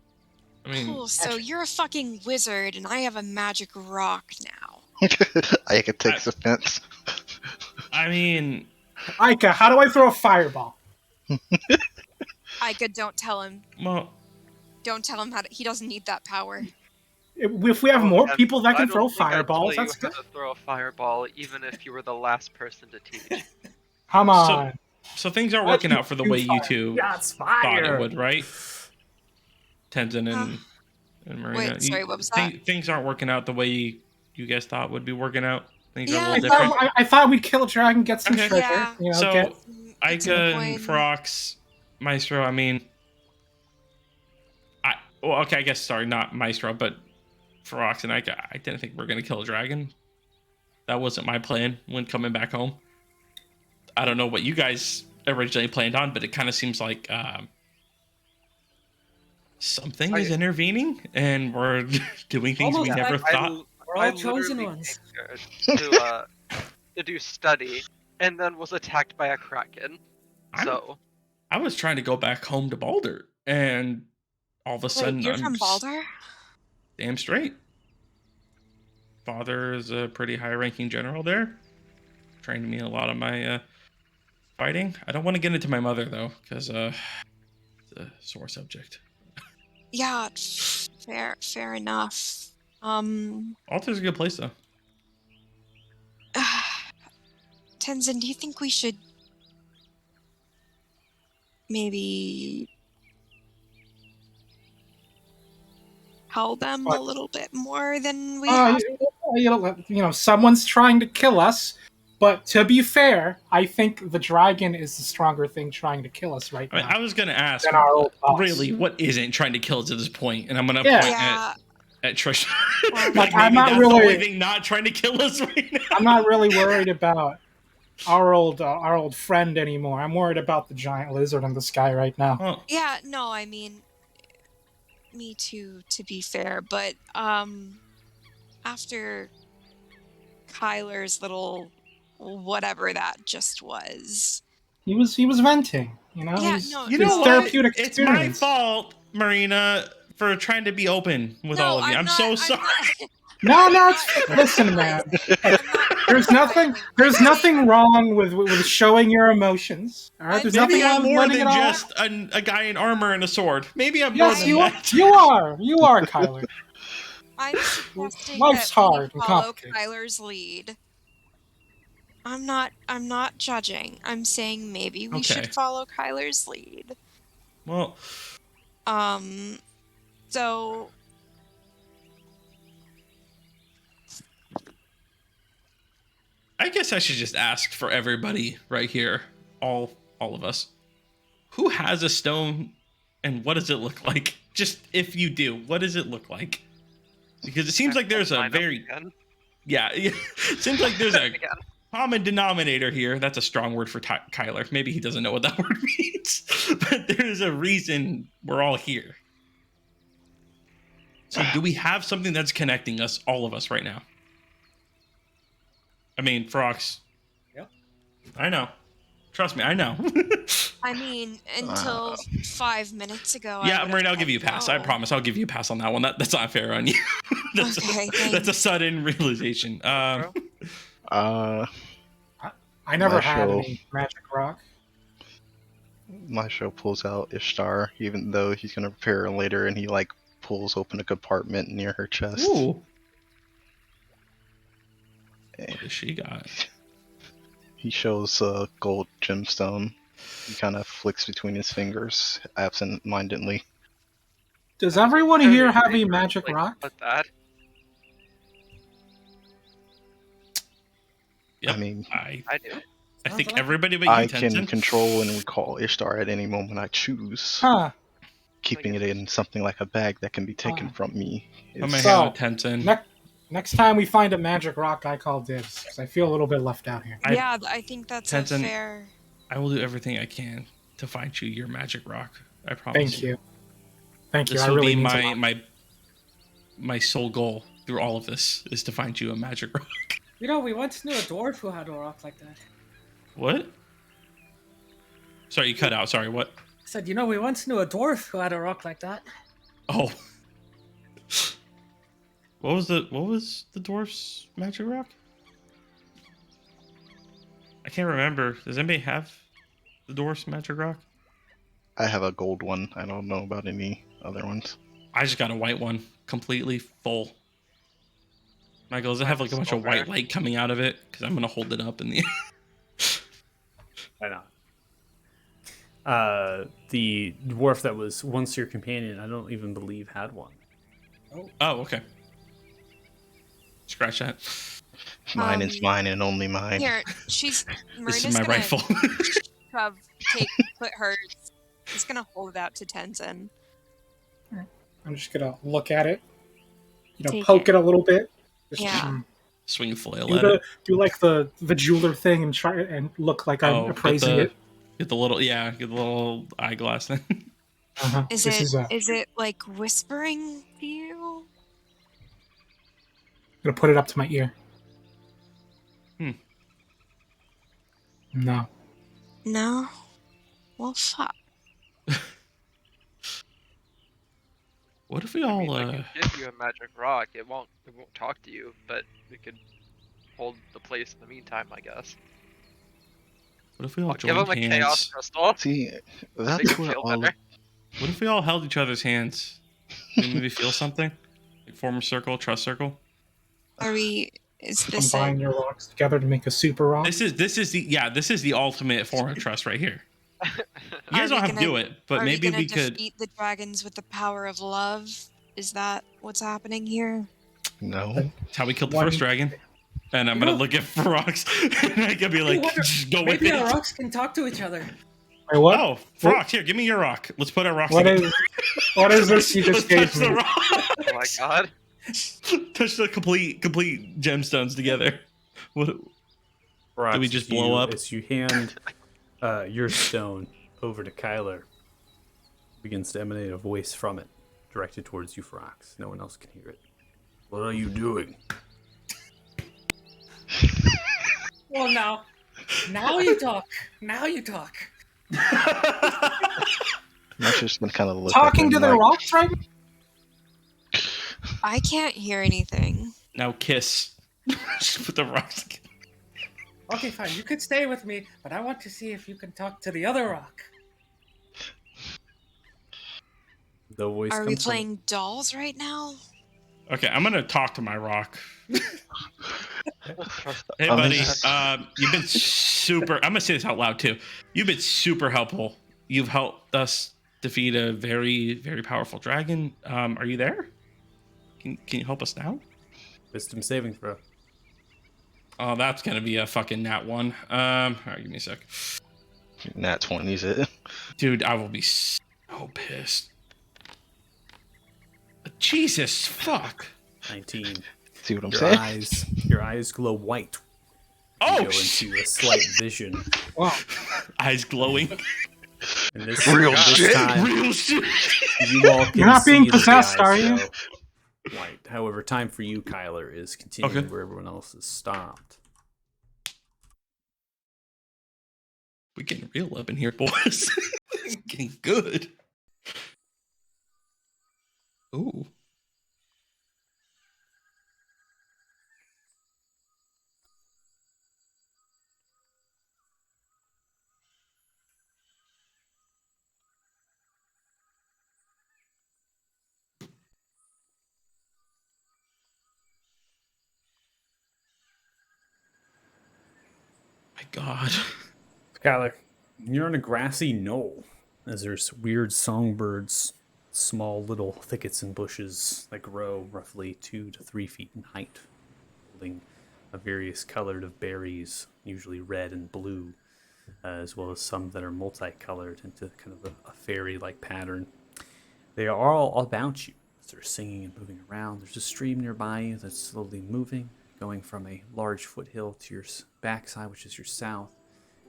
I mean, Cool, so you're a fucking wizard, and I have a magic rock now. I could take offense. I mean, Ica, how do I throw a fireball? Ica, don't tell him. well, Don't tell him he doesn't need that power. If we have more people that I can don't throw think I'd fireballs, tell that's you good. how to throw a fireball, even if you were the last person to teach. Come on. So things aren't working out for the way you two Shots thought it fired. would, right? Tenzin and Marina. Wait, sorry, what was that? Things aren't working out the way you guys thought would be working out. Things are a Yeah, little I different. thought, I thought we'd kill a dragon, get some Okay. treasure. Yeah. You know, So, get That's the Ica and point. Ferox, Maestro, I mean, I guess, sorry, not Maestro, but Ferox and Ica, I didn't think we were going to kill a dragon. That wasn't my plan when coming back home. I don't know what you guys originally planned on, but it kind of seems like something is intervening, and we're doing things we Almost never like thought. We're all chosen literally ones. came here to do study, and then was attacked by a kraken. So I was trying to go back home to Baldur, and all of a sudden, Wait, you're I'm from Baldur? damn straight. Father is a pretty high-ranking general there. Trained me in a lot of my fighting. I don't want to get into my mother though, because it's a sore subject. Yeah, fair enough. Altar's a good place though. Tenzin, do you think we should maybe tell them a little bit more than we have? Someone's trying to kill us. But to be fair, I think the dragon is the stronger thing trying to kill us right I mean, now. I was gonna ask, than our old boss. really, what isn't trying to kill us at this point? And I'm gonna Yeah. point Yeah. at Trish. Like, maybe I'm not that's really- the only thing not trying to kill us right now. I'm not really worried about our old friend anymore. I'm worried about the giant lizard in the sky right now. Oh, Yeah, no, I mean, me too, to be fair, but after Kyler's little whatever that just was. He was venting, you know. Yeah, He's- no, you it's know what? therapeutic It's my experience. fault, Marina, for trying to be open with all of you. I'm so sorry. No, listen, man. There's nothing wrong with showing your emotions. All right, there's Maybe nothing I'm wrong with more letting than it all out. just a guy in armor and a sword. Maybe I'm Yes, more you than are. that. You are, Kyler. I'm suggesting Life's that hard we and follow complicated. Kyler's lead. I'm not judging. I'm saying maybe we Okay. should follow Kyler's lead. Well, So I guess I should just ask for everybody right here, all of us. Who has a stone and what does it look like? Just if you do, what does it look like? Because it seems like there's a very yeah, it seems like there's a common denominator here. That's a strong word for Kyler. Maybe he doesn't know what that word means, but there's a reason we're all here. So do we have something that's connecting us, all of us right now? I mean, Ferox. Yep. I know. Trust me, I know. I mean, until 5 minutes ago. Yeah, I would've Marina, I'll said give you a pass. I no. promise. I'll give you a pass on that one. That's not fair on you. that's, Okay, that's a sudden realization. I never had Marshall. any magic rock. Maestro pulls out Ishtar, even though he's gonna prepare her later, and he like pulls open a compartment near her chest. Ooh. What does she got? He shows a gold gemstone. He kind of flicks between his fingers, absent-mindedly. Does everyone here have a magic rock? But that. Yep, I mean, I do. I think like it. everybody but you, I can Tenzin. control and recall Ishtar at any moment I choose. Huh. Keeping it in something like a bag that can be taken from me. I'm a is- So, hand Tenzin. Next time we find a magic rock, I call dibs, because I feel a little bit left out here. Yeah, I think that's a Tenzin, fair. I will do everything I can to find you your magic rock. I promise. Thank you. Thank you. This I will really be means a lot. my sole goal through all of this is to find you a magic rock. You know, we once knew a dwarf who had a rock like that. What? Sorry, you cut out. Sorry, what? I said, you know, we once knew a dwarf who had a rock like that. Oh. What was the dwarf's magic rock? I can't remember. Does anybody have the dwarf's magic rock? I have a gold one. I don't know about any other ones. I just got a white one, completely full. Michael, does it have like a bunch of white light coming out of it? Because I'm gonna hold it up in the. Why not? The dwarf that was once your companion, I don't even believe had one. Oh, okay. Scratch that. Mine is mine and only mine. Here, she's. This Marina's is my gonna rifle. put hers. She's gonna hold it out to Tenzin. I'm just gonna look at it. Take Poke it a little bit. Just, Yeah. Swing flail do at it. do like the jeweler thing and try and look like I'm appraising it. Get the little eyeglass thing. Uh-huh. Is it like whispering to you? I'm gonna put it up to my ear. No. No. Well, fuck. What if we I all mean, I can give you a magic rock. It won't talk to you, but it could hold the place in the meantime, I guess. What if we all Give joined him a hands? chaos crystal. See, Make that's him where feel all better. What if we all held each other's hands? Can we maybe feel something? Like form a circle, trust circle. Are we? Is this Combine your rocks together to make a super rock. This is the ultimate form of trust right here. You guys Are don't we have to do gonna- it, but maybe we could. defeat the dragons with the power of love. Is that what's happening here? No. That's how we killed the One- first dragon. And I'm gonna look at Frox, and I could be like, wonder- just go with Maybe it. our rocks can talk to each other. Wait, what? Oh, Frox, here, give me your rock. Let's put our rocks What together. is what is this you Let's just touch gave the me? rock. Oh my god. Touch the complete gemstones together. What? Brox, Did we just as blow up? As you hand your stone over to Kyler, begins to emanate a voice from it, directed towards you, Frox. No one else can hear it. What are you doing? Well, now you talk. Now you talk. I'm just gonna kind of look Talking up to and the like, rocks right now? I can't hear anything. Now kiss. Just put the rocks together. Okay, fine. You could stay with me, but I want to see if you can talk to the other rock. The voice Are comes we from playing dolls right now? Okay, I'm gonna talk to my rock. Hey, I'm buddy. just- You've been super. I'm gonna say this out loud too. You've been super helpful. You've helped us defeat a very, very powerful dragon. Are you there? Can you help us now? Wisdom saving throw. Oh, that's gonna be a fucking nat one. All right, give me a sec. Nat 20's it. Dude, I will be so pissed. Jesus, fuck. 19. See what I'm Your saying? your eyes glow white. You Oh, go into a slight vision. Wow. eyes glowing. And this, Real this shit. time, Real shit. you all can You're not see being that the possessed, eyes are you? go White. However, time for you, Kyler, is continuing Okay. where everyone else has stopped. We're getting real up in here, boys. It's getting good. Ooh. My God. Kyler, you're on a grassy knoll as there's weird songbirds, small little thickets and bushes that grow roughly 2 to 3 feet in height, holding a various colored of berries, usually red and blue, as well as some that are multicolored into kind of a fairy-like pattern. They are all about you as they're singing and moving around. There's a stream nearby you that's slowly moving, going from a large foothill to your backside, which is your south.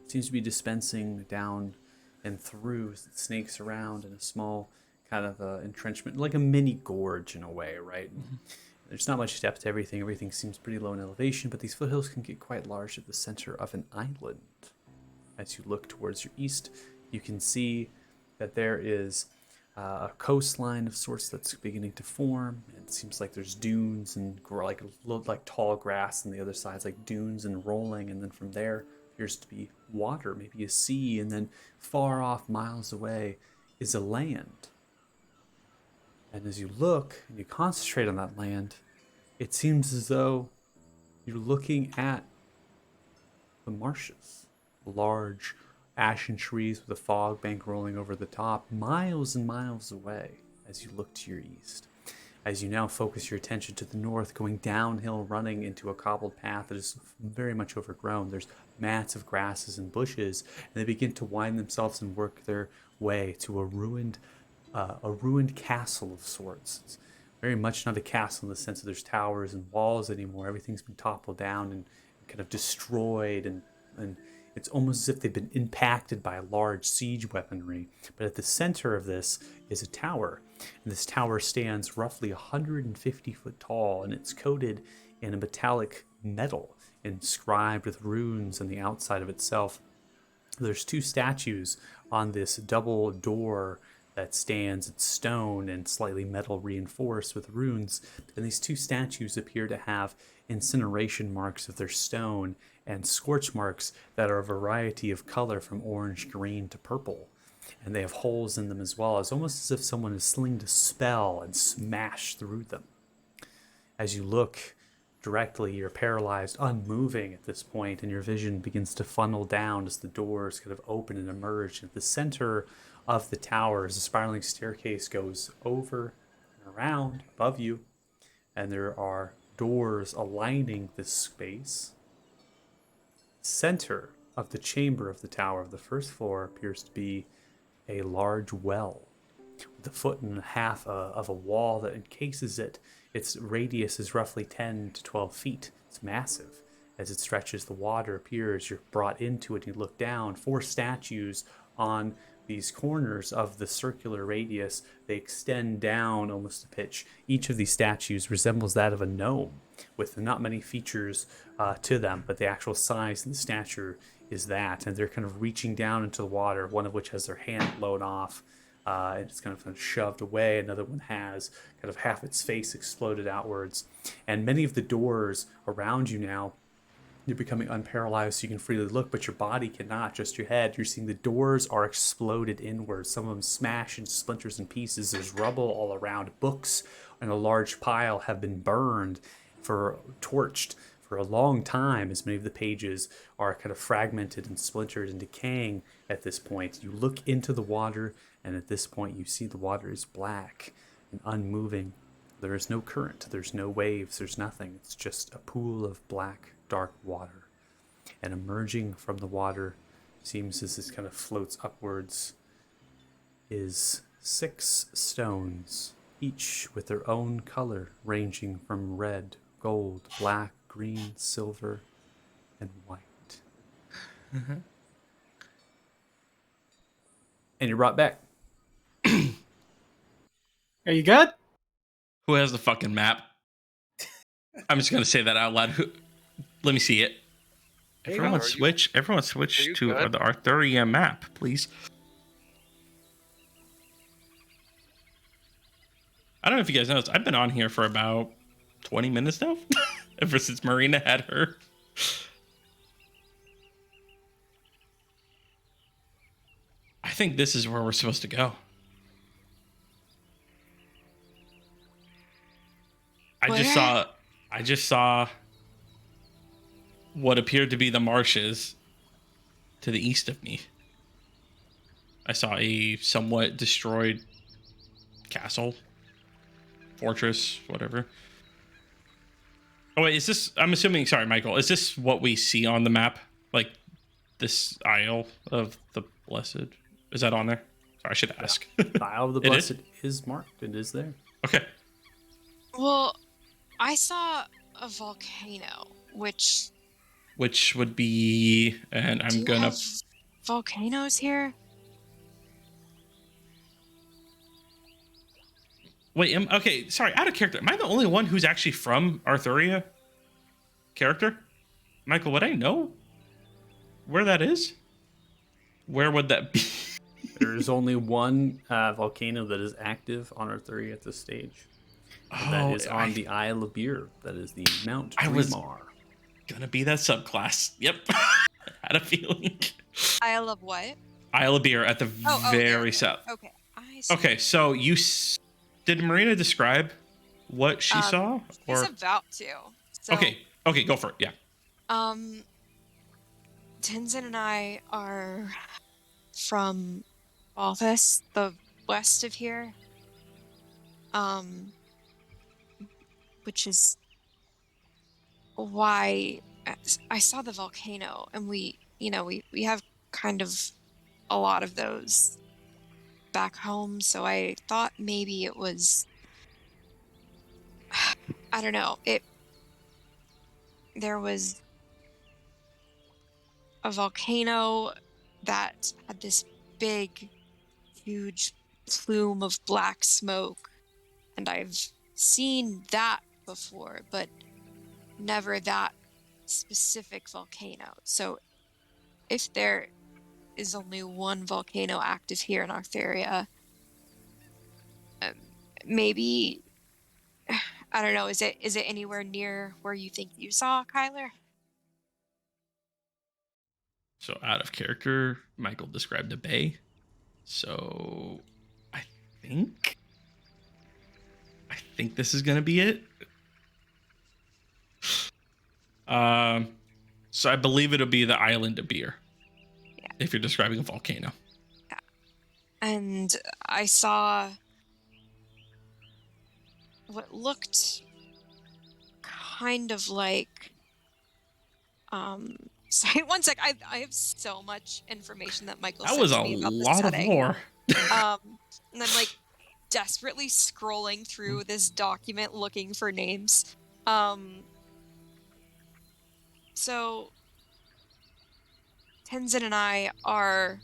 It seems to be dispensing down and through as it snakes around in a small kind of entrenchment, like a mini gorge in a way, right? Mm-hmm. There's not much depth to everything. Everything seems pretty low in elevation, but these foothills can get quite large at the center of an island. As you look towards your east, you can see that there is a coastline of sorts that's beginning to form. It seems like there's dunes and like tall grass, and the other side's like dunes and rolling, and then from there appears to be water, maybe a sea, and then far off, miles away, is a land. And as you look and you concentrate on that land, it seems as though you're looking at the marshes. Large ashen trees with a fog bank rolling over the top, miles and miles away as you look to your east. As you now focus your attention to the north, going downhill, running into a cobbled path that is very much overgrown. There's mats of grasses and bushes, and they begin to wind themselves and work their way to a ruined castle of sorts. It's very much not a castle in the sense that there's towers and walls anymore. Everything's been toppled down and kind of destroyed, and it's almost as if they've been impacted by large siege weaponry. But at the center of this is a tower, and this tower stands roughly 150 foot tall, and it's coated in a metallic metal inscribed with runes on the outside of itself. There's two statues on this double door that stands. It's stone and slightly metal reinforced with runes, and these two statues appear to have incineration marks of their stone and scorch marks that are a variety of color from orange, green to purple. And they have holes in them as well. It's almost as if someone has slinged a spell and smashed through them. As you look directly, you're paralyzed, unmoving at this point, and your vision begins to funnel down as the doors kind of open and emerge. At the center of the tower, as a spiraling staircase goes over and around above you, and there are doors aligning this space. Center of the chamber of the tower of the first floor appears to be a large well with a foot and a half of a wall that encases it. Its radius is roughly 10 to 12 feet. It's massive. As it stretches, the water appears. You're brought into it. You look down. 4 statues on these corners of the circular radius. They extend down almost a pitch. Each of these statues resembles that of a gnome, with not many features to them, but the actual size and the stature is that. And they're kind of reaching down into the water, one of which has their hand blown off. And it's kind of shoved away. Another one has kind of half its face exploded outwards. And many of the doors around you now, you're becoming unparalyzed so you can freely look, but your body cannot, just your head. You're seeing the doors are exploded inwards. Some of them smash into splinters and pieces. There's rubble all around. Books in a large pile have been burned, torched for a long time, as many of the pages are kind of fragmented and splintered and decaying at this point. You look into the water, and at this point you see the water is black and unmoving. There is no current, there's no waves, there's nothing. It's just a pool of black, dark water. And emerging from the water, seems as this kind of floats upwards, is 6 stones, each with their own color, ranging from red, gold, black, green, silver, and white. Mm-hmm. And you're brought back. Are you good? Who has the fucking map? I'm just gonna say that out loud. Let me see it. There you Everyone go. switch. Everyone switch you to good? the Arthuria map, please. I don't know if you guys noticed. I've been on here for about 20 minutes now, ever since Marina had her. I think this is where we're supposed to go. I just saw what appeared to be the marshes to the east of me. I saw a somewhat destroyed castle, fortress, whatever. Oh wait, is this, I'm assuming, sorry Michael, is this what we see on the map? Like this Isle of the Blessed? Is that on there? Sorry, I should ask. The Isle of the It Blessed is? is marked. It is there. Okay. Well, I saw a volcano, which Which would be, and do I'm you gonna, have volcanoes here? wait, okay, sorry, out of character. Am I the only one who's actually from Arthuria? Character? Michael, would I know where that is? Where would that be? There's only one volcano that is active on Arthuria at this stage. That is on the Isle of Beer. That is the Mount I was- Remar. Gonna be that subclass. Yep. Had a feeling. Isle of what? Isle of Beer at the Oh, very there. south. Okay. I see. Okay, so did Marina describe what she saw? He's Or about to. So, okay, go for it. Yeah. Tenzin and I are from Balthus, the west of here. Which is why I saw the volcano, and we have kind of a lot of those back home, so I thought maybe it was, I don't know, there was a volcano that had this big, huge plume of black smoke, and I've seen that before, but never that specific volcano. So if there is only one volcano active here in Artheria, maybe, I don't know, is it anywhere near where you think you saw Kyler? So out of character, Michael described a bay. So I think this is gonna be it. So I believe it'll be the island of Beer. Yeah. If you're describing a volcano. Yeah. And I saw what looked kind of like sorry, one sec. I have so much information that Michael That sent was to a me about lot the of setting. lore. And I'm like desperately scrolling through this document looking for names. So Tenzin and I are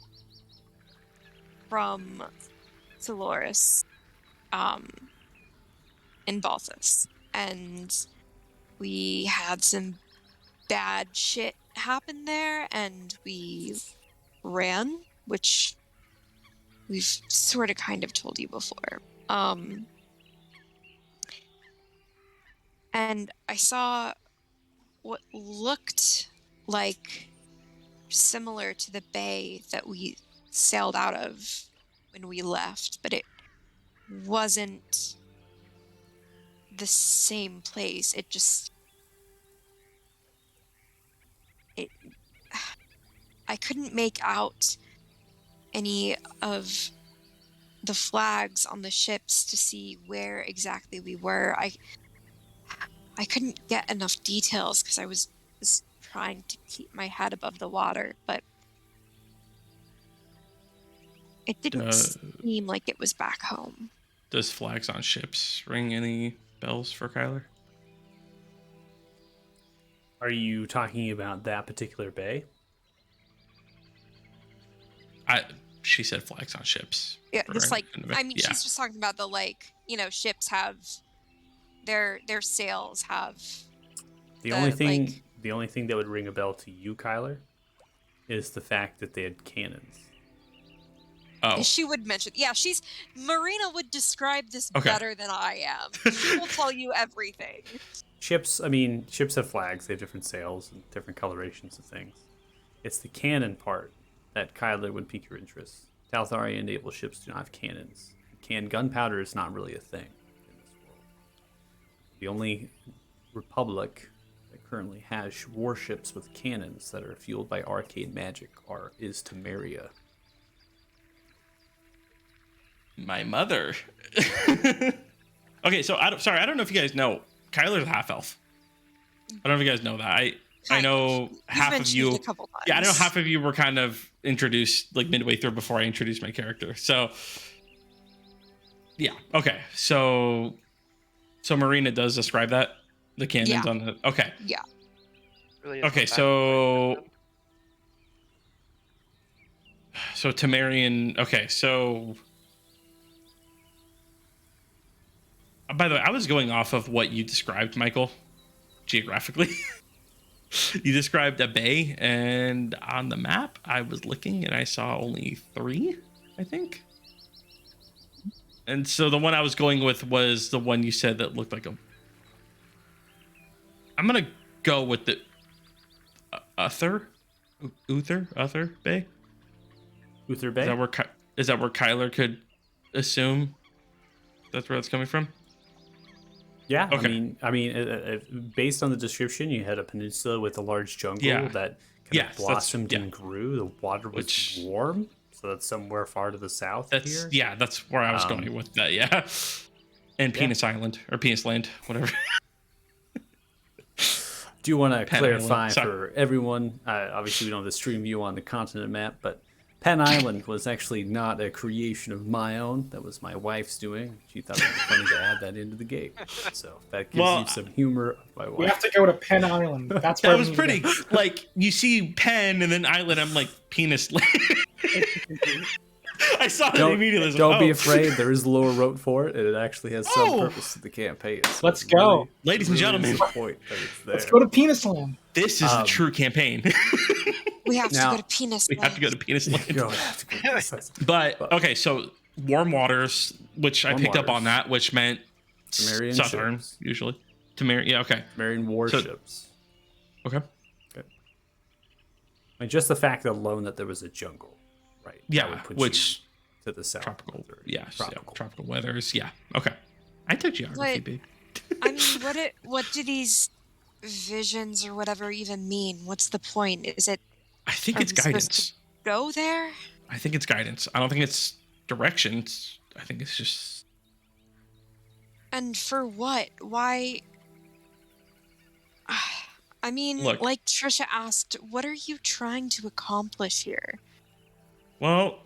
from Soloris, in Balthus, and we had some bad shit happen there, and we ran, which we've sort of kind of told you before. And I saw what looked like similar to the bay that we sailed out of when we left, but it wasn't the same place. I couldn't make out any of the flags on the ships to see where exactly we were. I couldn't get enough details because I was trying to keep my head above the water, but it didn't seem like it was back home. Does flags on ships ring any bells for Kyler? Are you talking about that particular bay? She said flags on ships. Yeah, just like, I mean, yeah. she's just talking about the, like, ships have their sails have The only thing that would ring a bell to you, Kyler, is the fact that they had cannons. Oh. She would mention, Marina would describe this better than I am. She will tell you everything. Ships have flags. They have different sails and different colorations of things. It's the cannon part that Kyler would pique your interest. Taltharian naval ships do not have cannons. Canned gunpowder is not really a thing in this world. The only republic that currently has warships with cannons that are fueled by arcane magic is Temeria. My mother. Okay, so I don't know if you guys know, Kyler's a half elf. I don't know if you guys know that. I know half of you. Yeah, I know half of you were kind of introduced like midway through before I introduced my character. So yeah, okay. So Marina does describe that, the cannons on the. Okay. Yeah. Really is Okay, not so Temerian. Okay, so. By the way, I was going off of what you described, Michael, geographically. You described a bay, and on the map, I was looking, and I saw only 3, I think. And so the one I was going with was the one you said that looked like a... I'm going to go with the... Uther Bay? Uther Bay? Is that where Kyler could assume that's where it's coming from. Yeah, Okay. I mean, based on the description, you had a peninsula with a large jungle Yeah. that kind Yes, of that's- blossomed yeah. and grew. The water was Which- warm, so that's somewhere far to the south here. That's where I was Um, going with that. Yeah, and yeah. Penis Island or Penis Land, whatever. Do you want to Penn clarify Island, sorry. for everyone? Obviously, we don't have the stream view on the continent map, but Penn Island was actually not a creation of my own. That was my wife's doing. She thought it was funny to add that into the game. So that gives Well, you some humor of my We wife. have to go to Penn Island. That's where That was we need to pretty. Like you see Penn and then Island. I'm like Penis Land. I saw it immediately. I was like, Don't be oh. afraid. There is lore wrote for it, and it actually has some Oh. purpose to the campaign. So Let's it really- go. Ladies and really gentlemen. is the point that it's there. Let's go to Penis Land. This is the true campaign. We have Now- to go to Penis We have to go to Penis Land. You're gonna have to go to this. But okay, so warm waters, which I Warm picked up waters. on that, which meant Temerian southern ships. usually. Temerian, yeah, okay, Marian warships. okay, I mean, just the fact alone that there was a jungle, right? that yeah, would put which you to the south. tropical, or yeah, tropical. tropical weathers, yeah, okay. I took geography, Wait. big. I mean, what do these visions or whatever even mean? What's the point? Is it I think Are it's we supposed guidance. go there? I think it's guidance. I don't think it's directions. I think it's just And for what? Why? I mean, Look. like Trisha asked, what are you trying to accomplish here? well,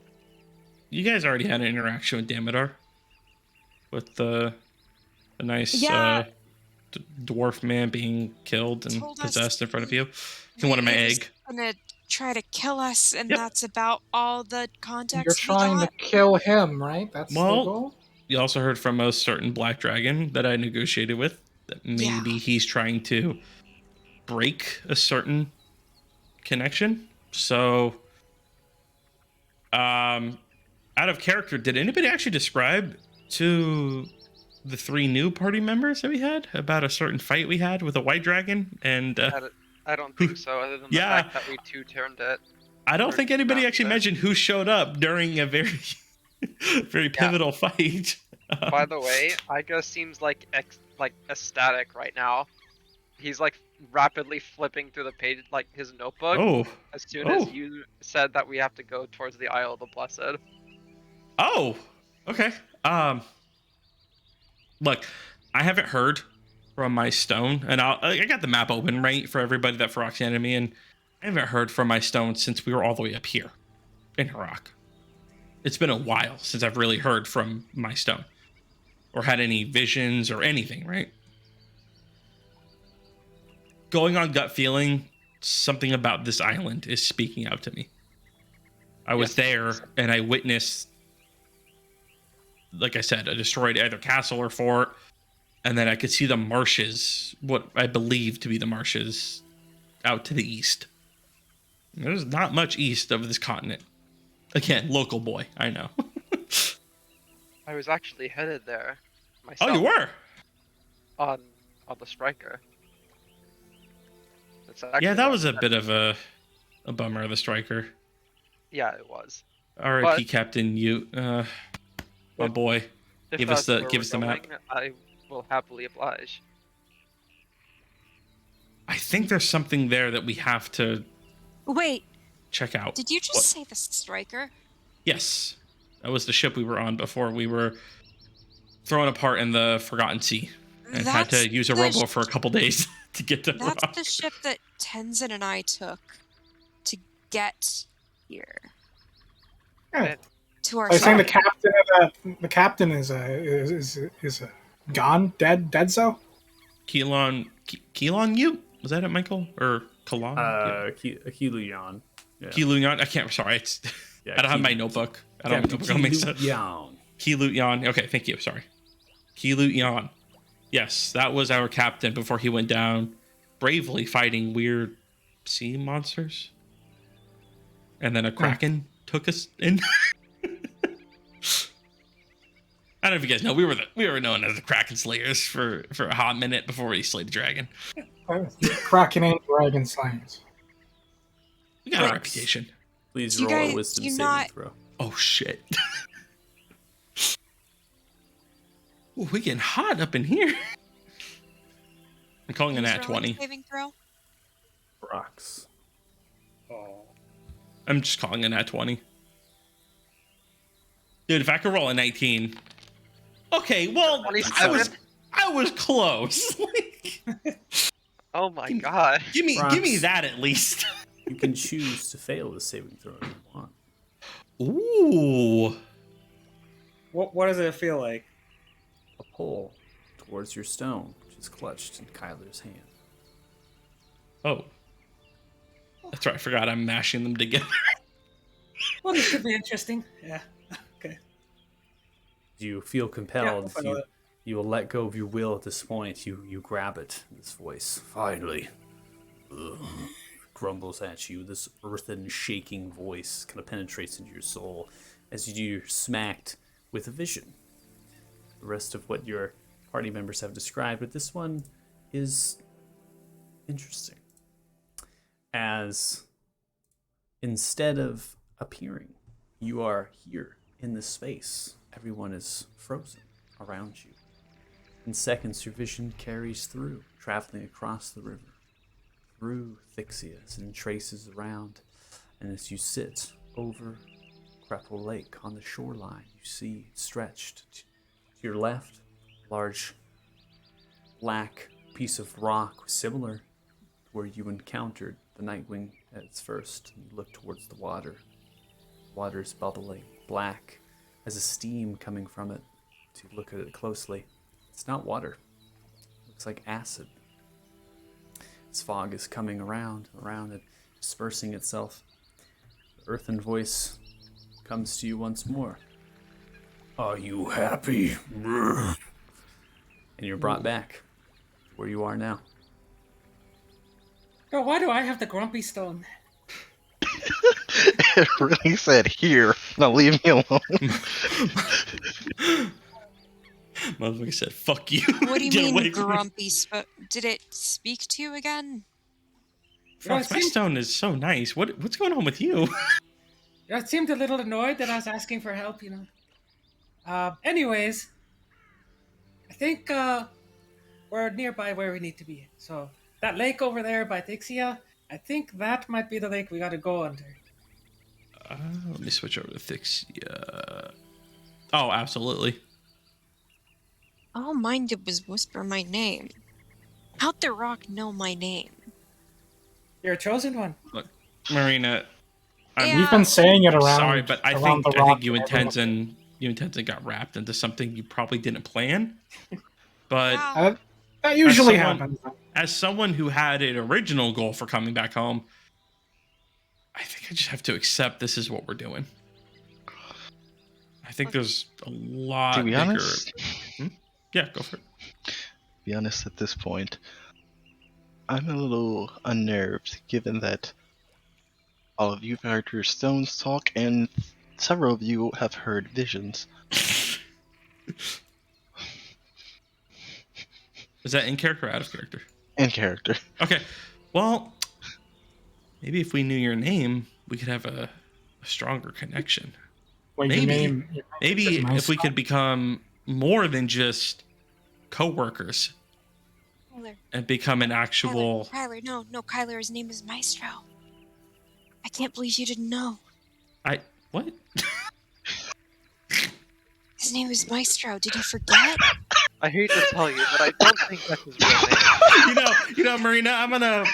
you guys already had an interaction with Damodar, with the nice Yeah. dwarf man being killed and Told us possessed in front of you. He wanted my He was egg. gonna try to kill us, and Yep. that's about all the context You're we trying to got. kill him, right? That's the Well, goal. You also heard from a certain black dragon that I negotiated with that maybe he's trying to break a certain connection. So, out of character, did anybody actually describe to the 3 new party members that we had about a certain fight we had with a white dragon? And I don't think so, other than the Yeah. fact that we two-turned it. I don't Or think anybody not actually that. mentioned who showed up during a very, very pivotal fight. By the way, Iga seems like ecstatic right now. He's like rapidly flipping through the page, like his notebook. Oh, As soon as Oh. you said that we have to go towards the Isle of the Blessed. oh, okay. Look, I haven't heard from my stone, and I got the map open right for everybody that Farok's enemy, and I haven't heard from my stone since we were all the way up here in Harak. It's been a while since I've really heard from my stone, or had any visions or anything, right? Going on gut feeling, something about this island is speaking out to me. I was Yes. there and I witnessed, like I said, a destroyed either castle or fort, and then I could see the marshes, what I believe to be the marshes, out to the east. There's not much east of this continent. Again, local boy, I know. I was actually headed there myself. Oh, you were? on the striker. It's Yeah, actually that not was a bad. bit of a bummer, the striker. Yeah, it was. R.I.P. But- Captain Ute. My If- boy. If Give us that's the- where give we're us the map. going, I will happily oblige. I think there's something there that we have to Wait, check out. did you just What? say the striker? Yes. That was the ship we were on before we were thrown apart in the Forgotten Sea and had That's to use a the rowboat for a couple days to get to That's Rock. the ship that Tenzin and I took to get here. Yeah. To our I was saying the ship. captain is a gone, dead so. Keelan Ute? Was that it, Michael? Or Kalan? Kiluyan. Yeah. Keeluyan? I can't, sorry. It's, Yeah, I don't have my notebook. I don't have a notebook on me. Kiluyan. Keelut Okay, thank you. Sorry. Keelut Yes, that was our captain before he went down, bravely fighting weird sea monsters. And then a kraken took us in. I don't know if you guys know, we were known as the Kraken Slayers for a hot minute before we slayed the dragon. Kraken and dragon slayers. We got a Wait. reputation. Please Do you roll a guys- wisdom do you saving not- throw. Oh shit. Ooh, we getting hot up in here. I'm calling an Who's at rolling 20. Saving throw. Rocks. Oh. I'm just calling an at 20. Dude, if I could roll a 19. Okay, well, I was close. Oh my Give me- god. give me Rocks. that at least. You can choose to fail the saving throw if you want. Ooh. What does it feel like? A pull towards your stone, which is clutched in Kyler's hand. Oh. That's right, I forgot I'm mashing them together. Well, this could be interesting. Yeah. Okay. You feel Yeah, compelled. we'll follow it. You will let go of your will at this point. You grab it. This voice finally grumbles at you. This earthen, shaking voice kind of penetrates into your soul as you're smacked with a vision. The rest of what your party members have described, but this one is interesting. As instead of appearing, you are here in this space. Everyone is frozen around you. In seconds, your vision carries through, traveling across the river, through Thixias and traces around. And as you sit over Crepple Lake on the shoreline, you see stretched to your left, a large black piece of rock similar to where you encountered the Nightwing at its first. You look towards the water. Water is bubbling, black, has a steam coming from it. To look at it closely, it's not water. It looks like acid. This fog is coming around it, dispersing itself. The earthen voice comes to you once more. Are you happy? And you're brought back where you are now. Oh, why do I have the grumpy stone? It really said here. Now leave me alone. Motherfucker said, fuck you. What do you Get away mean, from me. grumpy? Did it speak to you again? Frost, my stone is so nice. What's going on with you? I seemed a little annoyed that I was asking for help, you know. Anyways, I think we're nearby where we need to be. So that lake over there by Thixia, I think that might be the lake we gotta go under. Let me switch over to Thixia. Oh, absolutely. All mine did was whisper my name. How'd the rock know my name? You're a chosen one. Look, Marina, Yeah. We've been saying it around. sorry, but I around think the rock you and and everyone. Tenzin got wrapped into something you probably didn't plan. But Wow. That usually someone- happens. as someone who had an original goal for coming back home, I think I just have to accept this is what we're doing. I think there's a lot To be bigger. honest, Yeah, go for it. be honest at this point, I'm a little unnerved given that all of you have heard your stones talk and several of you have heard visions. Is that in character or out of character? In character. Okay. Well, maybe if we knew your name, we could have a stronger connection. Wait, Maybe. your name Maybe is if we Maestro? could become more than just co-workers Kyler, and become an actual... Kyler, no, Kyler, his name is Maestro. I can't believe you didn't know. What? His name is Maestro. Did you forget? I hate to tell you, but I don't think that's his real name. you know, Marina, I'm gonna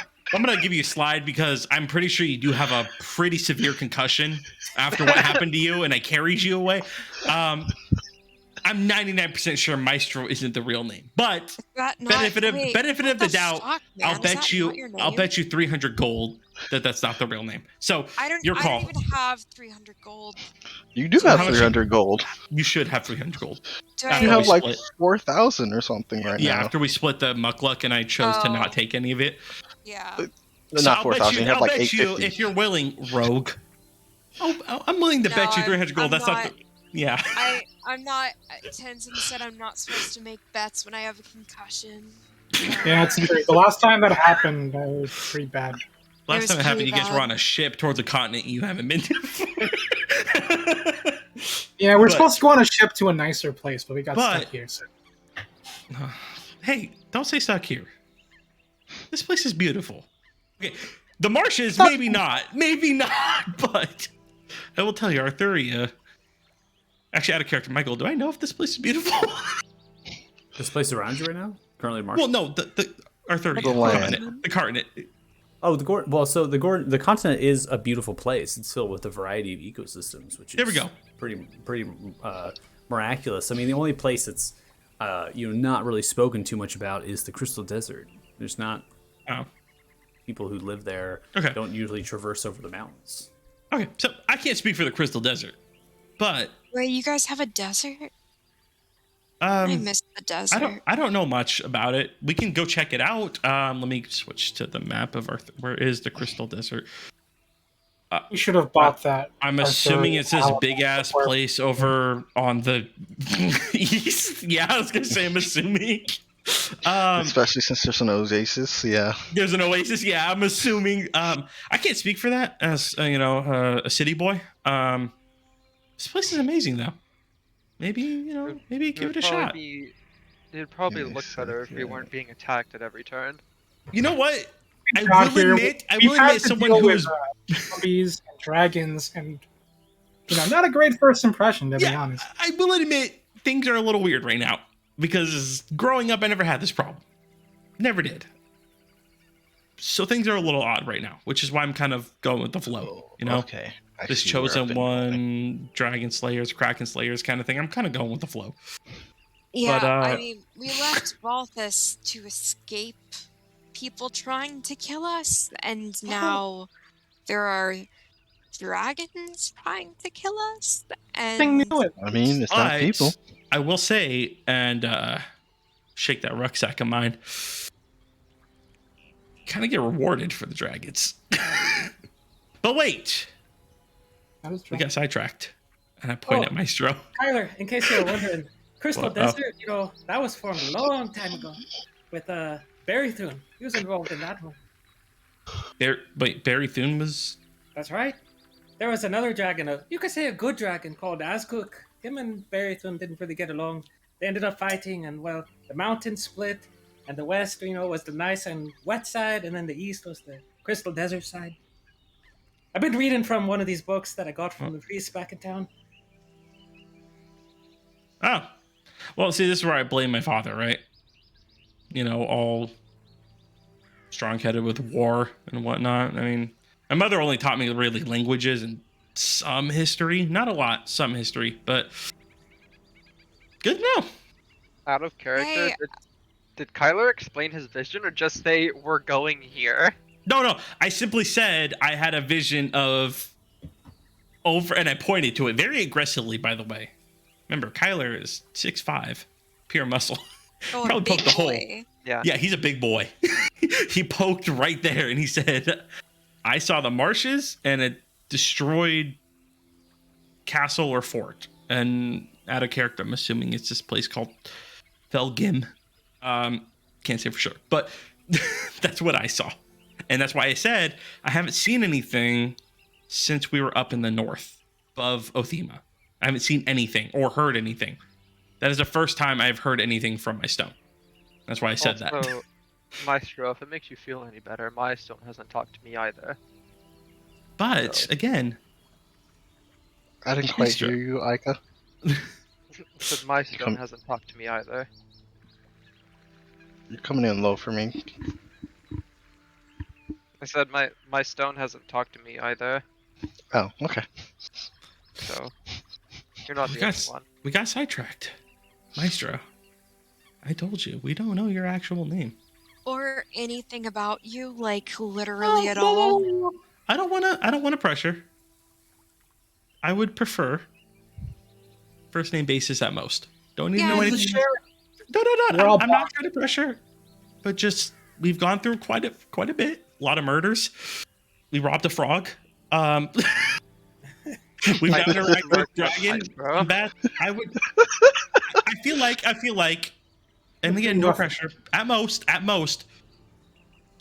give you a slide because I'm pretty sure you do have a pretty severe concussion after what happened to you, and I carried you away. I'm 99% sure Maestro isn't the real name, but That not, benefit of wait, benefit what of the doubt, fuck, man? I'll Is bet that you not your I'll name? bet you 300 gold that that's not the real name. So your I call. don't even have 300 gold. You do So have how much 300 gold. You should have 300 gold. Do After You I? we have like split. 4,000 or something right Yeah, now. after we split the muckluck and I chose to Oh. not take any of it. Yeah. But- So Not I'll bet 4,000, you have I'll like bet you 850. if you're willing, rogue. I'm willing to No, bet you I'm- 300 gold. I'm That's not. Yeah. I'm not. Tenzin said I'm not supposed to make bets when I have a concussion. Yeah, it's true. The last time that happened, it was pretty bad. Last was time it happened, pretty you guys were bad. on a ship towards a continent you haven't been to before. Yeah, we're But- supposed to go on a ship to a nicer place, but we got but- stuck here. So. Hey, don't say stuck here. This place is beautiful. Okay, the marshes, maybe not, but I will tell you, Arthuria. Actually, out of character, Michael, do I know if this place is beautiful? This place around you right now? Currently marked? Well, no, the Arthuria, The land. the continent. Oh, the continent is a beautiful place. It's filled with a variety of ecosystems, which is There we go. pretty miraculous. I mean, the only place that's not really spoken too much about is the Crystal Desert. There's not Oh, people who live there. Okay. Don't usually traverse over the mountains. okay. So I can't speak for the Crystal Desert, but Wait, you guys have a desert? I um, miss the desert. I don't know much about it. We can go check it out. Let me switch to the map of Earth. Where is the Crystal Desert? You should have bought that. I'm Arthur assuming it's this Alabama big ass where- place over on the east. Yeah, I was gonna say I'm assuming. Especially since there's an oasis, yeah. There's an oasis. Yeah, I'm assuming. I can't speak for that as a city boy. This place is amazing though. Maybe maybe give it a shot. It'd probably Yes, look better if we okay. weren't being attacked at every turn. You know what? I Out will here, admit, we've had to someone deal who with, is zombies and dragons and not a great first impression, to be Yeah, honest. I will admit things are a little weird right now because growing up, I never had this problem. Never did. So things are a little odd right now, which is why I'm kind of going with the flow. Okay. I This see where I've chosen been going. one, dragon slayers, kraken slayers kind of thing. I'm kind of going with the flow. Yeah, But, I mean, we left Balthus to escape people trying to kill us, and now there are dragons trying to kill us. Nothing And new with I mean, it's not But people. I will say, and shake that rucksack of mine, kind of get rewarded for the dragons. But wait, that was we got sidetracked, and I point Oh. at Maestro. Kyler, in case you were wondering, Crystal What? Oh. Desert, that was formed a long time ago with Barrythune. He was involved in that one. Wait, Barry Thune was. That's right. There was another dragon, you could say a good dragon called Azkuk. Him and Barrythune didn't really get along. They ended up fighting, and well, the mountains split, and the west, was the nice and wet side, and then the east was the Crystal Desert side. I've been reading from one of these books that I got from the priest back in town. Oh, well, see, this is where I blame my father, right? All strong-headed with war and whatnot. I mean, my mother only taught me really languages and some history. Not a lot, some history, but good to know. Out of character, Hey. did Kyler explain his vision or just say we're going here? No, I simply said I had a vision of over, and I pointed to it very aggressively, by the way. Remember, Kyler is 6'5", pure muscle. oh, Probably big poked the hole. boy. Yeah, he's a big boy. He poked right there and he said, I saw the marshes and a destroyed castle or fort. And out of character, I'm assuming it's this place called Felgim. Can't say for sure, but that's what I saw. And that's why I said I haven't seen anything since we were up in the north of Othema. I haven't seen anything or heard anything. That is the first time I've heard anything from my stone. That's why I said that. Also, Maestro, if it makes you feel any better, my stone hasn't talked to me either. But again, I didn't quite Maestro. hear you, Aika. But my stone Come- hasn't talked to me either. You're coming in low for me. I said my stone hasn't talked to me either, Oh, okay. so you're not We the got only s- one. we got sidetracked. Maestro, I told you, we don't know your actual name. Or anything about you, like literally at all. I don't wanna pressure. I would prefer first name basis at most. Don't need to know Yeah, anything. No. We're all I'm not trying to pressure. But just we've gone through quite a bit. A lot of murders. We robbed a frog. We've I interacted with worked that dragon night, bro. combat. I feel like, and again, no pressure. At most,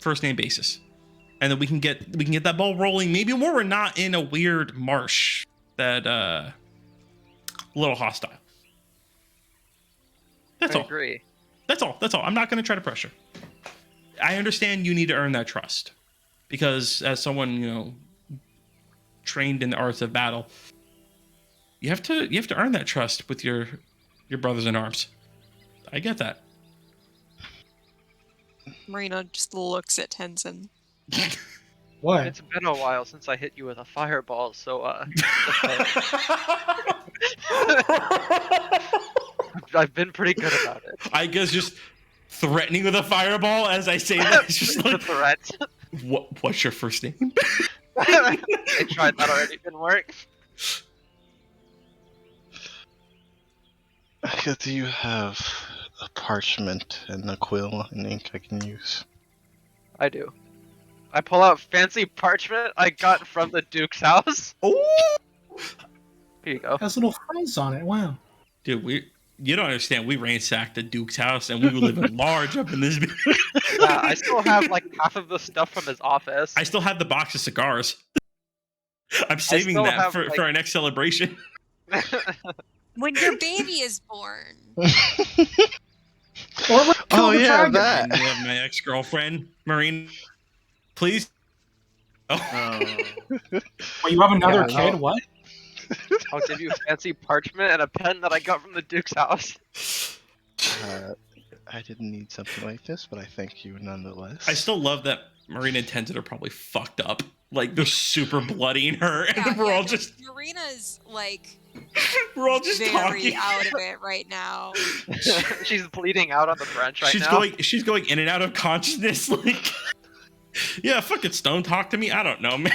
first name basis, and then we can get that ball rolling. Maybe when we're not in a weird marsh that a little hostile. That's I all. agree. That's all. That's all. I'm not going to try to pressure. I understand you need to earn that trust, because as someone trained in the arts of battle, you have to earn that trust with your brothers in arms. I get that. Marina just looks at Tenzin. What? It's been a while since I hit you with a fireball, so I've been pretty good about it. I guess just threatening with a fireball as I say that. It's just It's a like, threat. what's your first name? I tried that already, didn't work. Do you have a parchment and a quill and ink I can use? I do. I pull out fancy parchment I got from the Duke's house. Oh, Here you go. It has little fries on it. Wow. dude, you don't understand. We ransacked the Duke's house and we were living large up in this. Yeah, I still have like half of the stuff from his office. I still have the box of cigars. I'm saving still that have, for our next celebration. When your baby is born. Or we'll kill Oh the yeah, dragon. that. And you have my ex-girlfriend, Marine. Please. Oh. Wait, you have another Yeah, kid? What? I'll give you fancy parchment and a pen that I got from the Duke's house. I didn't need something like this, but I thank you nonetheless. I still love that Marina and Tenzin are probably fucked up. Like they're super bloody in her, and we're all just Marina's like we're all just very talking. out of it right now. She's bleeding out on the branch right now. She's going in and out of consciousness. Like, yeah, fucking Stone, talk to me. I don't know, man.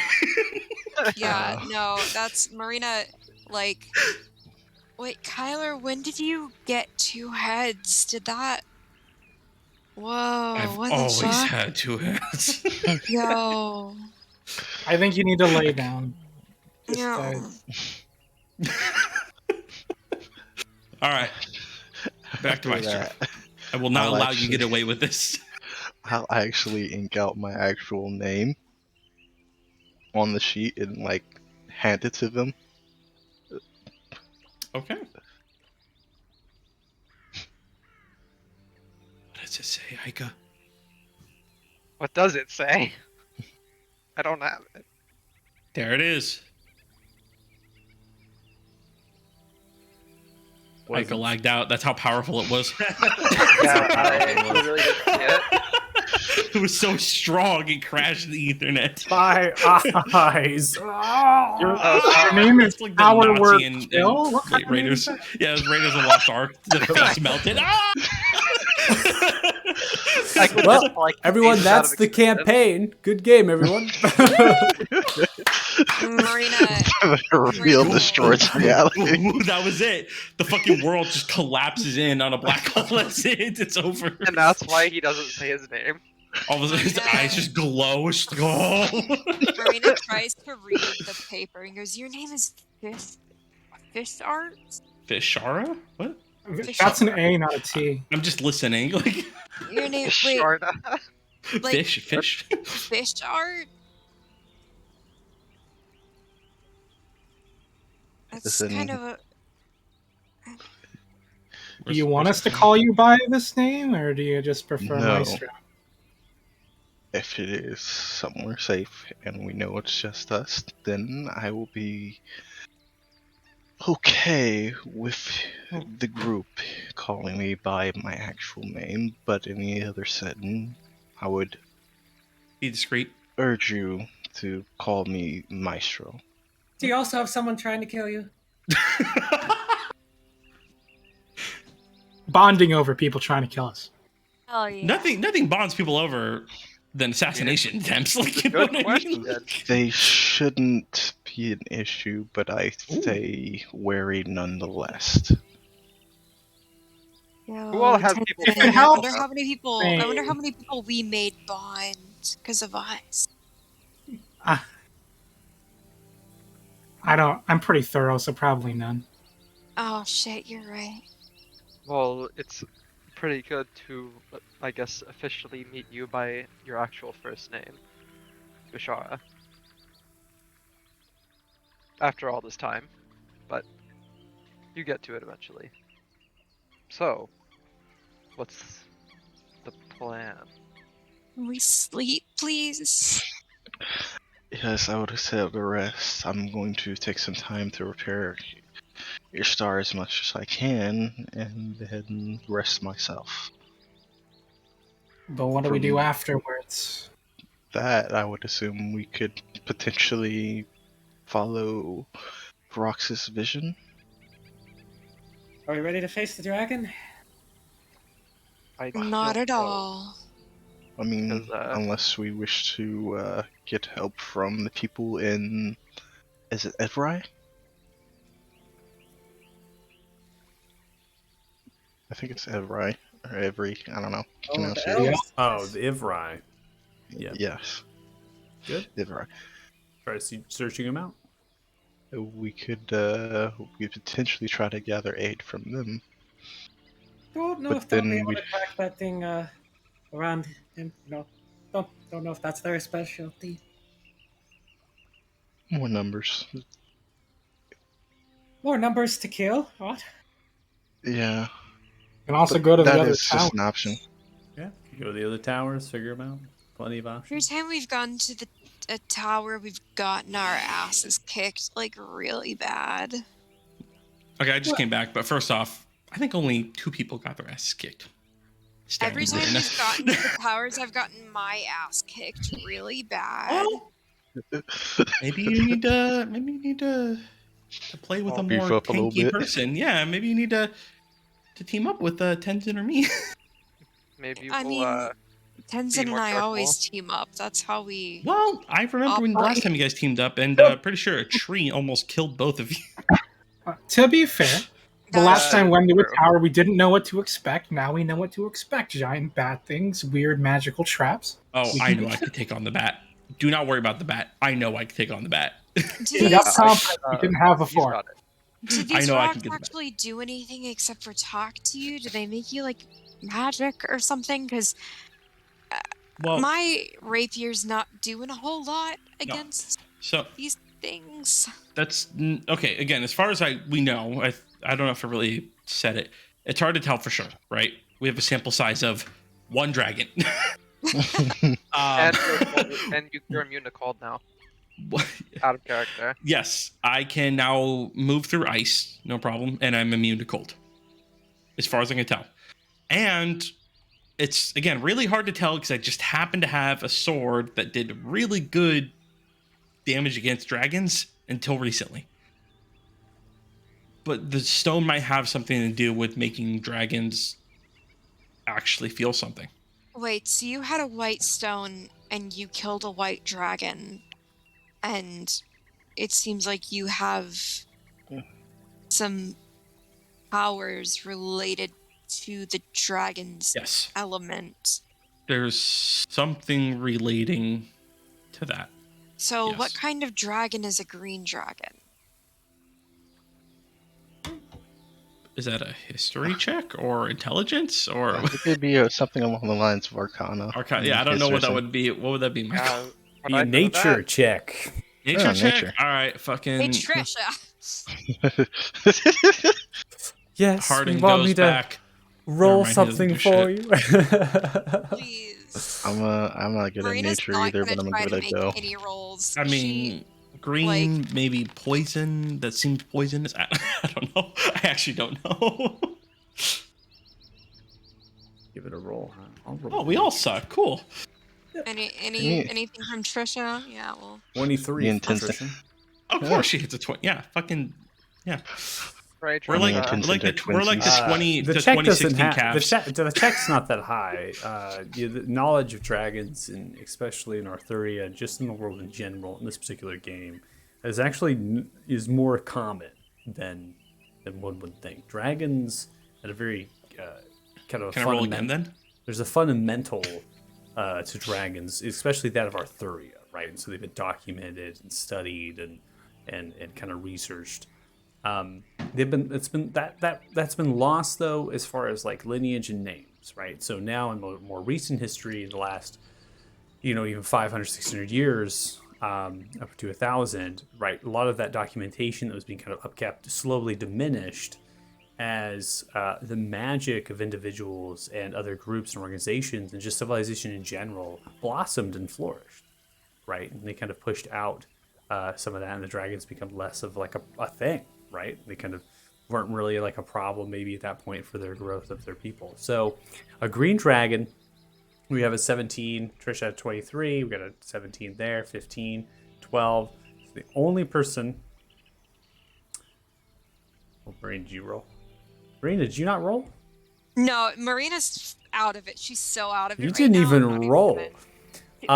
Yeah, no, that's Marina. Like, wait, Kyler, when did you get 2 heads? Did that? Whoa, I've what the always fuck? had 2 heads. Yo, I think you need to lay down. Just, no. All right, back to After Maestro. that, I will not I'll allow you to get actually- away with this. I'll actually ink out my actual name on the sheet and like hand it to them. Okay. What does it say, Aika? What does it say? I don't have it. There it is. Aika lagged out. That's how powerful it was. Yeah, I literally didn't see it. It was so strong it crashed the Ethernet. My eyes. Your name is It's like the Our Nazi Word in Kill? What kind of name Raiders. is that? Yeah, it was Raiders of the Lost Ark. The face melted. Ah! I could Well, just, like, everyone, phase it out that's of the existence. campaign. Good game, everyone. Marina, Real destroys reality. Ooh, that was it. The fucking world just collapses in on a black hole. That's it. It's over. And that's why he doesn't say his name. All of a sudden, his eyes just glow. It's like, oh. Marina tries to read the paper and goes, "Your name is Fish Art." Fishara? What? That's an A, not a T. I'm just listening. Like, Your name, wait, Sharda. like fish. Fish Art. That's Listen. kind of a. Do you want us to call you by this name, or do you just prefer No. Maestro? If it is somewhere safe and we know it's just us, then I will be okay with the group calling me by my actual name, but in any other setting, I would Be discreet. urge you to call me Maestro. Do you also have someone trying to kill you? Bonding over people trying to kill us. Oh yeah. Nothing bonds people over than assassination attempts. Like, you know Good what I question. mean? They shouldn't be an issue, but I stay wary nonetheless. Who all has people? If it I helps- wonder how many people. Hey. I wonder how many people we made bond because of us. I'm pretty thorough, so probably none. Oh shit, you're right. Well, it's pretty good to, I guess, officially meet you by your actual first name, Bishara. After all this time, but you get to it eventually. So, What's the plan? Can we sleep, please? Yes, I would say the rest. I'm going to take some time to repair your star as much as I can, and then rest myself. But what do we do From- afterwards? That I would assume we could potentially follow Rox's vision. Are we ready to face the dragon? I Not don't at know. all. I mean, 'Cause, unless we wish to get help from the people in, is it Evrai? I think it's Evrai or Every. I don't know. Oh, Pronounce the it. elves. Oh, the Ivrai. Yeah. Yes. Good. Evrai. Try to see searching them out. We could potentially try to gather aid from them. Don't know But if they'll be then able we- to track that thing around him. Don't know if that's their specialty. More numbers. More numbers to kill. What? Yeah. You can also but go to the that other is tower. just an option. Yeah. Go to the other towers, figure them out. Plenty of Every options. time we've gone to the a tower, we've gotten our asses kicked like really bad. Okay, I just What? came back, but first off, I think only 2 people got their asses kicked. Every time Standing we've gotten there. to the towers, I've gotten my ass kicked really bad. Well, maybe you need to play with a Beef more up a little tanky bit. person. Yeah, maybe you need to team up with Tenzin or me. Maybe I we'll mean, Tenzin and more I careful. always team up. That's how we. Well, I remember when the last Operate. time you guys teamed up, and pretty sure a tree almost killed both of you. To be fair, the That's last time we went to a true. tower, we didn't know what to expect. Now we know what to expect. Giant bad things, weird magical traps. Oh, We I can- know I could take on the bat. Do not worry about the bat. I know I could take on the bat. Do We got these, confidence we didn't have He's before. got it. do I these know I rocks can get the actually do anything except for talk to you? Do they make you like magic or something? Because Well, my rapier's not doing a whole lot against so these things. that's okay. Again, as far as we know, I don't know if I really said it. It's hard to tell for sure, right? We have a sample size of 1 dragon. And you're immune to cold now. Out of character. Yes, I can now move through ice, no problem, and I'm immune to cold, as far as I can tell. And it's, again, really hard to tell because I just happen to have a sword that did really good damage against dragons until recently. But the stone might have something to do with making dragons actually feel something. Wait, so you had a white stone and you killed a white dragon, and it seems like you have some powers related to the dragon's Yes, element. there's something relating to that. So, Yes. what kind of dragon is a green dragon? Is that a history check or intelligence or It could be something along the lines of Arcana. Arcana? Yeah, I don't know what that History. would be. What would that be, Michael? Would Be I a know nature that? check. Nature Yeah, check. nature. All right, fucking. Hey, Trisha! Yes, Harding you want goes me to back. roll Never mind, he something doesn't do for shit. you? Please. I'm not good at Marina's nature not either, gonna but I'm try gonna to give it a make go. any rolls. I mean, green, maybe poison. That seems poisonous. I don't know. I actually don't know. Give it a roll. Huh? I'll roll. Oh, we all suck. Cool. Anything from Trisha? Yeah, well. 23 Me for and Tenzin. Patricia. Of course, she hits a 20. Yeah, fucking. Yeah. Right, We're like, Trisha. Tenzin we're like, are the, we're like the twinsies. 20 the to check doesn't 2016 have the, Cavs. the check's not that high. The knowledge of dragons, and especially in Arthuria, just in the world in general, in this particular game, is more common than one would think. Dragons at a very kind of Can I roll again then? There's a fundamental to dragons, especially that of Arthuria, right? And so they've been documented and studied and kind of researched. That's been lost though, as far as like lineage and names, right? So now in more recent history, in the last, even 500, 600 years, up to 1,000, right? A lot of that documentation that was being kind of upkept slowly diminished as the magic of individuals and other groups and organizations and just civilization in general blossomed and flourished, right? And they kind of pushed out some of that, and the dragons become less of like a thing, right? They kind of weren't really like a problem maybe at that point for their growth of their people. So a green dragon, we have a 17, Trish had 23, we got a 17 there, 15, 12. So the only person... What brain did you roll? Marina, did you not roll? No, Marina's out of it. She's so out of it. You right didn't now, even I'm not roll. gonna-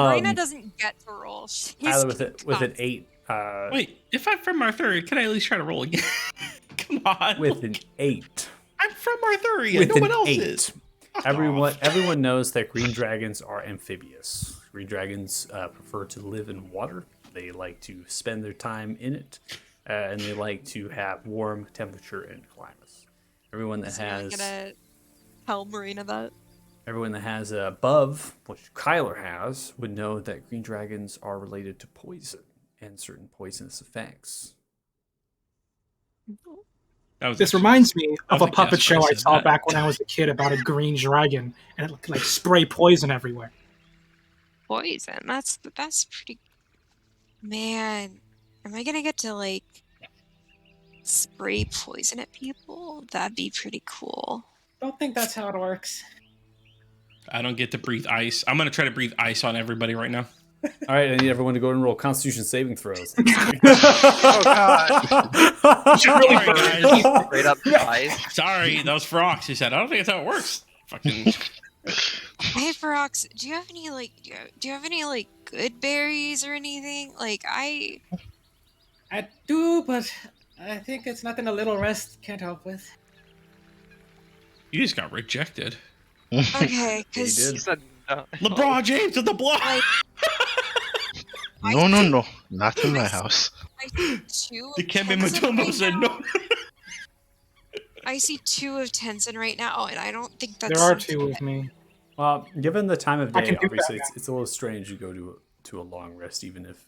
Marina doesn't get to roll. She's Tyler with an 8. Wait, if I'm from Arthuria, can I at least try to roll again? Come on. With an 8. I'm from Arthuria. With No one an else 8. is. Fuck off. Everyone knows that green dragons are amphibious. Green dragons prefer to live in water. They like to spend their time in it, and they like to have warm temperature and climates. Everyone that So I'm has gonna tell Marina that. everyone that has a above, which Kyler has, would know that green dragons are related to poison and certain poisonous effects. That was This actually- reminds me of I a was a puppet guess show when I I said saw that. back when I was a kid about a green dragon, and it could like spray poison everywhere. Poison. That's pretty. Man, am I gonna get to like spray poison at people? That'd be pretty cool. Don't think that's how it works. I don't get to breathe ice. I'm gonna try to breathe ice on everybody right now. All right, I need everyone to go and roll Constitution saving throws. Oh god. Sorry, guys. Straight up eyes. Sorry, that was for Ox. He said, I don't think that's how it works. Fucking. Hey, Ferox, do you have any like do you have any like good berries or anything? Like I do, but I think it's nothing a little rest can't help with. You just got rejected. okay, He because did. He said no. LeBron James at the block. like No, not in my house. I see two. The of Kembe Tenzin Mutombo right said now. no. I see 2 of Tenzin right now, and I don't think that's. There are something 2 with me. Well, given the time of I day, can do obviously that, it's a little strange to go to a long rest, even if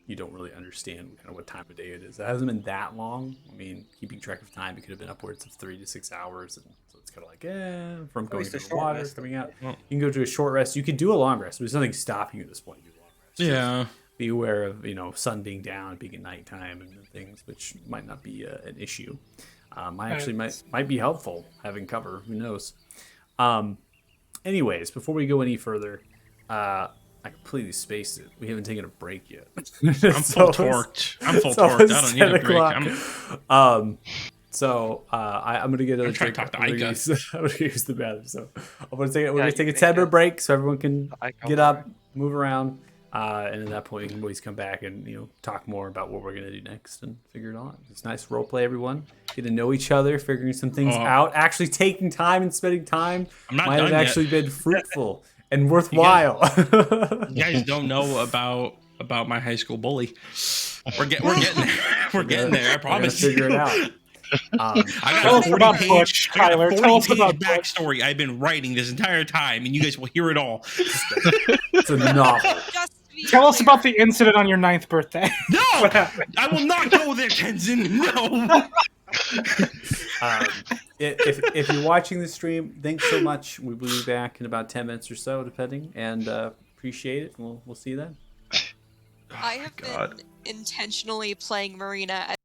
you don't really understand kind of what time of day it is. It hasn't been that long. I mean, keeping track of time, it could have been upwards of 3 to 6 hours, and so it's kind of like from going least a to the short water, rest. coming out. Well- You can go to a short rest. You could do a long rest. There's nothing stopping you at this point to do a long rest. Just Yeah. be aware of sun being down, being at nighttime, and things, which might not be an issue. Might be helpful having cover. Who knows? Anyways, before we go any further, I completely spaced it. We haven't taken a break yet. I'm full torqued. I'm full torqued. I don't need a break. I'm I'm gonna get another I'm trying drink. to talk to I'm gonna Aika. use the bathroom. So we're gonna Yeah, take a you 10-minute can- break so everyone can I go get for up, it. move around, and at that point we can always come back and talk more about what we're gonna do next and figure it out. It's nice role play, everyone. Get to know each other, figuring some things Oh. out, actually taking time and spending time I'm not might have done yet. actually been fruitful and worthwhile. You guys don't know about my high school bully. We're getting there. We're getting there. I We're gonna promise. figure it out. I Tell got us a 40 about page, Butch, I got a Tyler. 40 Tell us page about Butch. backstory I've been writing this entire time, and you guys will hear it all. It's a novel. Just to be Tell us clear, about the incident on your 9th birthday. No, What happened? I will not go there, Tenzin. No. If you're watching this stream, thanks so much. We'll be back in about 10 minutes or so, depending, and appreciate it. We'll see you then. I have been intentionally playing Marina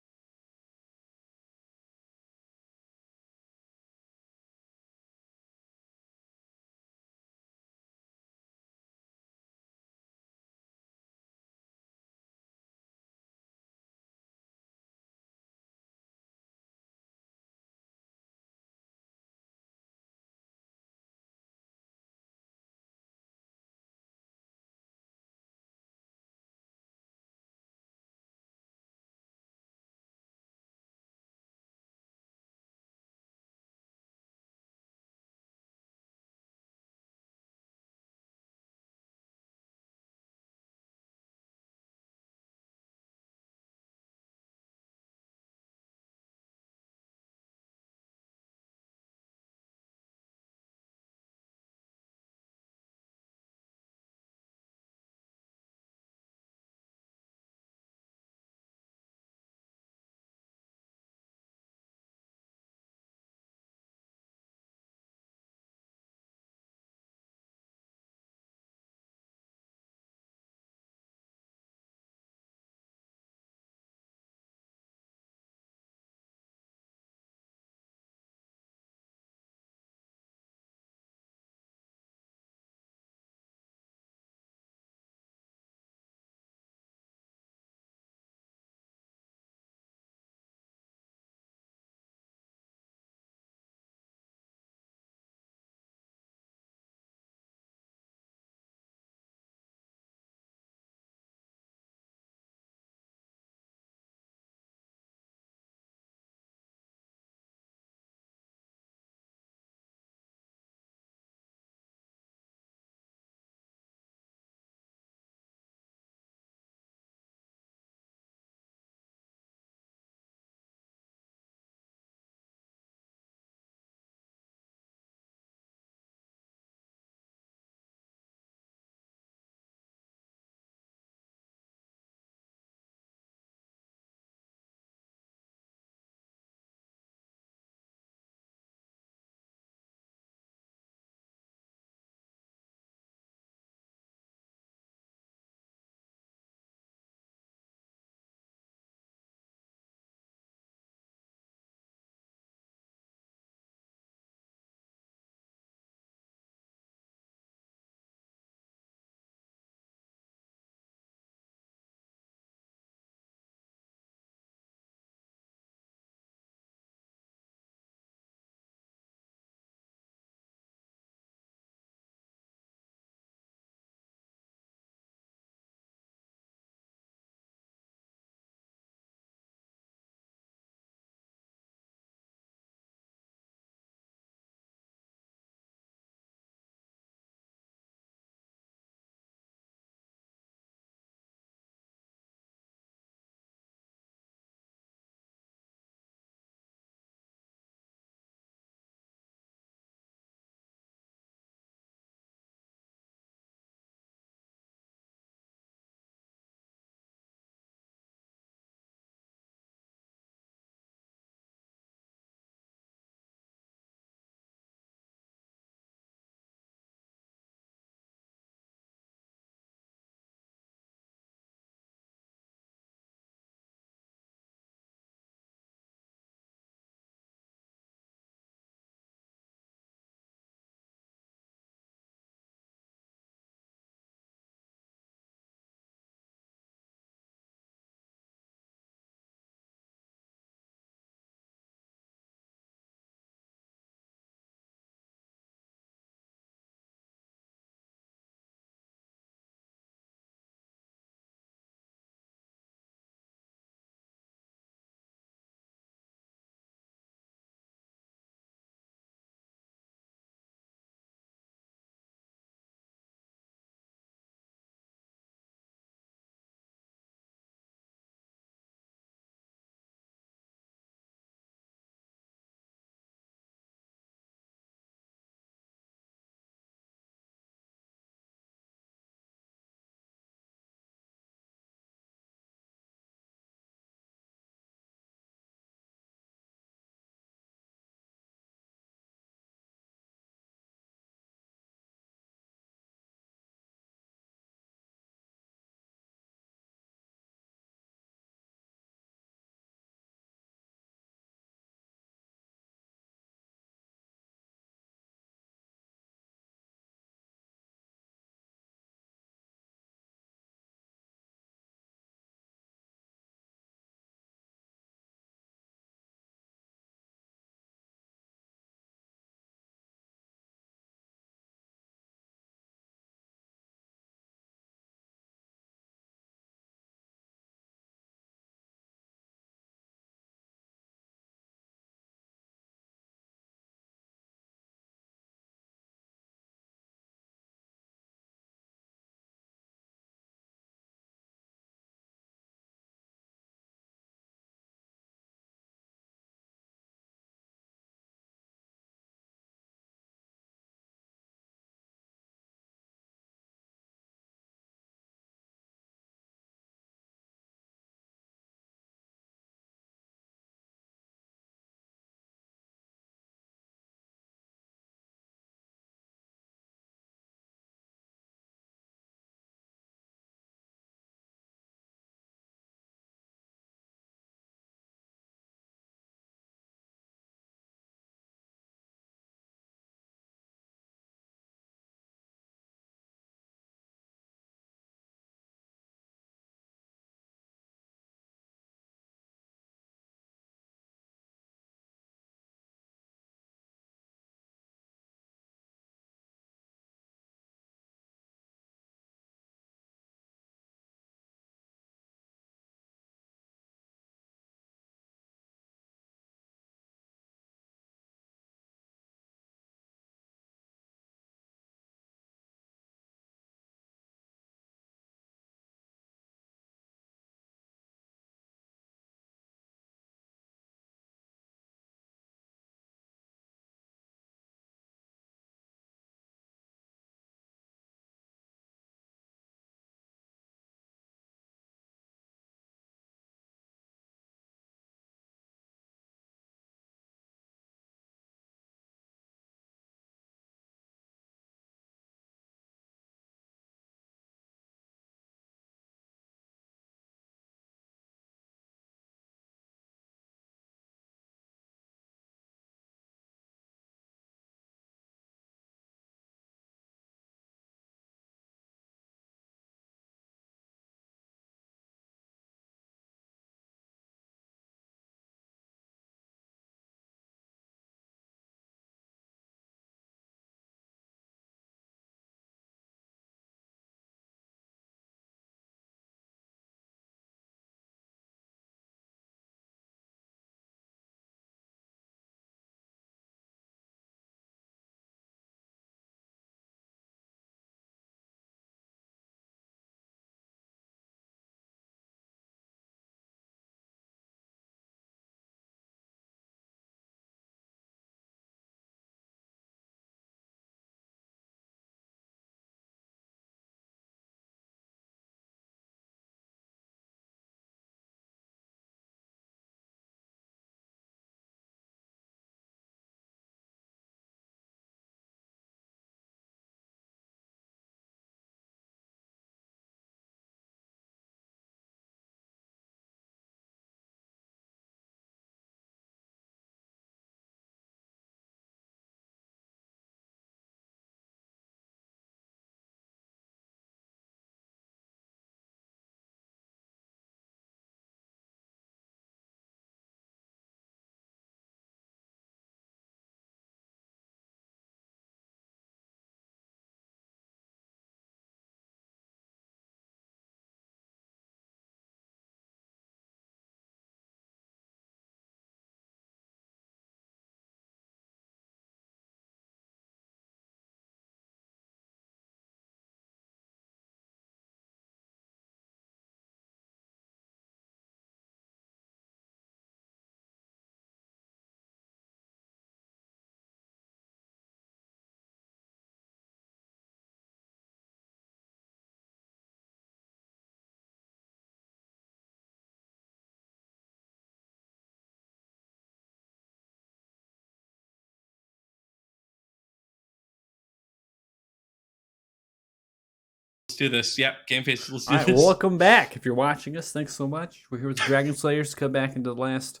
Let's do this. Yep, game face. Let's do All right, this. welcome back. If you're watching us, thanks so much. We're here with the Dragon Slayers to come back into the last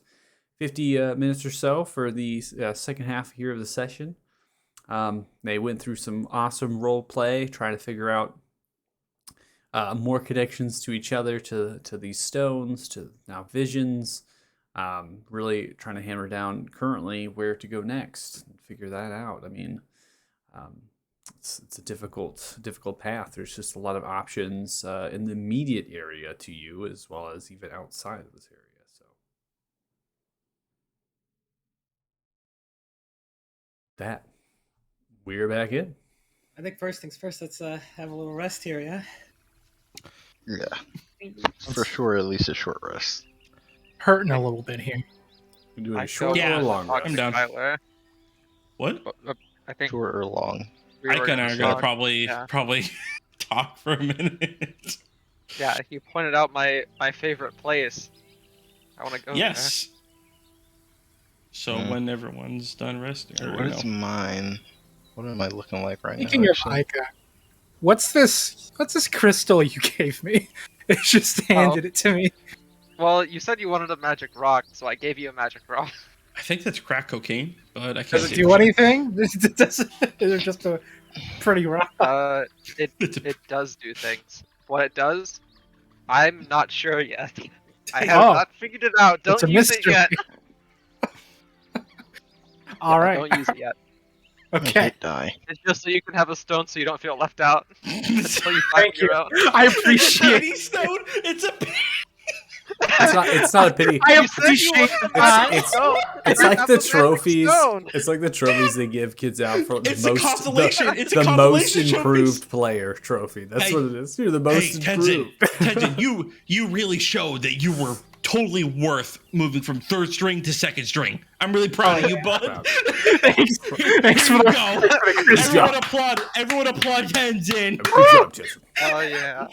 50 minutes or so for the second half here of the session. They went through some awesome role play, trying to figure out more connections to each other, to these stones, to now visions. Really trying to hammer down currently where to go next and figure that out. I mean, it's a difficult path. There's just a lot of options in the immediate area to you, as well as even outside of this area. So that we're back in. I think first things first, let's have a little rest here, yeah? Yeah. For sure, at least a short rest. Hurting a little bit here. We're doing I a short Yeah, or a long talk rest. to I'm down. Skylar, What? but I think Short or long. we were Ike and I are gonna talk- probably yeah. talk for a minute. Yeah, you pointed out my favorite place. I want to go Yes. So Hmm. when everyone's done resting, or What no. is mine? What am I looking like right Speaking now? of actually? Ica, what's this crystal you gave me? It just handed it to me. there. Well, you said you wanted a magic rock, so I gave you a magic rock. I think that's crack cocaine, but I can't Does it say do for sure. anything? Is it just a pretty rock? It does do things. What it does, I'm not sure yet. I have Oh. not figured it out. It's Don't a use it mystery. yet. All Yeah, right. Don't use it yet. I Okay. did die. It's just so you can have a stone, so you don't feel left out until you find Thank your you. own. I It's a appreciate pity stone. It's a It's not a pity. I You said you appreciate wanted a that. magic stone. It's You like have the a magic trophies. stone. It's like the trophies they give kids out for the It's a most constellation. It's a the most constellation trophies. improved player trophy. That's Hey. what it is. You're the most Hey, Tenzin, improved. Tenzin, you really showed that you were totally worth moving from third string to second string. I'm really proud of you, bud. Proud. Thanks for There you the go. job. Everyone applaud Tenzin. Good job, Jason. Oh yeah.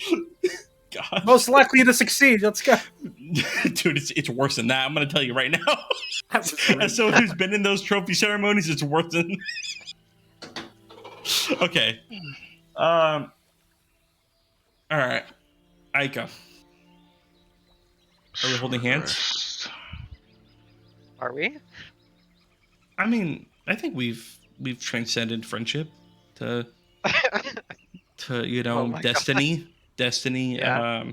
God. most likely to succeed. Let's go. Dude, it's worse than that. I'm gonna tell you right now. That was great. As someone who's been in those trophy ceremonies, it's worse than. Okay. All right. Aika. Are we holding hands? Rest. Are we? I mean, I think we've transcended friendship to Oh my God. destiny. Yeah.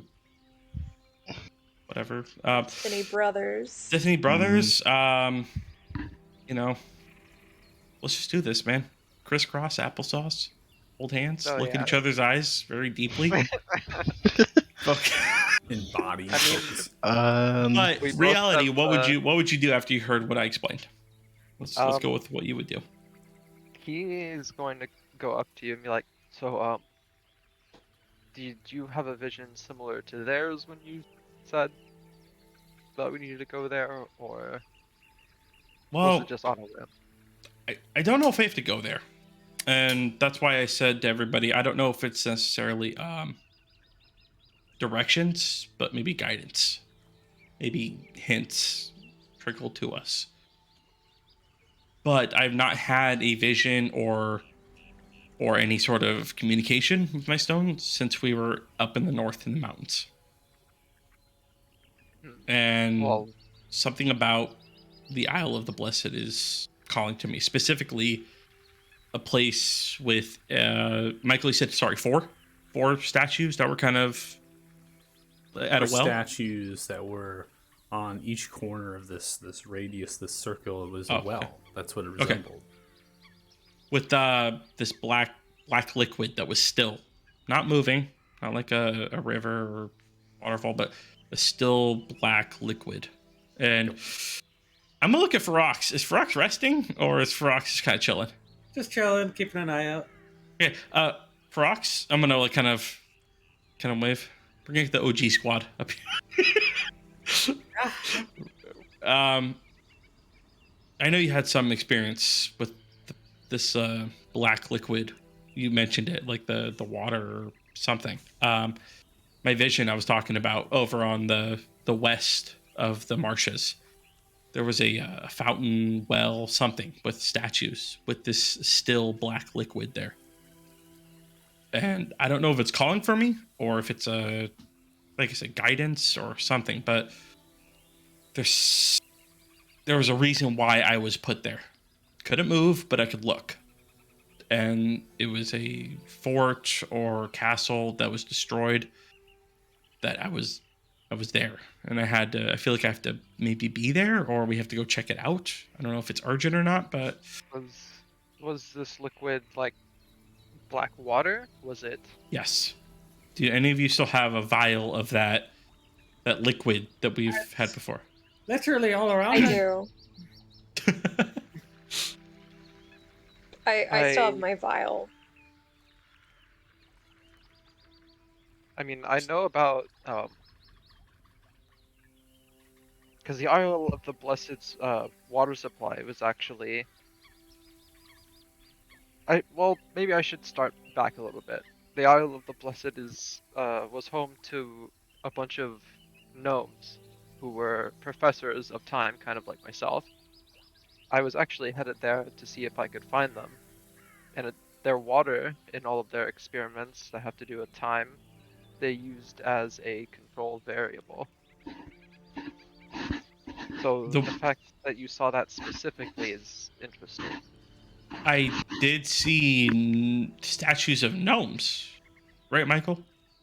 Whatever. Destiny Brothers. Destiny Brothers. You know, let's just do this, man. Crisscross applesauce. Hold hands. Oh, Look yeah. at each other's eyes very deeply. Fuck. Embodied. I mean, focus. But We both reality, have, what would you do after you heard what I explained? Let's go with what you would do. he is going to go up to you and be like, "So, did you have a vision similar to theirs when you said that we needed to go there, or was Well, it just on a whim?" I don't know if I have to go there. And that's why I said to everybody, I don't know if it's necessarily directions, but maybe guidance. Maybe hints trickle to us. But I've not had a vision or any sort of communication with my stone since we were up in the north in the mountains. And Well, something about the Isle of the Blessed is calling to me. Specifically, a place with Michael. He said, "Sorry, four statues that were kind of at a well." Statues that were on each corner of this radius, this circle. It was Oh, a well. okay. That's what it Okay. resembled. With this black liquid that was still, not moving, not like a river or waterfall, but a still black liquid. And I'm gonna look at Ferox. Is Ferox resting, or is Ferox just kind of chilling? Just chilling, keeping an eye out. Okay, Ferox, I'm gonna like kind of wave. Bring the OG squad up here. I know you had some experience with this black liquid. You mentioned it, like the water or something. My vision I was talking about over on the west of the marshes. There was a fountain, well, something with statues with this still black liquid there. and I don't know if it's calling for me or if it's a, like I said, guidance or something. But there was a reason why I was put there. Couldn't move, but I could look. And it was a fort or castle that was destroyed. That I was there, and I feel like I have to maybe be there, or we have to go check it out. I don't know if it's urgent or not, but Was this liquid like black water? Was it? yes. Do any of you still have a vial of that liquid that we've had before? Literally all around. I us. do. I still have I- my vial. I mean, I know about because the Isle of the Blessed's water supply was actually. Maybe I should start back a little bit. The Isle of the Blessed was home to a bunch of gnomes who were professors of time, kind of like myself. I was actually headed there to see if I could find them, and their water in all of their experiments that have to do with time, they used as a control variable. So the fact that you saw that specifically is interesting. I did see statues of gnomes, right, Michael?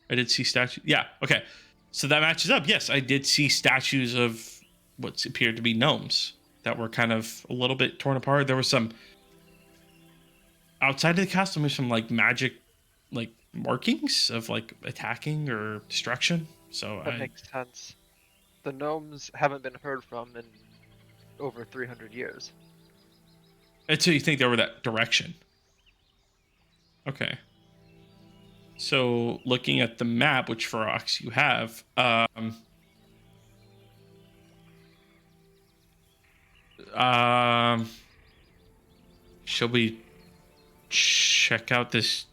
I did see statues. Yeah, okay. So that matches up. Yes, I did see statues of what appeared to be gnomes that were kind of a little bit torn apart. There was some outside of the castle. There's some like magic, like markings of like attacking or destruction. So That makes sense. The gnomes haven't been heard from in over 300 years. And so you think they were that direction? Okay. So looking at the map, which Ferox you have, shall we check out this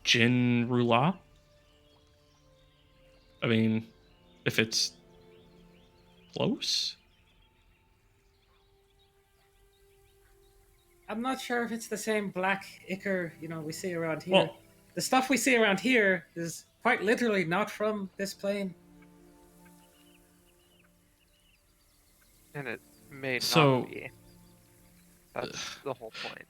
Jin Rula? I mean, if it's close? I'm not sure if it's the same black ichor, we see around here. Well, The stuff we see around here is quite literally not from this plane. And it may So- not be. That's the whole point.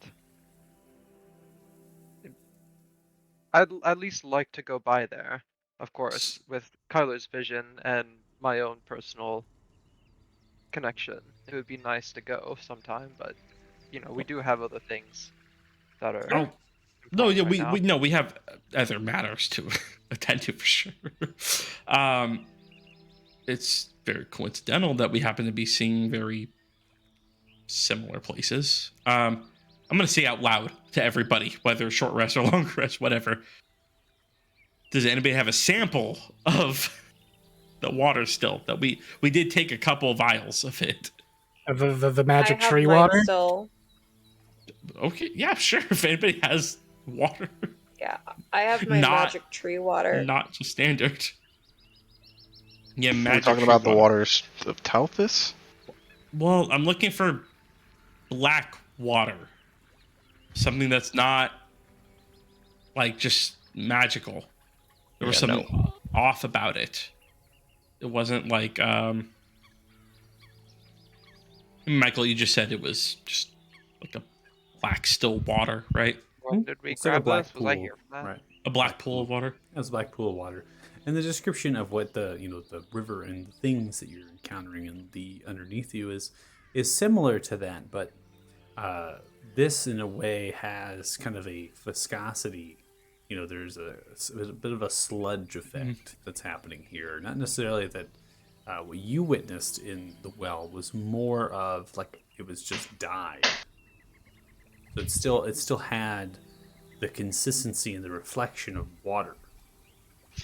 I'd at least like to go by there, of course, with Kyler's vision and my own personal connection. It would be nice to go sometime, but we do have other things that are. Oh, no, important yeah, right now. we have other matters to attend to for sure. It's very coincidental that we happen to be seeing very similar places. I'm gonna say out loud to everybody, whether short rest or long rest, whatever. Does anybody have a sample of the water still? That we did take a couple vials of it. The magic I have tree mine water. still. Okay, yeah, sure. If anybody has water, Yeah, I have my Not- magic tree water. not just standard. Yeah, We're magic talking tree about the water. waters of Talthus? Well, I'm looking for black water. Something that's not like just magical. There was Yeah, something off about it. It wasn't like Michael, you just said it was just like a black still water, right? When did we It's like a grab black this? pool, Was I here for that? right? A black pool of water. That's a black pool of water. And the description of what the river and the things that you're encountering in the underneath you is similar to that, but this in a way has kind of a viscosity. There's a bit of a sludge effect that's happening here. Not necessarily that what you witnessed in the well was more of like it was just dye. So it still had the consistency and the reflection of water,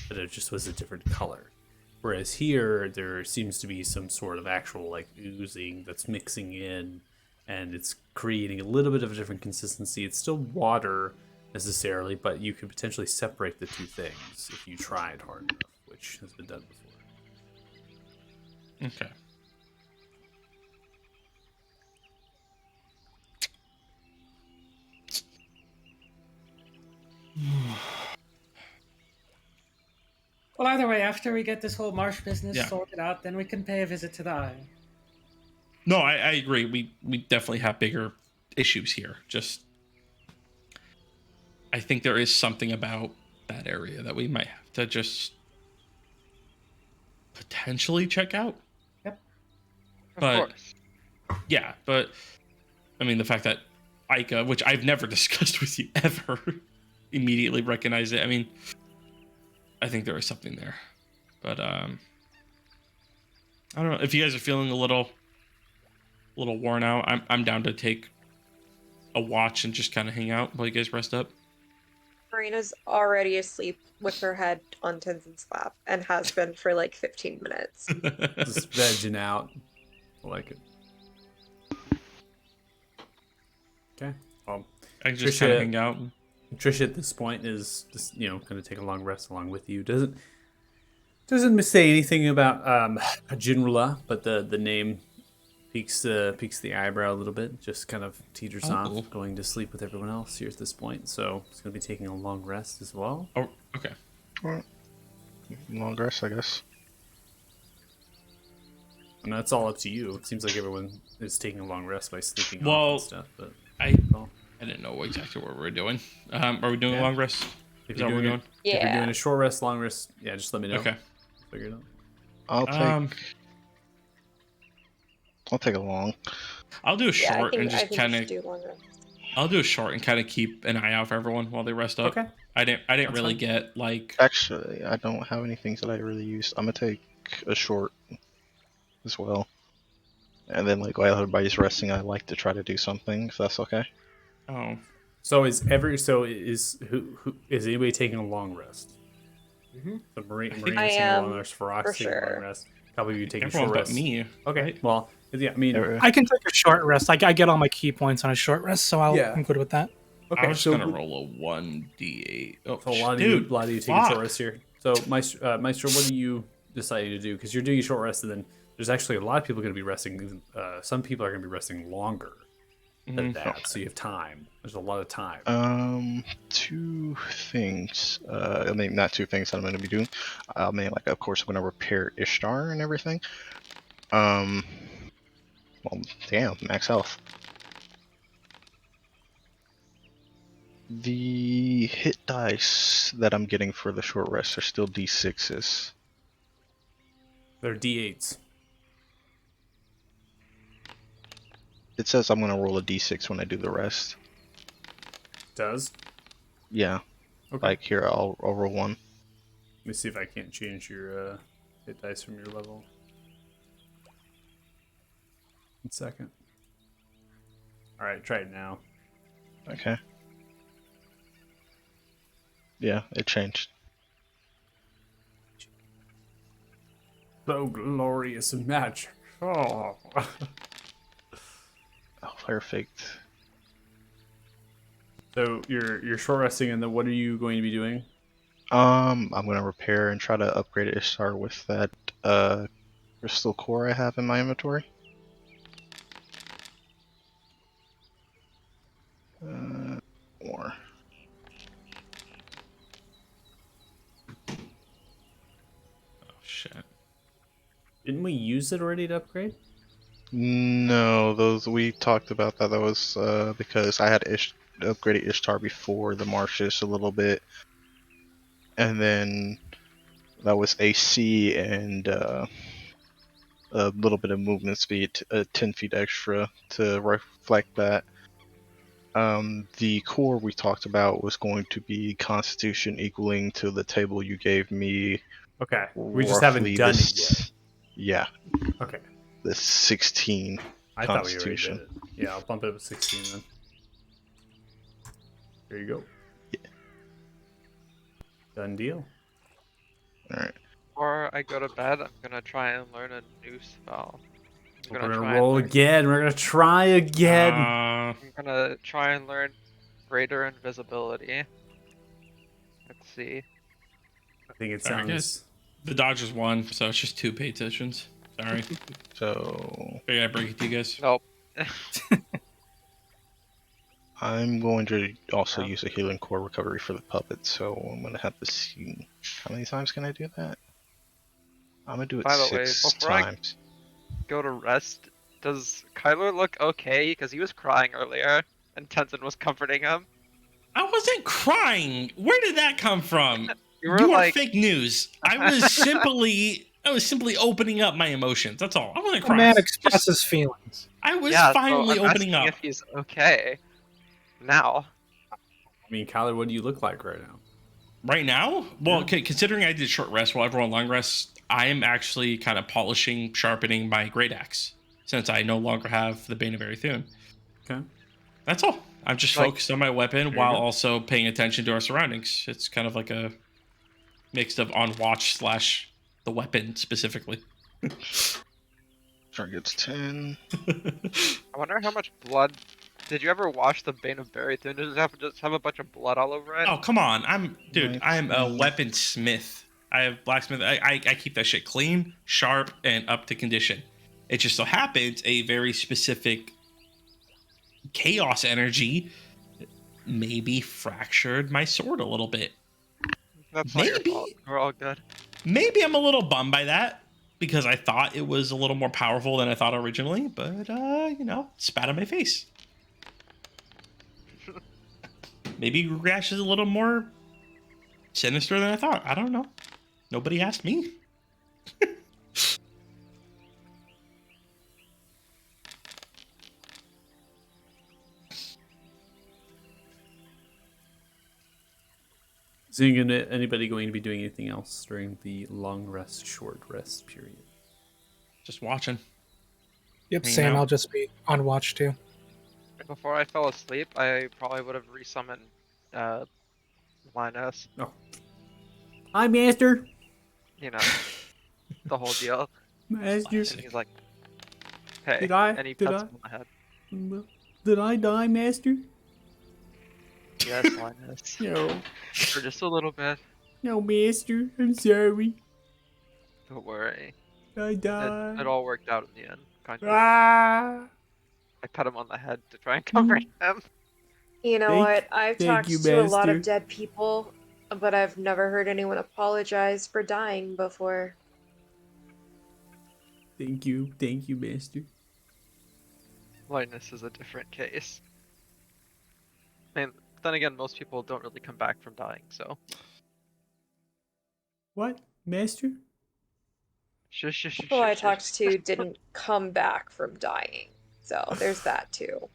but it just was a different color. Whereas here, there seems to be some sort of actual like oozing that's mixing in, and it's creating a little bit of a different consistency. It's still water necessarily, but you could potentially separate the two things if you tried hard enough, which has been done before. Okay. Well, either way, after we get this whole marsh business Yeah. sorted out, then we can pay a visit to the Isle. No, I agree. We definitely have bigger issues here. Just, I think there is something about that area that we might have to just potentially check out. Of But- course. Yeah, but I mean, the fact that Ica, which I've never discussed with you ever, immediately recognized it. I mean, I think there is something there. But I don't know if you guys are feeling a little worn out. I'm down to take a watch and just kind of hang out while you guys rest up. Marina's already asleep with her head on Tenzin's lap and has been for like 15 minutes. Just vegging out. I like it. Okay. I can just Trisha- kind of hang out. Trisha at this point is just, going to take a long rest along with you. Doesn't say anything about Jinrula, but the name peaks the eyebrow a little bit. Just kind of teeters Oh. off, going to sleep with everyone else here at this point. So it's going to be taking a long rest as well. Oh, okay. Long rest, I guess. And that's all up to you. It seems like everyone is taking a long rest by sleeping off Well, and stuff. But I well, didn't know exactly what we were doing. Are we doing a long rest? if Is you're that what we're doing doing? if you're Yeah. doing a short rest, long rest, yeah, just let me know. Okay. Figure it out. I'll take a long. I'll do a Yeah, I short think, and I just think kind we of. should do longer. I'll do a short and kind of keep an eye out for everyone while they rest up. Okay. I didn't That's really fine. get like. Actually, I don't have any things that I really use. I'm gonna take a short as well. And then, like, while everybody's resting, I like to try to do something, if that's okay. Oh, So is who is anybody taking a long rest? Mm-hmm. The Marine I think taking I a long am, rest, Ferox for taking a long sure. rest. Couple of you taking a everyone short but rest. me. Okay. right? Well, yeah, I mean, I can take a short rest. I get all my key points on a short rest, so Yeah. I'm good with that. okay. I was so gonna roll a 1d8. Oh, So a lot dude, of you taking fuck. short rest here. So Maestro, what do you decide to do? Because you're doing a short rest, and then there's actually a lot of people going to be resting. Some people are going to be resting longer than that, so you have time. There's a lot of time. Two things. I mean, not two things that I'm going to be doing. I mean, like, of course, I'm going to repair Ishtar and everything. Well, damn, max health. The hit dice that I'm getting for the short rest are still D6s. They're D8s. It says I'm going to roll a D6 when I do the rest. Does? Yeah, Okay. like here, I'll roll one. Let me see if I can't change your hit dice from your level. 1 second. All right, try it now. Okay. Yeah, it changed. So glorious match. Oh. Oh, perfect. So you're short resting, and then what are you going to be doing? I'm gonna repair and try to upgrade Ishtar with that crystal core I have in my inventory. More. Oh shit. Didn't we use it already to upgrade? No, those we talked about that. That was because I had upgraded Ishtar before the marshes a little bit, and then that was AC and a little bit of movement speed, 10 feet extra to reflect that. The core we talked about was going to be Constitution equaling to the table you gave me. Okay. We just haven't roughly done this- it yet. Yeah, Okay. the 16 I thought we already did Constitution. it. Yeah, I'll bump it up to 16 then. There you go. Yeah. Done deal. Alright. Before I go to bed, I'm gonna try and learn a new spell. I'm We're try gonna and roll learn- again. We're gonna try again. I'm gonna try and learn greater invisibility. Let's see. I think it Sorry, sounds. guys. The Dodgers won, so it's just 2 paid sessions. Sorry. So I gotta break it to you guys. Nope. I'm going to also Yeah. use a healing core recovery for the puppet, so I'm gonna have to see how many times can I do that? I'm gonna do it By the way, 6 before I times. go to rest, does Kyler look okay? Because he was crying earlier, and Tenzin was comforting him. I wasn't crying. Where did that come from? You were You are like, fake news. I was simply opening up my emotions. That's all. I wasn't A crying. man Just, expresses feelings. I was yeah. So finally I'm opening asking up. if he's okay now. I mean, Kyler, what do you look like right now? Right now, well, Yeah. okay, considering I did short rest while everyone long rests, I am actually kind of polishing, sharpening my great axe since I no longer have the Bane of Erithune. Okay. That's all. I'm just Like- focused on my weapon There you while go. also paying attention to our surroundings. It's kind of like a mix of on watch / the weapon specifically. Target's 10. I wonder how much blood. Did you ever wash the Bane of Berrythune? Does it just have a bunch of blood all over it? Oh, come on. I'm a 19. weaponsmith. I have blacksmith. I keep that shit clean, sharp, and up to condition. It just so happens a very specific chaos energy maybe fractured my sword a little bit. That's not your maybe. fault. We're all good. Maybe I'm a little bummed by that because I thought it was a little more powerful than I thought originally, but spat on my face. Maybe Rugash is a little more sinister than I thought. I don't know. Nobody asked me. Is anybody going to be doing anything else during the long rest, short rest period? Just watching. Yep, Hang same. out. I'll just be on watch too. Before I fell asleep, I probably would have resummoned Linus. Hi, Master. You know, the whole deal. Master. And he's like, "Hey," Did I- and he did pets I- him on the head. Did I die, Master? Yes, Linus. No. For just a little bit. No, Master. I'm sorry. Don't worry. I died. It all worked out in the end. Kind of. Ah. I pet him on the head to try and comfort him. You know Thank- what? I've thank talked you, to a lot Master. of dead people, but I've never heard anyone apologize for dying before. Thank you, Master. Linus is a different case. And then again, most people don't really come back from dying, so. What, Master? Shush. People I talked to didn't come back from dying, so there's that too.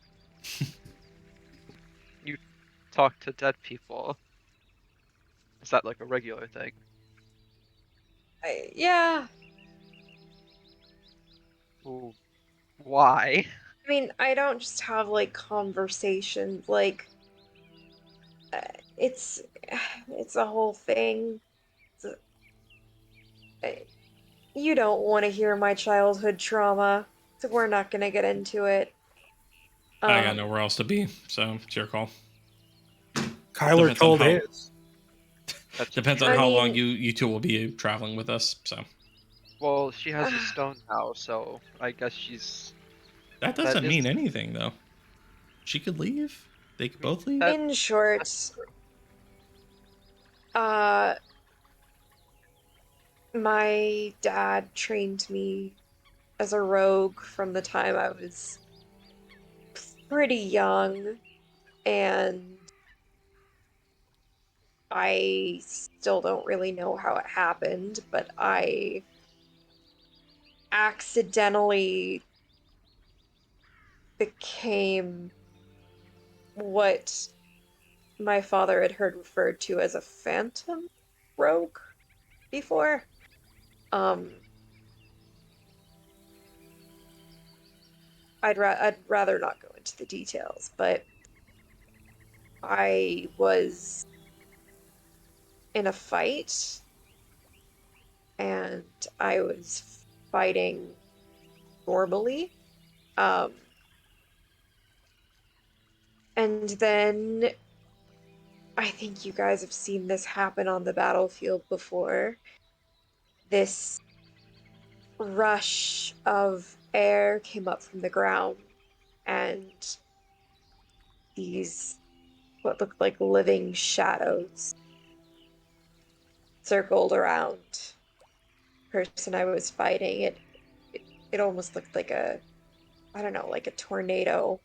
Talk to dead people. Is that like a regular thing? Yeah, Ooh. Why? I mean, I don't just have like conversations. Like, it's a whole thing. You don't want to hear my childhood trauma, so we're not gonna get into it. I got nowhere else to be, so it's your call. Kyler Depends on told how- his. Depends on I how long mean- you two will be traveling with us. So Well, she has a stone now, so I guess she's. that doesn't is- mean anything, though. She could leave. They could both leave. That- In short, my dad trained me as a rogue from the time I was pretty young, and I still don't really know how it happened, but I accidentally became what my father had heard referred to as a phantom rogue before. I'd rather not go into the details, but I was in a fight and I was fighting normally. And then I think you guys have seen this happen on the battlefield before. This rush of air came up from the ground, and these what looked like living shadows circled around the person I was fighting. It almost looked like I don't know, like a tornado.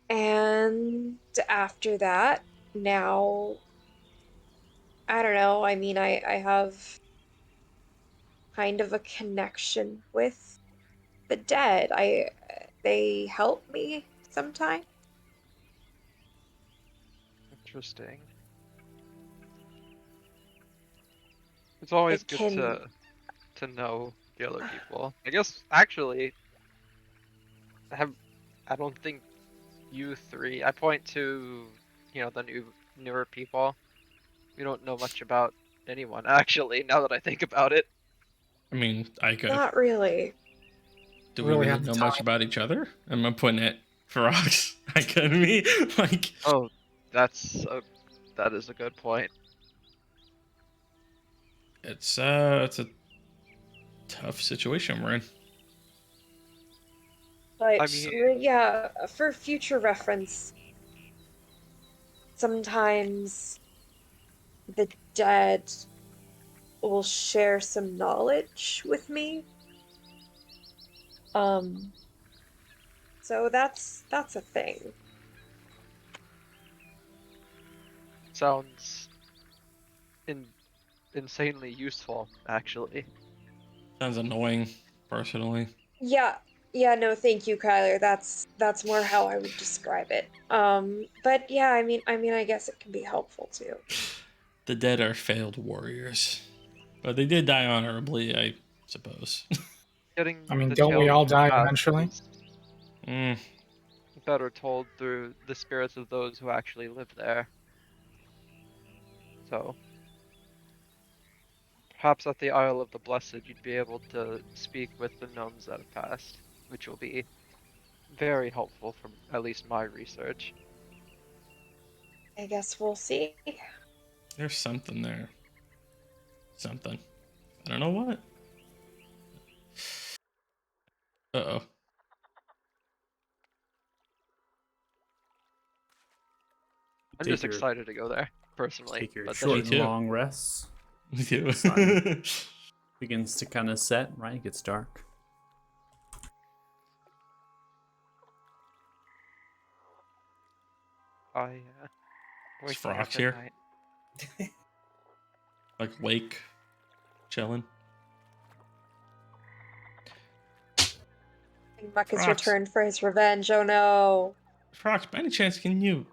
And after that, now, I don't know, I mean, I have kind of a connection with the dead. They help me sometimes. Interesting. It's always It good can- to know the other people. I guess actually, I don't think you three. I point to the newer people. We don't know much about anyone actually. Now that I think about it, I mean, I could. Not really. Do we Really really have the know much time. about each other? Am I putting it Ferox Academy? Like, oh, that is a good point. it's a tough situation we're in. But I mean- yeah, for future reference, sometimes the dead will share some knowledge with me. So that's a thing. Sounds insanely useful, actually. Sounds annoying, personally. Yeah, no, thank you, Kyler. That's more how I would describe it. But yeah, I mean, I guess it can be helpful too. The dead are failed warriors, but they did die honorably, I suppose. Getting I mean, the don't we tales all of the die past eventually? is Mm, better told through the spirits of those who actually live there. So, perhaps at the Isle of the Blessed, you'd be able to speak with the gnomes that have passed, which will be very helpful for at least my research. I guess we'll see. there's something there. Something. I don't know what. Uh-oh. I'm Take just your- excited to go there, personally. Take your but short Me and too. long rests. Me too. Sun. Begins to kind of set, right? It gets dark. I Is waking up Ferox at here? night. Like, wake, chilling. Muck has Frox. returned for his revenge. Oh no. Ferox, by any chance, can you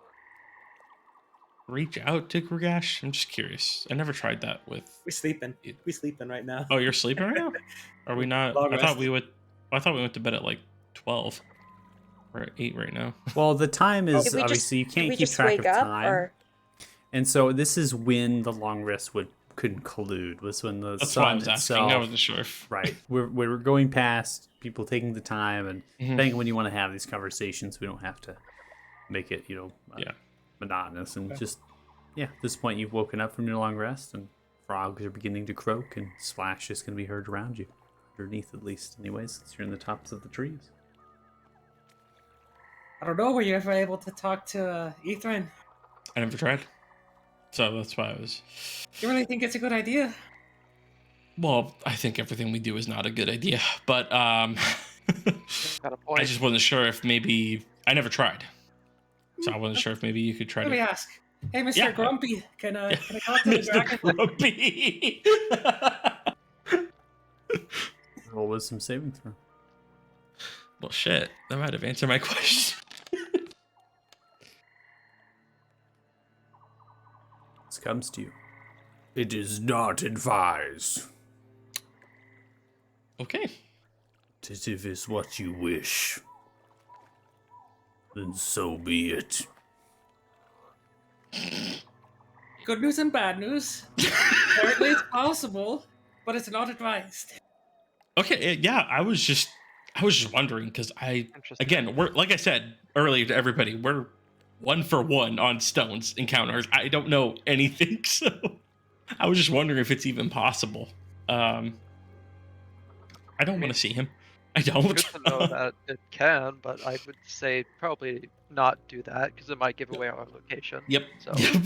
reach out to Gragash? I'm just curious. I never tried that with. We're sleeping. We're sleeping right now. Oh, you're sleeping right now? Are we not? Long I thought rest. we would. I thought we went to bed at like 12. We're at 8 right now. Well, the time is Did we obviously you did can't we keep just track wake of up, time, or and so this is when the long rest would conclude. Was when the That's why I sun was asking. itself. I wasn't sure if. Right. We're going past people taking the time, and Mhm. depending on when you want to have these conversations, we don't have to make it, Yeah. monotonous. And just, at this point, you've woken up from your long rest, and frogs are beginning to croak, and splash is going to be heard around you, underneath at least, anyways, since you're in the tops of the trees. I don't know. Were you ever able to talk to Ethrin? I never tried. So that's why I was. You really think it's a good idea? Well, I think everything we do is not a good idea, but Got a point. I just wasn't sure if maybe I never tried, so I wasn't sure if maybe you could try Let me to. ask. Hey, Mr. Yeah. Grumpy, can I talk to the Mr. dragon? Grumpy. Roll wisdom saving throw. Well, shit, that might have answered my question. This comes to you. It is not advised. Okay. That if it's what you wish, then so be it. Good news and bad news. Apparently it's possible, but it's not advised. Okay. Yeah, I was just wondering because Interesting. we're like I said earlier to everybody, we're 1 for 1 on stones encounters. I don't know anything, so I was just wondering if it's even possible. I don't want to see him. I don't. Good to know that it can, but I would say probably not do that because it might give away our location. Yep. So Yep.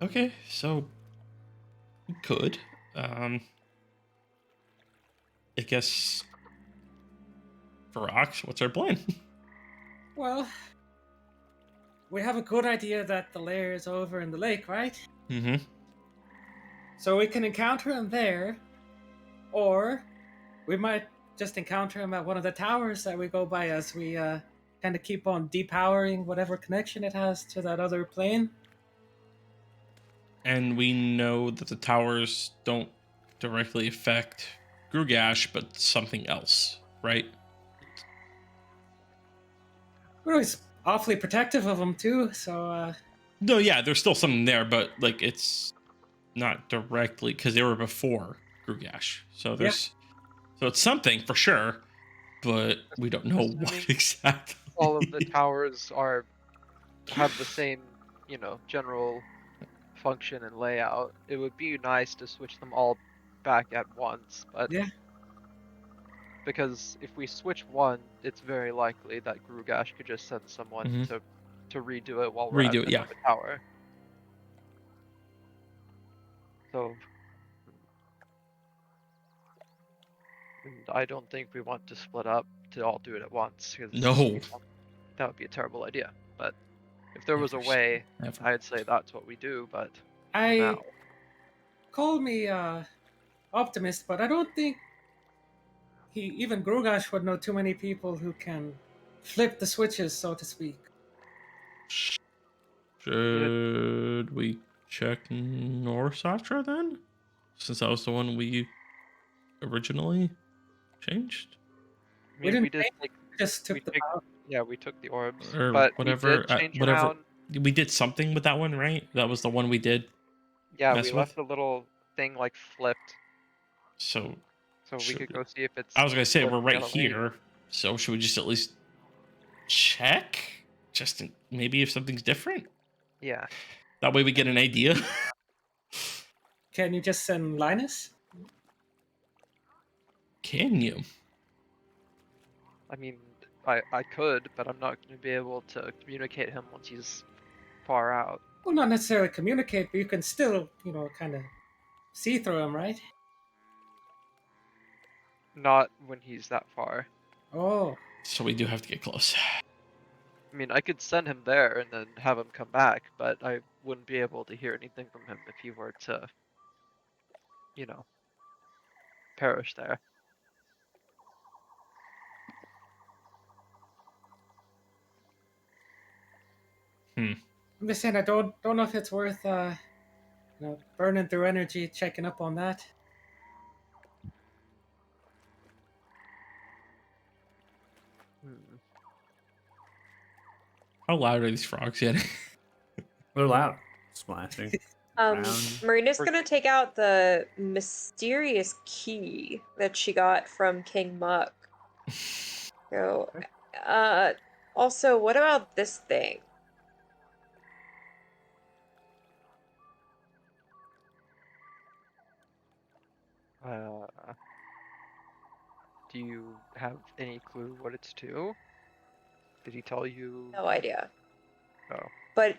Okay, so we could. I guess for Ox, what's our plan? Well, we have a good idea that the lair is over in the lake, right? Mm-hmm. So we can encounter him there, or we might just encounter him at one of the towers that we go by as we kind of keep on depowering whatever connection it has to that other plane. And we know that the towers don't directly affect Grugash, but something else, right? We're always awfully protective of him too, so No, yeah, there's still something there, but like it's not directly because they were before Grugash. So there's so it's something for sure, but we don't know what exactly. all of the towers have the same, general function and layout. It would be nice to switch them all back at once, but yeah. because if we switch one, it's very likely that Grugash could just send someone Mhm. to redo it while we're at the tower. So and I don't think we want to split up to all do it at once. 'Cause No. that would be a terrible idea. But if there was a Never. way, Never. I'd say that's what we do. But I now, call me optimist, but I don't think even Grugash would know too many people who can flip the switches, so to speak. Should we check Norsatra then? Since that was the one we originally changed? I mean, didn't we did change just took the power. we took the orbs, Or but whatever, we did change whatever. around. We did something with that one, right? That was the one we did. Yeah, mess we left the little thing like flipped, So so we Should could we- go see if it's. I was gonna say flipped we're right the other way. here. So should we just at least check? Just maybe if something's different. Yeah. That way we get an idea. Can you just send Linus? Can you? I mean, I could, but I'm not going to be able to communicate him once he's far out. Well, not necessarily communicate, but you can still, kind of see through him, right? Not when he's that far. Oh, So we do have to get close. I mean, I could send him there and then have him come back, but I wouldn't be able to hear anything from him if he were to, perish there. I'm just saying I don't know if it's worth burning through energy checking up on that. How loud are these frogs getting? They're loud. Splashing. around. Marina's gonna take out the mysterious key that she got from King Muck. So, also, what about this thing? Do you have any clue what it's to? Did he tell you? No idea. Oh. But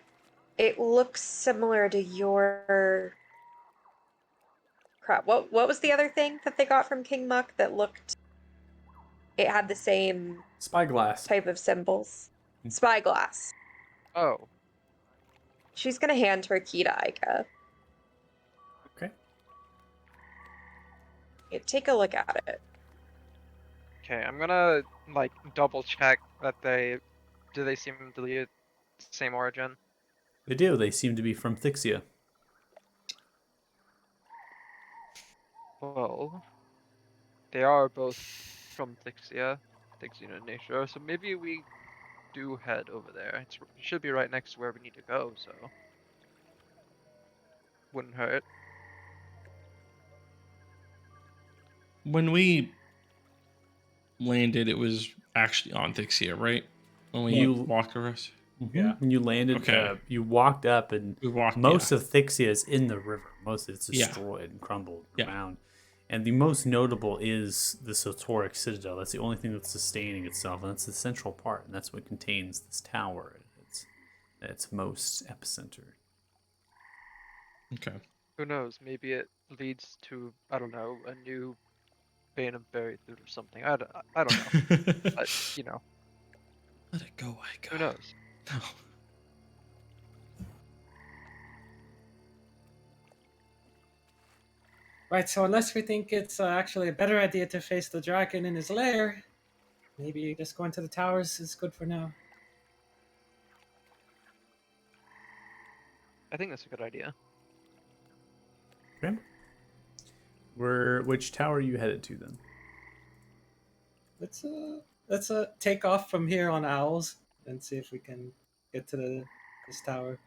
it looks similar to your. Crap. What was the other thing that they got from King Muck that looked? It had the same Spyglass. type of symbols. Spyglass. Oh. She's gonna hand her key to Ica. Okay. Yeah, take a look at it. Okay, I'm gonna double check that do they seem to be the same origin? They do. They seem to be from Thixia. Well, they are both from Thixia nature, so maybe we do head over there. It should be right next to where we need to go, so wouldn't hurt. When we landed, it was actually on Thixia, right? When we walked across. Yeah. When you landed, Okay. You walked up, and We walked. most of Thixia is in the river. Most of it's Yeah. destroyed and crumbled Yeah. around. And the most notable is the Sotoric Citadel. That's the only thing that's sustaining itself, and that's the central part, and that's what contains this tower at its most epicenter. Okay. Who knows? Maybe it leads to, I don't know, a new Bane of Berrythut or something. I don't know. But, you know, Let it go, Aiko. who knows? No. Right, so unless we think it's actually a better idea to face the dragon in his lair, maybe just going to the towers is good for now. I think that's a good idea. Okay. Which tower are you headed to then? Let's take off from here on Owls and see if we can get to this tower.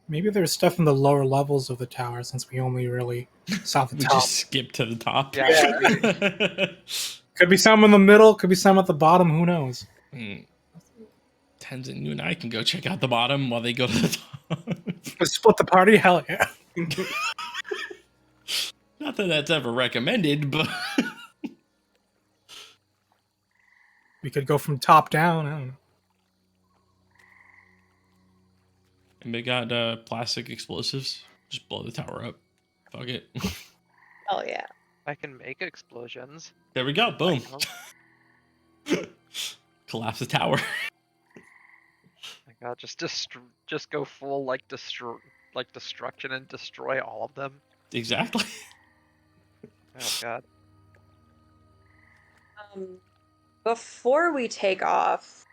Maybe there's stuff in the lower levels of the tower since we only really saw the We top. just skip to the top. Yeah. Could be some in the middle, could be some at the bottom, who knows? Tenzin, you and I can go check out the bottom while they go to the top. Let's split the party? Hell yeah. Not that that's ever recommended, but We could go from top down, I don't know. and they got plastic explosives. Just blow the tower up. Fuck it. Oh yeah. I can make explosions. There we go. Boom. know. Collapse the tower. My God, just go full destruction and destroy all of them. Exactly. Oh God. Before we take off,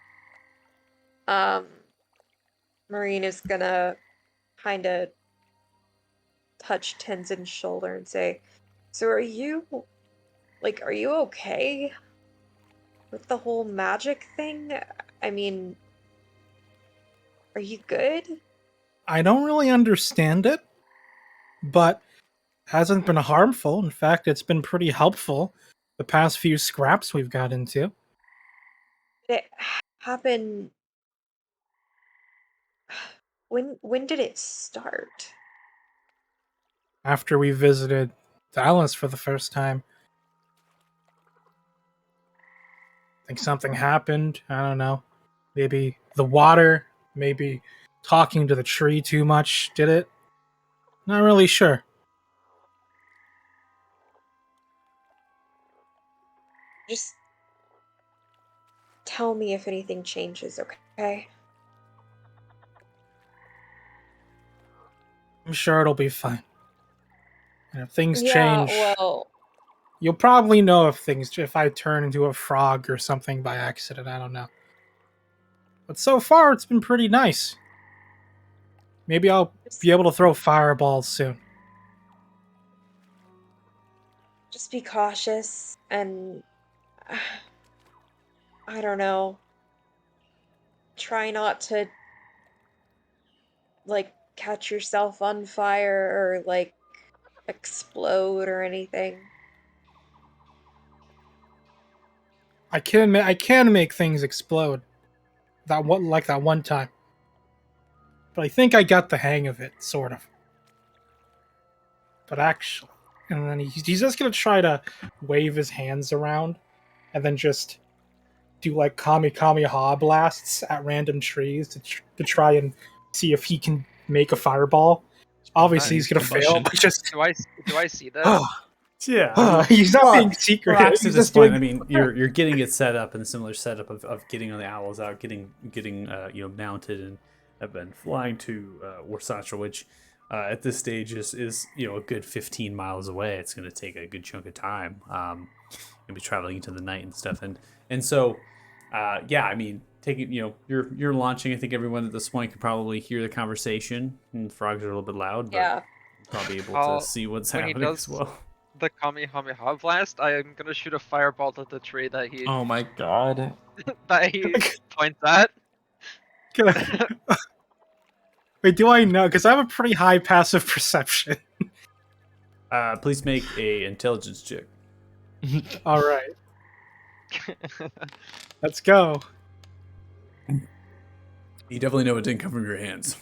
Marine is gonna kind of touch Tenzin's shoulder and say, "So are you okay with the whole magic thing? I mean, are you good?" I don't really understand it, but hasn't been harmful. In fact, it's been pretty helpful the past few scraps we've got into. Did it happen? When did it start? After we visited Dallas for the first time. I think something happened. I don't know. Maybe the water, maybe talking to the tree too much did it. Not really sure. Just tell me if anything changes, okay? I'm sure it'll be fine. And if things Yeah, change, well, you'll probably know if I turn into a frog or something by accident. I don't know. But so far, it's been pretty nice. Maybe I'll be able to throw fireballs soon. just be cautious and I don't know. Try not to catch yourself on fire or explode or anything. I can make things explode. That one time. But I think I got the hang of it, sort of. But actually, and then he's just gonna try to wave his hands around, and then just do Kamehameha blasts at random trees to try and see if he can make a fireball. Obviously, he's gonna fail. But just Do I see this? Yeah. he's not being secret. Perhaps He's at this just point, doing- I mean, you're getting it set up in a similar setup of getting on the owls out, getting mounted, and have been flying to Warsacha, which at this stage is a good 15 miles away. It's going to take a good chunk of time. You'll be traveling into the night and stuff, and so I mean, taking you're launching. I think everyone at this point can probably hear the conversation, and the frogs are a little bit loud, but Yeah. probably able to see what's when he happening does as well. The Kamehameha blast, I am gonna shoot a fireball at the tree that he Oh my god. points at. Wait, do I know? Because I have a pretty high passive perception. Please make a intelligence check. All right, let's go. You definitely know it didn't come from your hands.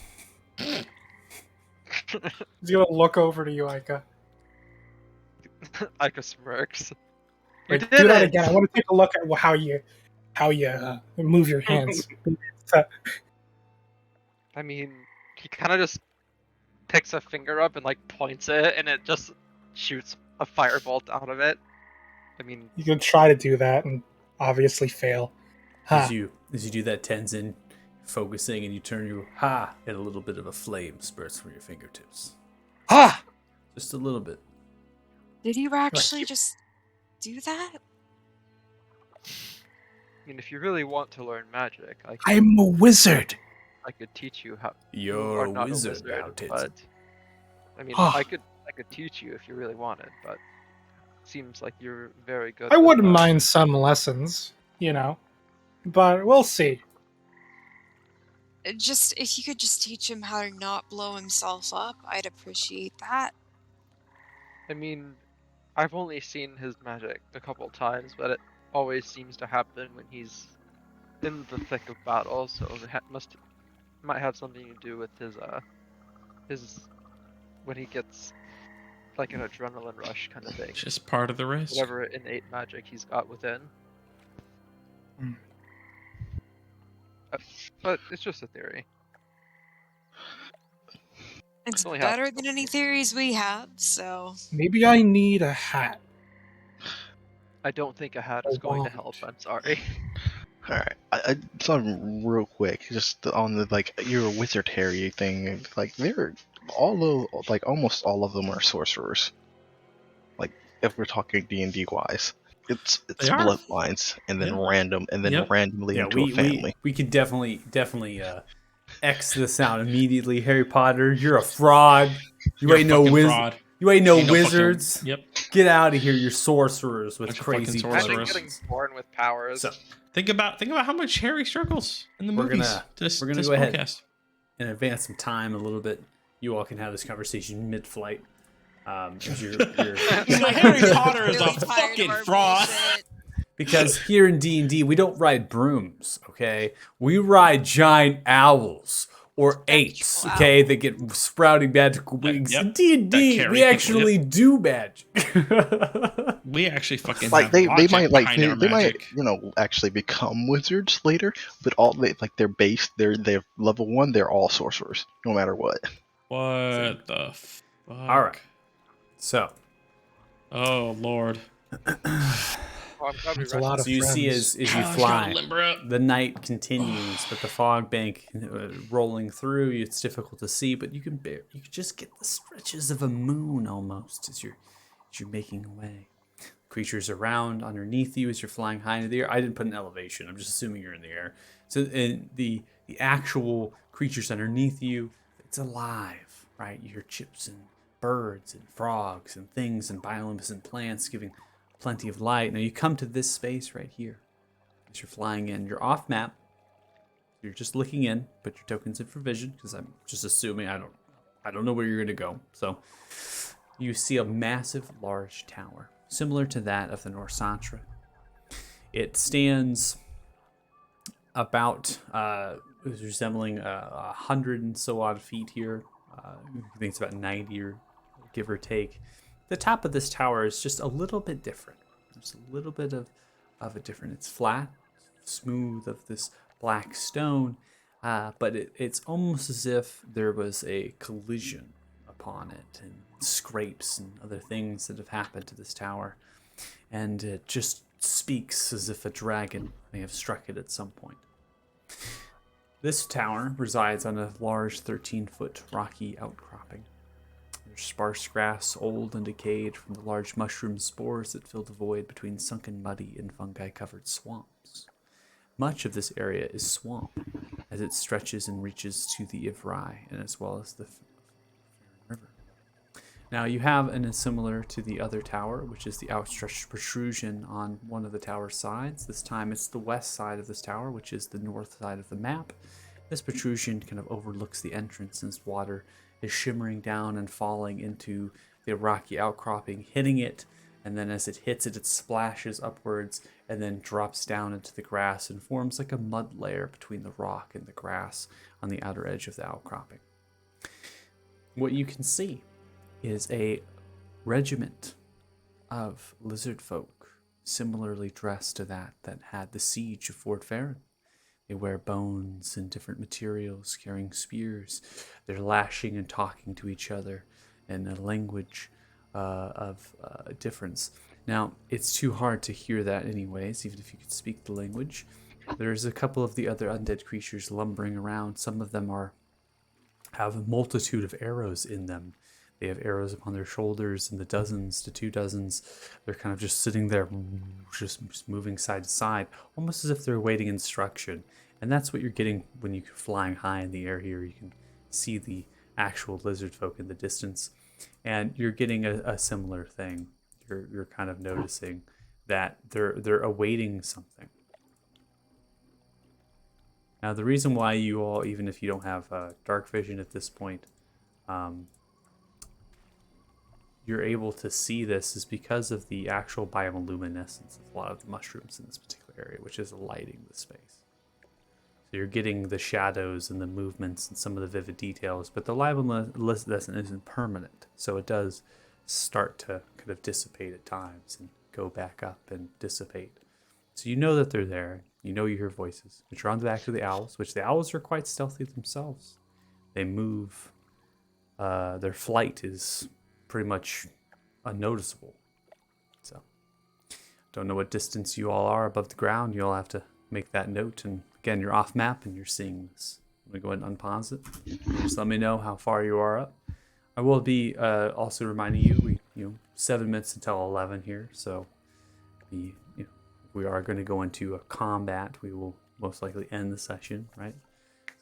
He's gonna look over to you, Ica. Ica smirks. You Like, did do that it! again. I want to take a look at how you move your hands. I mean, he kind of just picks a finger up and like points it, and it just shoots a firebolt out of it. I mean, You can try to do that and obviously fail. As you do that, Tenzin, focusing, and you turn your ha, and a little bit of a flame spurts from your fingertips. Ha! Just a little bit. Did you actually just do that? I mean, if you really want to learn magic, I'm a wizard. I could teach you how. You're you are a not wizard now, Tenzin. but I mean, Ah. I could teach you if you really wanted, but seems like you're very good. I with, wouldn't mind some lessons, but we'll see. Just if you could just teach him how to not blow himself up, I'd appreciate that. I mean, I've only seen his magic a couple times, but it always seems to happen when he's in the thick of battle. So it might have something to do with his when he gets like an adrenaline rush kind of thing. It's just part of the risk. Whatever innate magic he's got within. Hmm. But it's just a theory. It's only better happens than any theories we have, so... Maybe I need a hat. I don't think a hat is going to help. I'm sorry. Alright, I something real quick, just on the your wizard Harry thing. They're almost all of them are sorcerers. If we're talking D&D wise, it's They are? bloodlines and then Yep. randomly Yeah, into a family. we could definitely X this out immediately. Harry Potter, you're a fraud. You You're ain't a no fucking wizard. fraud. You ain't no You ain't no fucking- wizards. Yep. Get out of here. You're sorcerers with Bunch of crazy fucking Imagine sorcerers. getting born with powers. So Think about how much Harry struggles in the We're movies. gonna- this we're gonna this go ahead. podcast. and advance some time a little bit. You all can have this conversation mid-flight. As you're He's like, Harry Potter is Really a tired of fucking our fraud. bullshit. because here in D&D we don't ride brooms, okay? We ride giant owls or apes, Wow. okay, that get sprouting magical wings. Yep. In D&D, That carry we people, actually do magic. We actually fucking Like have they logic might behind our they might magic. actually become wizards later, but all they're base they're level 1, they're all sorcerers no matter what. What the fuck? All right. So, Oh lord. Oh, I'm glad we That's a lot rested. of so you see friends. as you Oh, I gotta fly, limber up. the night continues, but the fog bank rolling through. It's difficult to see, but you can just get the stretches of a moon almost as you're making away. Creatures around underneath you as you're flying high into the air. I didn't put an elevation. I'm just assuming you're in the air. So in the actual creatures underneath you, it's alive, right? You hear chips and birds and frogs and things and bioluminescent plants giving plenty of light. Now you come to this space right here as you're flying in. You're off map. You're just looking in. Put your tokens in for vision because I'm just assuming I don't know where you're gonna go. So you see a massive, large tower similar to that of the North Santra. It stands about resembling 100 and so odd feet here. I think it's about 90 or give or take. The top of this tower is just a little bit different. There's a little bit of a different. It's flat, smooth of this black stone, but it's almost as if there was a collision upon it and scrapes and other things that have happened to this tower. And it just speaks as if a dragon may have struck it at some point. This tower resides on a large 13-foot rocky outcropping. There's sparse grass, old and decayed from the large mushroom spores that fill the void between sunken, muddy, and fungi-covered swamps. Much of this area is swamp, as it stretches and reaches to the Ivrai, and as well as the River. Now you have, and is similar to the other tower, which is the outstretched protrusion on one of the tower's sides. This time it's the west side of this tower, which is the north side of the map. This protrusion kind of overlooks the entrance, and water is shimmering down and falling into the rocky outcropping, hitting it And then as it hits it, it splashes upwards and then drops down into the grass and forms like a mud layer between the rock and the grass on the outer edge of the outcropping. What you can see is a regiment of lizard folk, similarly dressed to that had the siege of Fort Farron. They wear bones and different materials, carrying spears. They're lashing and talking to each other in a language of difference. Now, it's too hard to hear that anyways, even if you could speak the language. There's a couple of the other undead creatures lumbering around. Some of them have a multitude of arrows in them. They have arrows upon their shoulders in the dozens to 2 dozens. They're kind of just sitting there, just moving side to side, almost as if they're awaiting instruction. And that's what you're getting when you're flying high in the air here. You can see the actual lizard folk in the distance. And you're getting a similar thing. You're kind of noticing that they're awaiting something. Now, the reason why you all, even if you don't have dark vision at this point, you're able to see this is because of the actual bioluminescence of a lot of the mushrooms in this particular area, which is lighting the space. So you're getting the shadows and the movements and some of the vivid details, but the bioluminescence isn't permanent, so it does start to kind of dissipate at times and go back up and dissipate. So you know that they're there. You know you hear voices. But you're on the back of the owls, which the owls are quite stealthy themselves. They move. Their flight is pretty much unnoticeable. So, don't know what distance you all are above the ground. You all have to make that note. And again, you're off map and you're seeing this. I'm going to go ahead and unpause it. Just let me know how far you are up. I will be also reminding you, 7 minutes until 11 here. So, we are going to go into a combat. We will most likely end the session, right?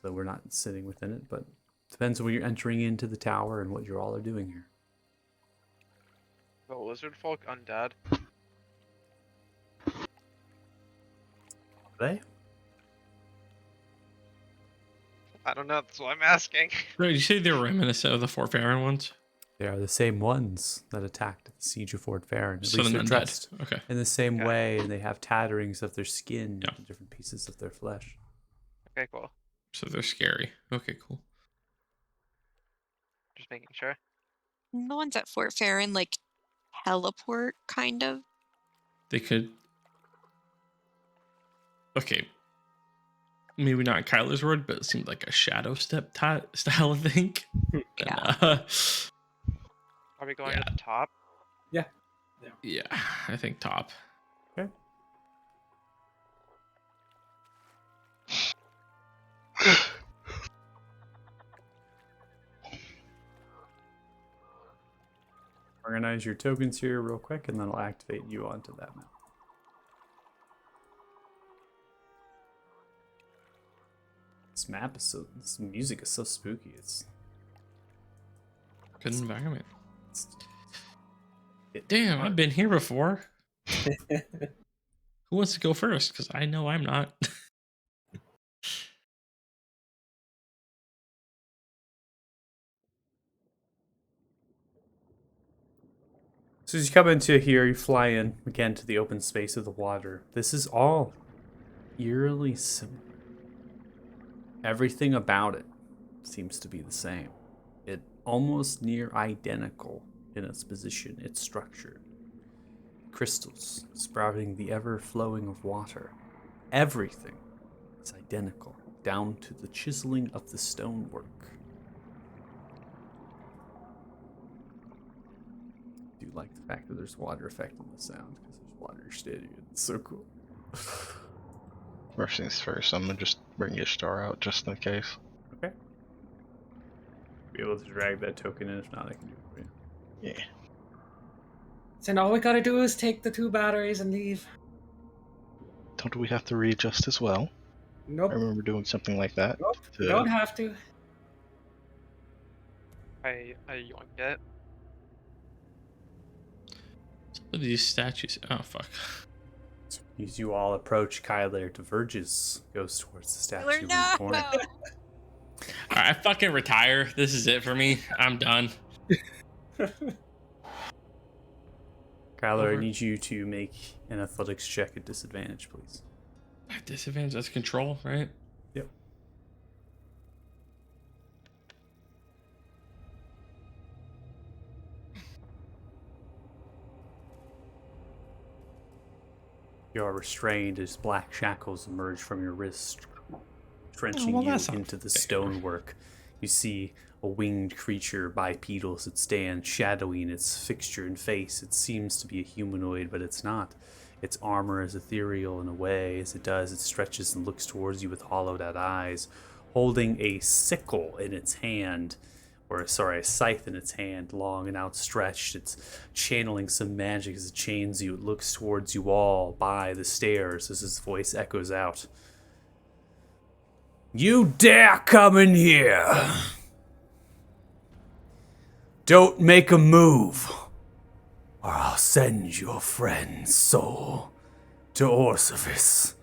So we're not sitting within it, but it depends on when you're entering into the tower and what you all are doing here. The lizard folk undead. Are they? I don't know. That's what I'm asking. Right, you say they were reminiscent of the Fort Farron ones? They are the same ones that attacked at the siege of Fort Farron. At So least then they're undead. dressed Okay. in the same way, and they have tatterings of their skin Yeah. and different pieces of their flesh. Okay, cool. So they're scary. Okay, cool. Just making sure. The ones at Fort Farron, like, teleport, kind of. They could. Okay. Maybe not Kyler's word, but it seemed like a shadow step style, I think. Yeah. And, Are we going Yeah. to the top? yeah, I think top. Okay. Organize your tokens here real quick, and then I'll activate you onto that map. This music is so spooky. Good environment. It's Damn, I've been here before. Who wants to go first? Because I know I'm not. So as you come into here, you fly in again to the open space of the water. This is all eerily similar. Everything about it seems to be the same. It almost near identical in its position, its structure. Crystals sprouting the ever-flowing of water. Everything is identical, down to the chiseling of the stonework. I do like the fact that there's water affecting the sound, because there's water steady. It's so cool. First things first, I'm gonna just bring Ishtar out just in case. Okay. Be able to drag that token in. If not, I can do it for you. Yeah. So now all we gotta do is take the 2 batteries and leave. Don't we have to readjust as well? Nope. I remember doing something like that. Nope. You don't have to. I yoinked it. Some of these statues. Oh, fuck. As you all approach, Kyler diverges, goes towards the statue in the No! corner. Alright, I fucking retire. This is it for me. I'm done. Kyler, I Over. need you to make an athletics check at disadvantage, please. At disadvantage, that's control, right? Yep. You are restrained as black shackles emerge from your wrist, trenching well, you that's not into the fair. stonework. You see a winged creature bipedal as it stands, shadowy in its fixture and face. It seems to be a humanoid, but it's not. Its armor is ethereal in a way. As it does, it stretches and looks towards you with hollowed-out eyes, holding a sickle in its hand. Or, sorry, a scythe in its hand, long and outstretched. It's channeling some magic as it chains you. It looks towards you all by the stairs as his voice echoes out. You dare come in here! Don't make a move, or I'll send your friend's soul to Orsivis.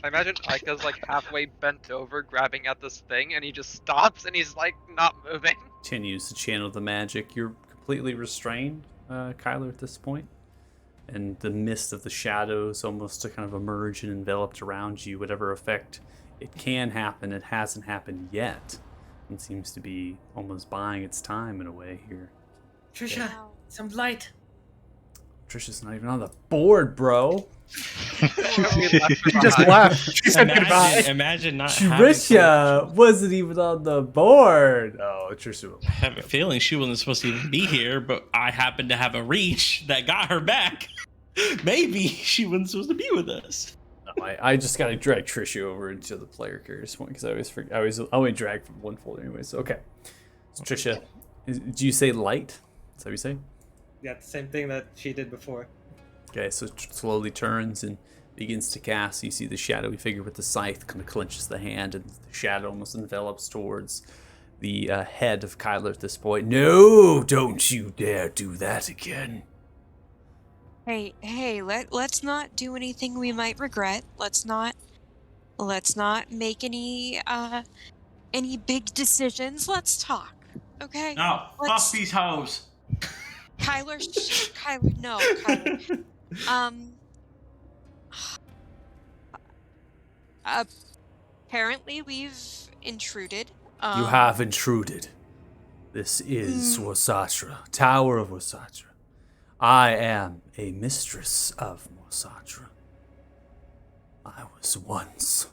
I imagine Ika's like halfway bent over grabbing at this thing and he just stops and he's like not moving. Continues to channel the magic. You're completely restrained, Kyler, at this point. And the mist of the shadows almost to kind of emerge and enveloped around you. Whatever effect it can happen, it hasn't happened yet. It seems to be almost buying its time in a way here. Trisha, some light. Trisha's not even on the board, bro. We left her She just behind. left. She said goodbye. Imagine not having Trisha wasn't even on the board. Oh, Trisha. I have a feeling she wasn't supposed to even be here, but I happen to have a reach that got her back. Maybe she wasn't supposed to be with us. No, I just gotta drag Trisha over into the player characters one because I always forget. I only drag from one folder anyways. So, okay. So Trisha, do you say light? Is that what you say? Yeah, the same thing that she did before. Okay, so it slowly turns and begins to cast. You see the shadowy figure with the scythe kind of clenches the hand, and the shadow almost envelops towards the head of Kyler at this point. No, don't you dare do that again. Hey, let's not do anything we might regret. Let's not make any big decisions. Let's talk, okay? No, Let's- fuck these hoes. Kyler, Kyler, no, Kyler. Apparently we've intruded. You have intruded. This is Wasatra, Tower of Wasatra. I am a mistress of Wasatra. I was once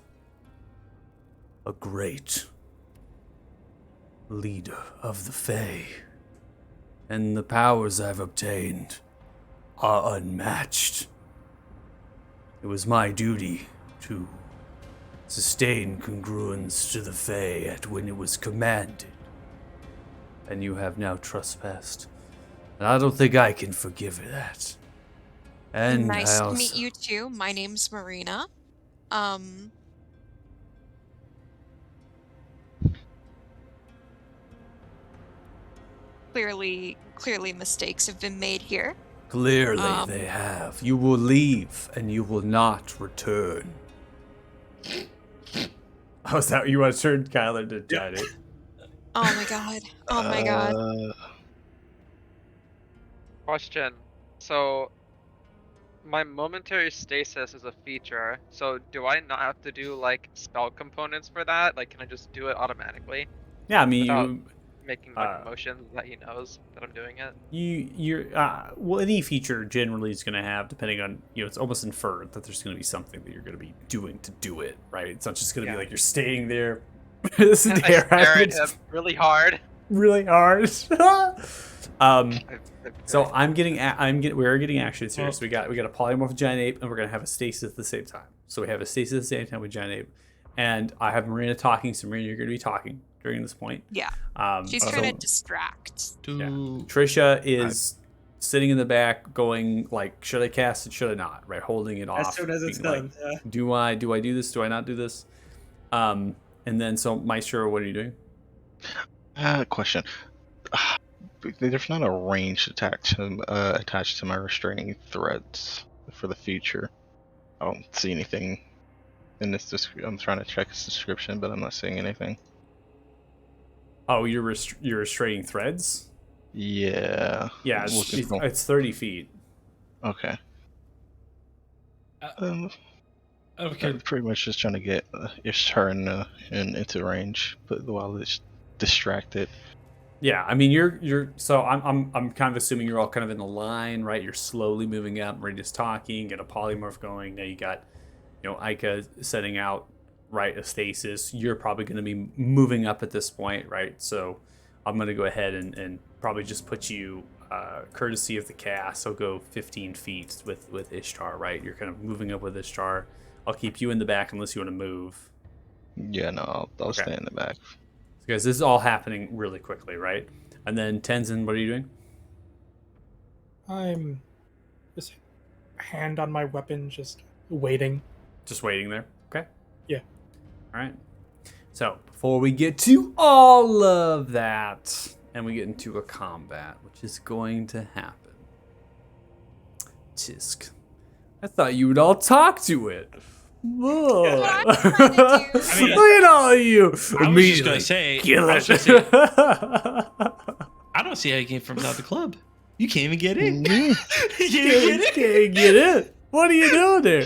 a great leader of the Fae, and the powers I've obtained are unmatched. It was my duty to sustain congruence to the Fae at when it was commanded, and you have now trespassed. And I don't think I can forgive that. And Nice I to also... meet you too. My name's Marina. Clearly mistakes have been made here. Clearly they have. You will leave, and you will not return. Oh, is that what you want to turn Kyler to Giant Ape? Oh my god. Oh my god. Question. So, my momentary stasis is a feature, so do I not have to do like spell components for that? Like, can I just do it automatically? Yeah, I mean, Without you... making like motions that he knows that I'm doing it? You're well, any feature generally is going to have, depending on, it's almost inferred that there's going to be something that you're going to be doing to do it, right? It's not just going to be like you're staying there. I stare at him really hard. Really hard. So we're getting actions here. So we got a polymorph giant ape, and we're gonna have a stasis at the same time. So we have a stasis at the same time with giant ape, and I have Marina talking. So Marina, you're gonna be talking during this point. Yeah. She's so- trying to distract. Yeah. Trisha is sitting in the back, going like, should I cast it? Should I not? Right, holding it off. As soon as it's being done. like, do I do this? Do I not do this? And then so Maestro, what are you doing? Question. There's not a ranged attack attached to my restraining threads for the future. I don't see anything in this. I'm trying to check this description, but I'm not seeing anything. Oh, you're restraining threads? Yeah. Yeah, Looking for- it's 30 feet. Okay. Okay. I'm pretty much just trying to get Ishtar into range, but while it's distracted. Yeah, I mean you're so I'm kind of assuming you're all kind of in a line, right? You're slowly moving up. Radius talking, get a polymorph going. Now you got, Ica setting out, right, a stasis. You're probably going to be moving up at this point, right? So I'm going to go ahead and probably just put you, courtesy of the cast, I'll go 15 feet with Ishtar, right? You're kind of moving up with Ishtar. I'll keep you in the back unless you want to move. Yeah, no, I'll Okay. stay in the back. Because this is all happening really quickly, right? And then Tenzin, what are you doing? I'm just hand on my weapon, just waiting. Just waiting there. Okay. Yeah. All right. So before we get to all of that, and we get into a combat, which is going to happen, Tisk, I thought you would all talk to it. Whoa. That's what I'm trying to do. I mean, Look at all of you. I was just gonna say, Kill I was it. gonna say, I don't see how you came from without the club. You can't even get in. you can't even get in. Can't get in. What are you doing there?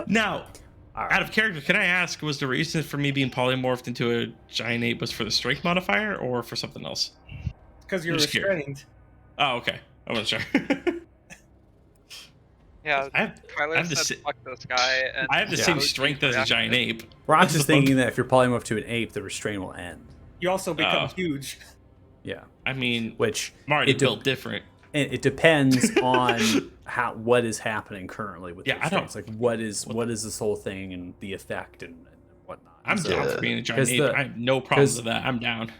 Now, All right. out of character, can I ask, was the reason for me being polymorphed into a giant ape was for the strength modifier or for something else? Because you're I'm just curious. restrained. Oh, okay. I wasn't sure. Yeah, I have Tyler the said si- fuck this guy. And I have the Yeah. same strength as a giant ape. Well, I'm What the just fuck? thinking that if you're polymorphed to an ape, the restraint will end. You also become Oh. huge. Yeah. I mean, Which I'm already it de- built different. it depends on what is happening currently with Yeah, the I don't- restraints. Like what is this whole thing and the effect and whatnot. I'm So- down for being a giant 'cause ape. I have no problems 'cause- with that. I'm down.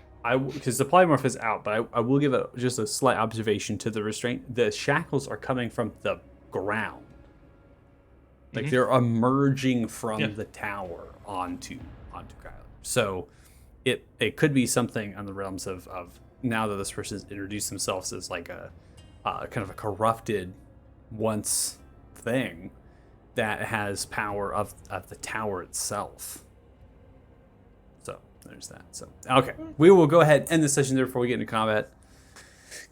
because the polymorph is out, but I will give just a slight observation to the restraint. The shackles are coming from the ground. Like Mhm. they're emerging from Yeah. the tower onto Kyler. So it could be something on the realms of now that this person's introduced themselves as like a kind of a corrupted once thing that has power of the tower itself. So there's that. So okay, we will go ahead and end the session there before we get into combat.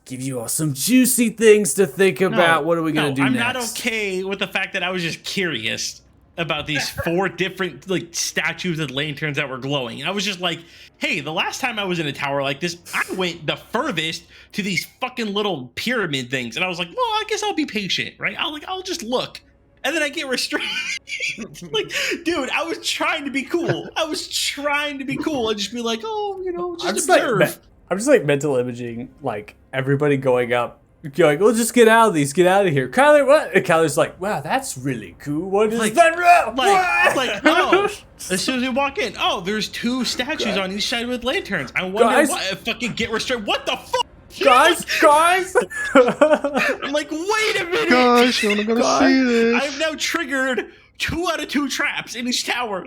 Give you all some juicy things to think about. What are we gonna do I'm next? not okay with the fact that I was just curious about these 4 different like statues and lanterns that were glowing. I was just like, hey, the last time I was in a tower like this, I went the furthest to these fucking little pyramid things, and I was like, well, I guess I'll be patient, right? I'll just look. And then I get restrained. Like, dude, I was trying to be cool. I was trying to be cool and just be like, oh, just observe. I'm just like mental imaging, like everybody going up, going, "Well, just get out of these, get out of here." Kyler, what? And Kyler's like, "Wow, that's really cool. What is that?" Oh, as soon as we walk in, oh, there's 2 statues on each side with lanterns. I wonder Guys. what fucking get restrained. What the fuck? guys. I'm like, wait a minute. Gosh, you're gonna see this. I've now triggered 2 out of 2 traps in each tower.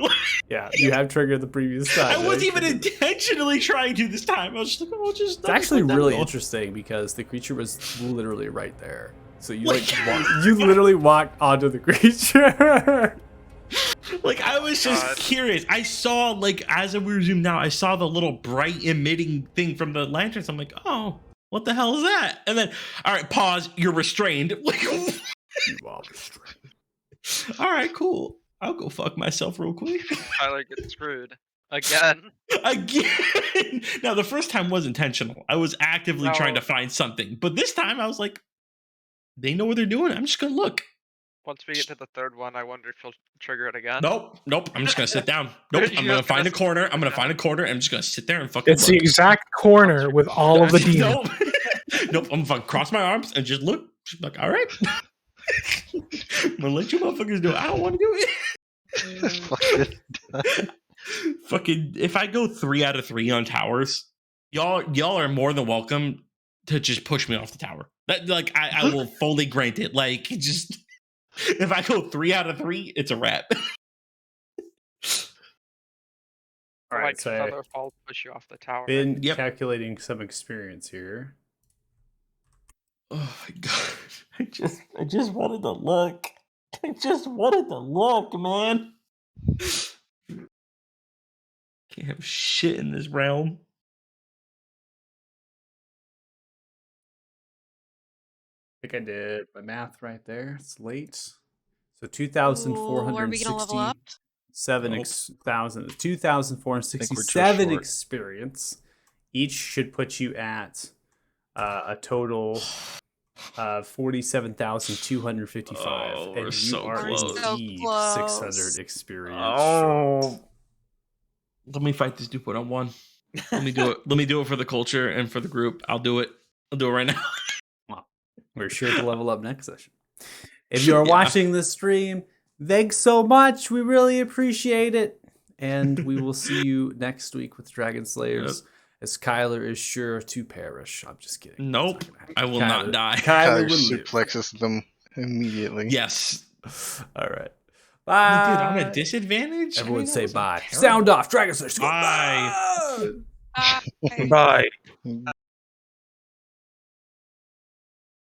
Yeah, you have triggered the previous time. I wasn't right? even intentionally trying to this time. I was just like, oh, just. It's actually really interesting because the creature was literally right there. So you you literally walked onto the creature. Like, I was just curious. I saw, like, as we were zoomed out, I saw the little bright emitting thing from the lanterns. I'm like, oh, what the hell is that? And then, all right, pause. You're restrained. Like, You are restrained. all right, cool. I'll go fuck myself real quick. Tyler gets screwed again. Again. Now, the first time was intentional. I was actively No. trying to find something. But this time, I was like, they know what they're doing. I'm just going to look. Once we get to the 3rd one, I wonder if he'll trigger it again. Nope. I'm just going to sit down. Nope. I'm going to find a corner. I'm going to find a corner. And I'm just going to sit there and fucking It's look. the exact corner with all of the demons. Nope. Nope. I'm gonna cross my arms and just look. Just like, all right. I'm gonna let you motherfuckers do it. I don't want to do it. Fucking, if I go 3 out of 3 on towers, y'all are more than welcome to just push me off the tower. That, like, I will fully grant it. Like, just if I go 3 out of 3, it's a wrap. All right, Like so feather fall, push you off the tower. been Yep. calculating some experience here. Oh my god. I just wanted to look. I just wanted to look, man. Can't have shit in this realm. think I did my math right there. It's late. So Ooh, are we gonna level up? 2,467 short. experience. Each should put you at a total of 47,255. Oh, and we're you so are close. indeed So 600 close. experience short. Let me fight this dude one on one. Let me do it. Let me do it for the culture and for the group. I'll do it. I'll do it right now. We're sure to level up next session. If you are Yeah. watching the stream, thanks so much. We really appreciate it. And we will see you next week with Dragon Slayers, as Kyler is sure to perish. I'm just kidding. Nope. It's not gonna I happen. will not die. Kyler Kyler will live. suplexes them immediately. Yes. All right. Dude, Bye. I'm at disadvantage. Everyone say that wasn't bye. terrible. Sound off. Dragon Slayers. Bye. Ah, Bye.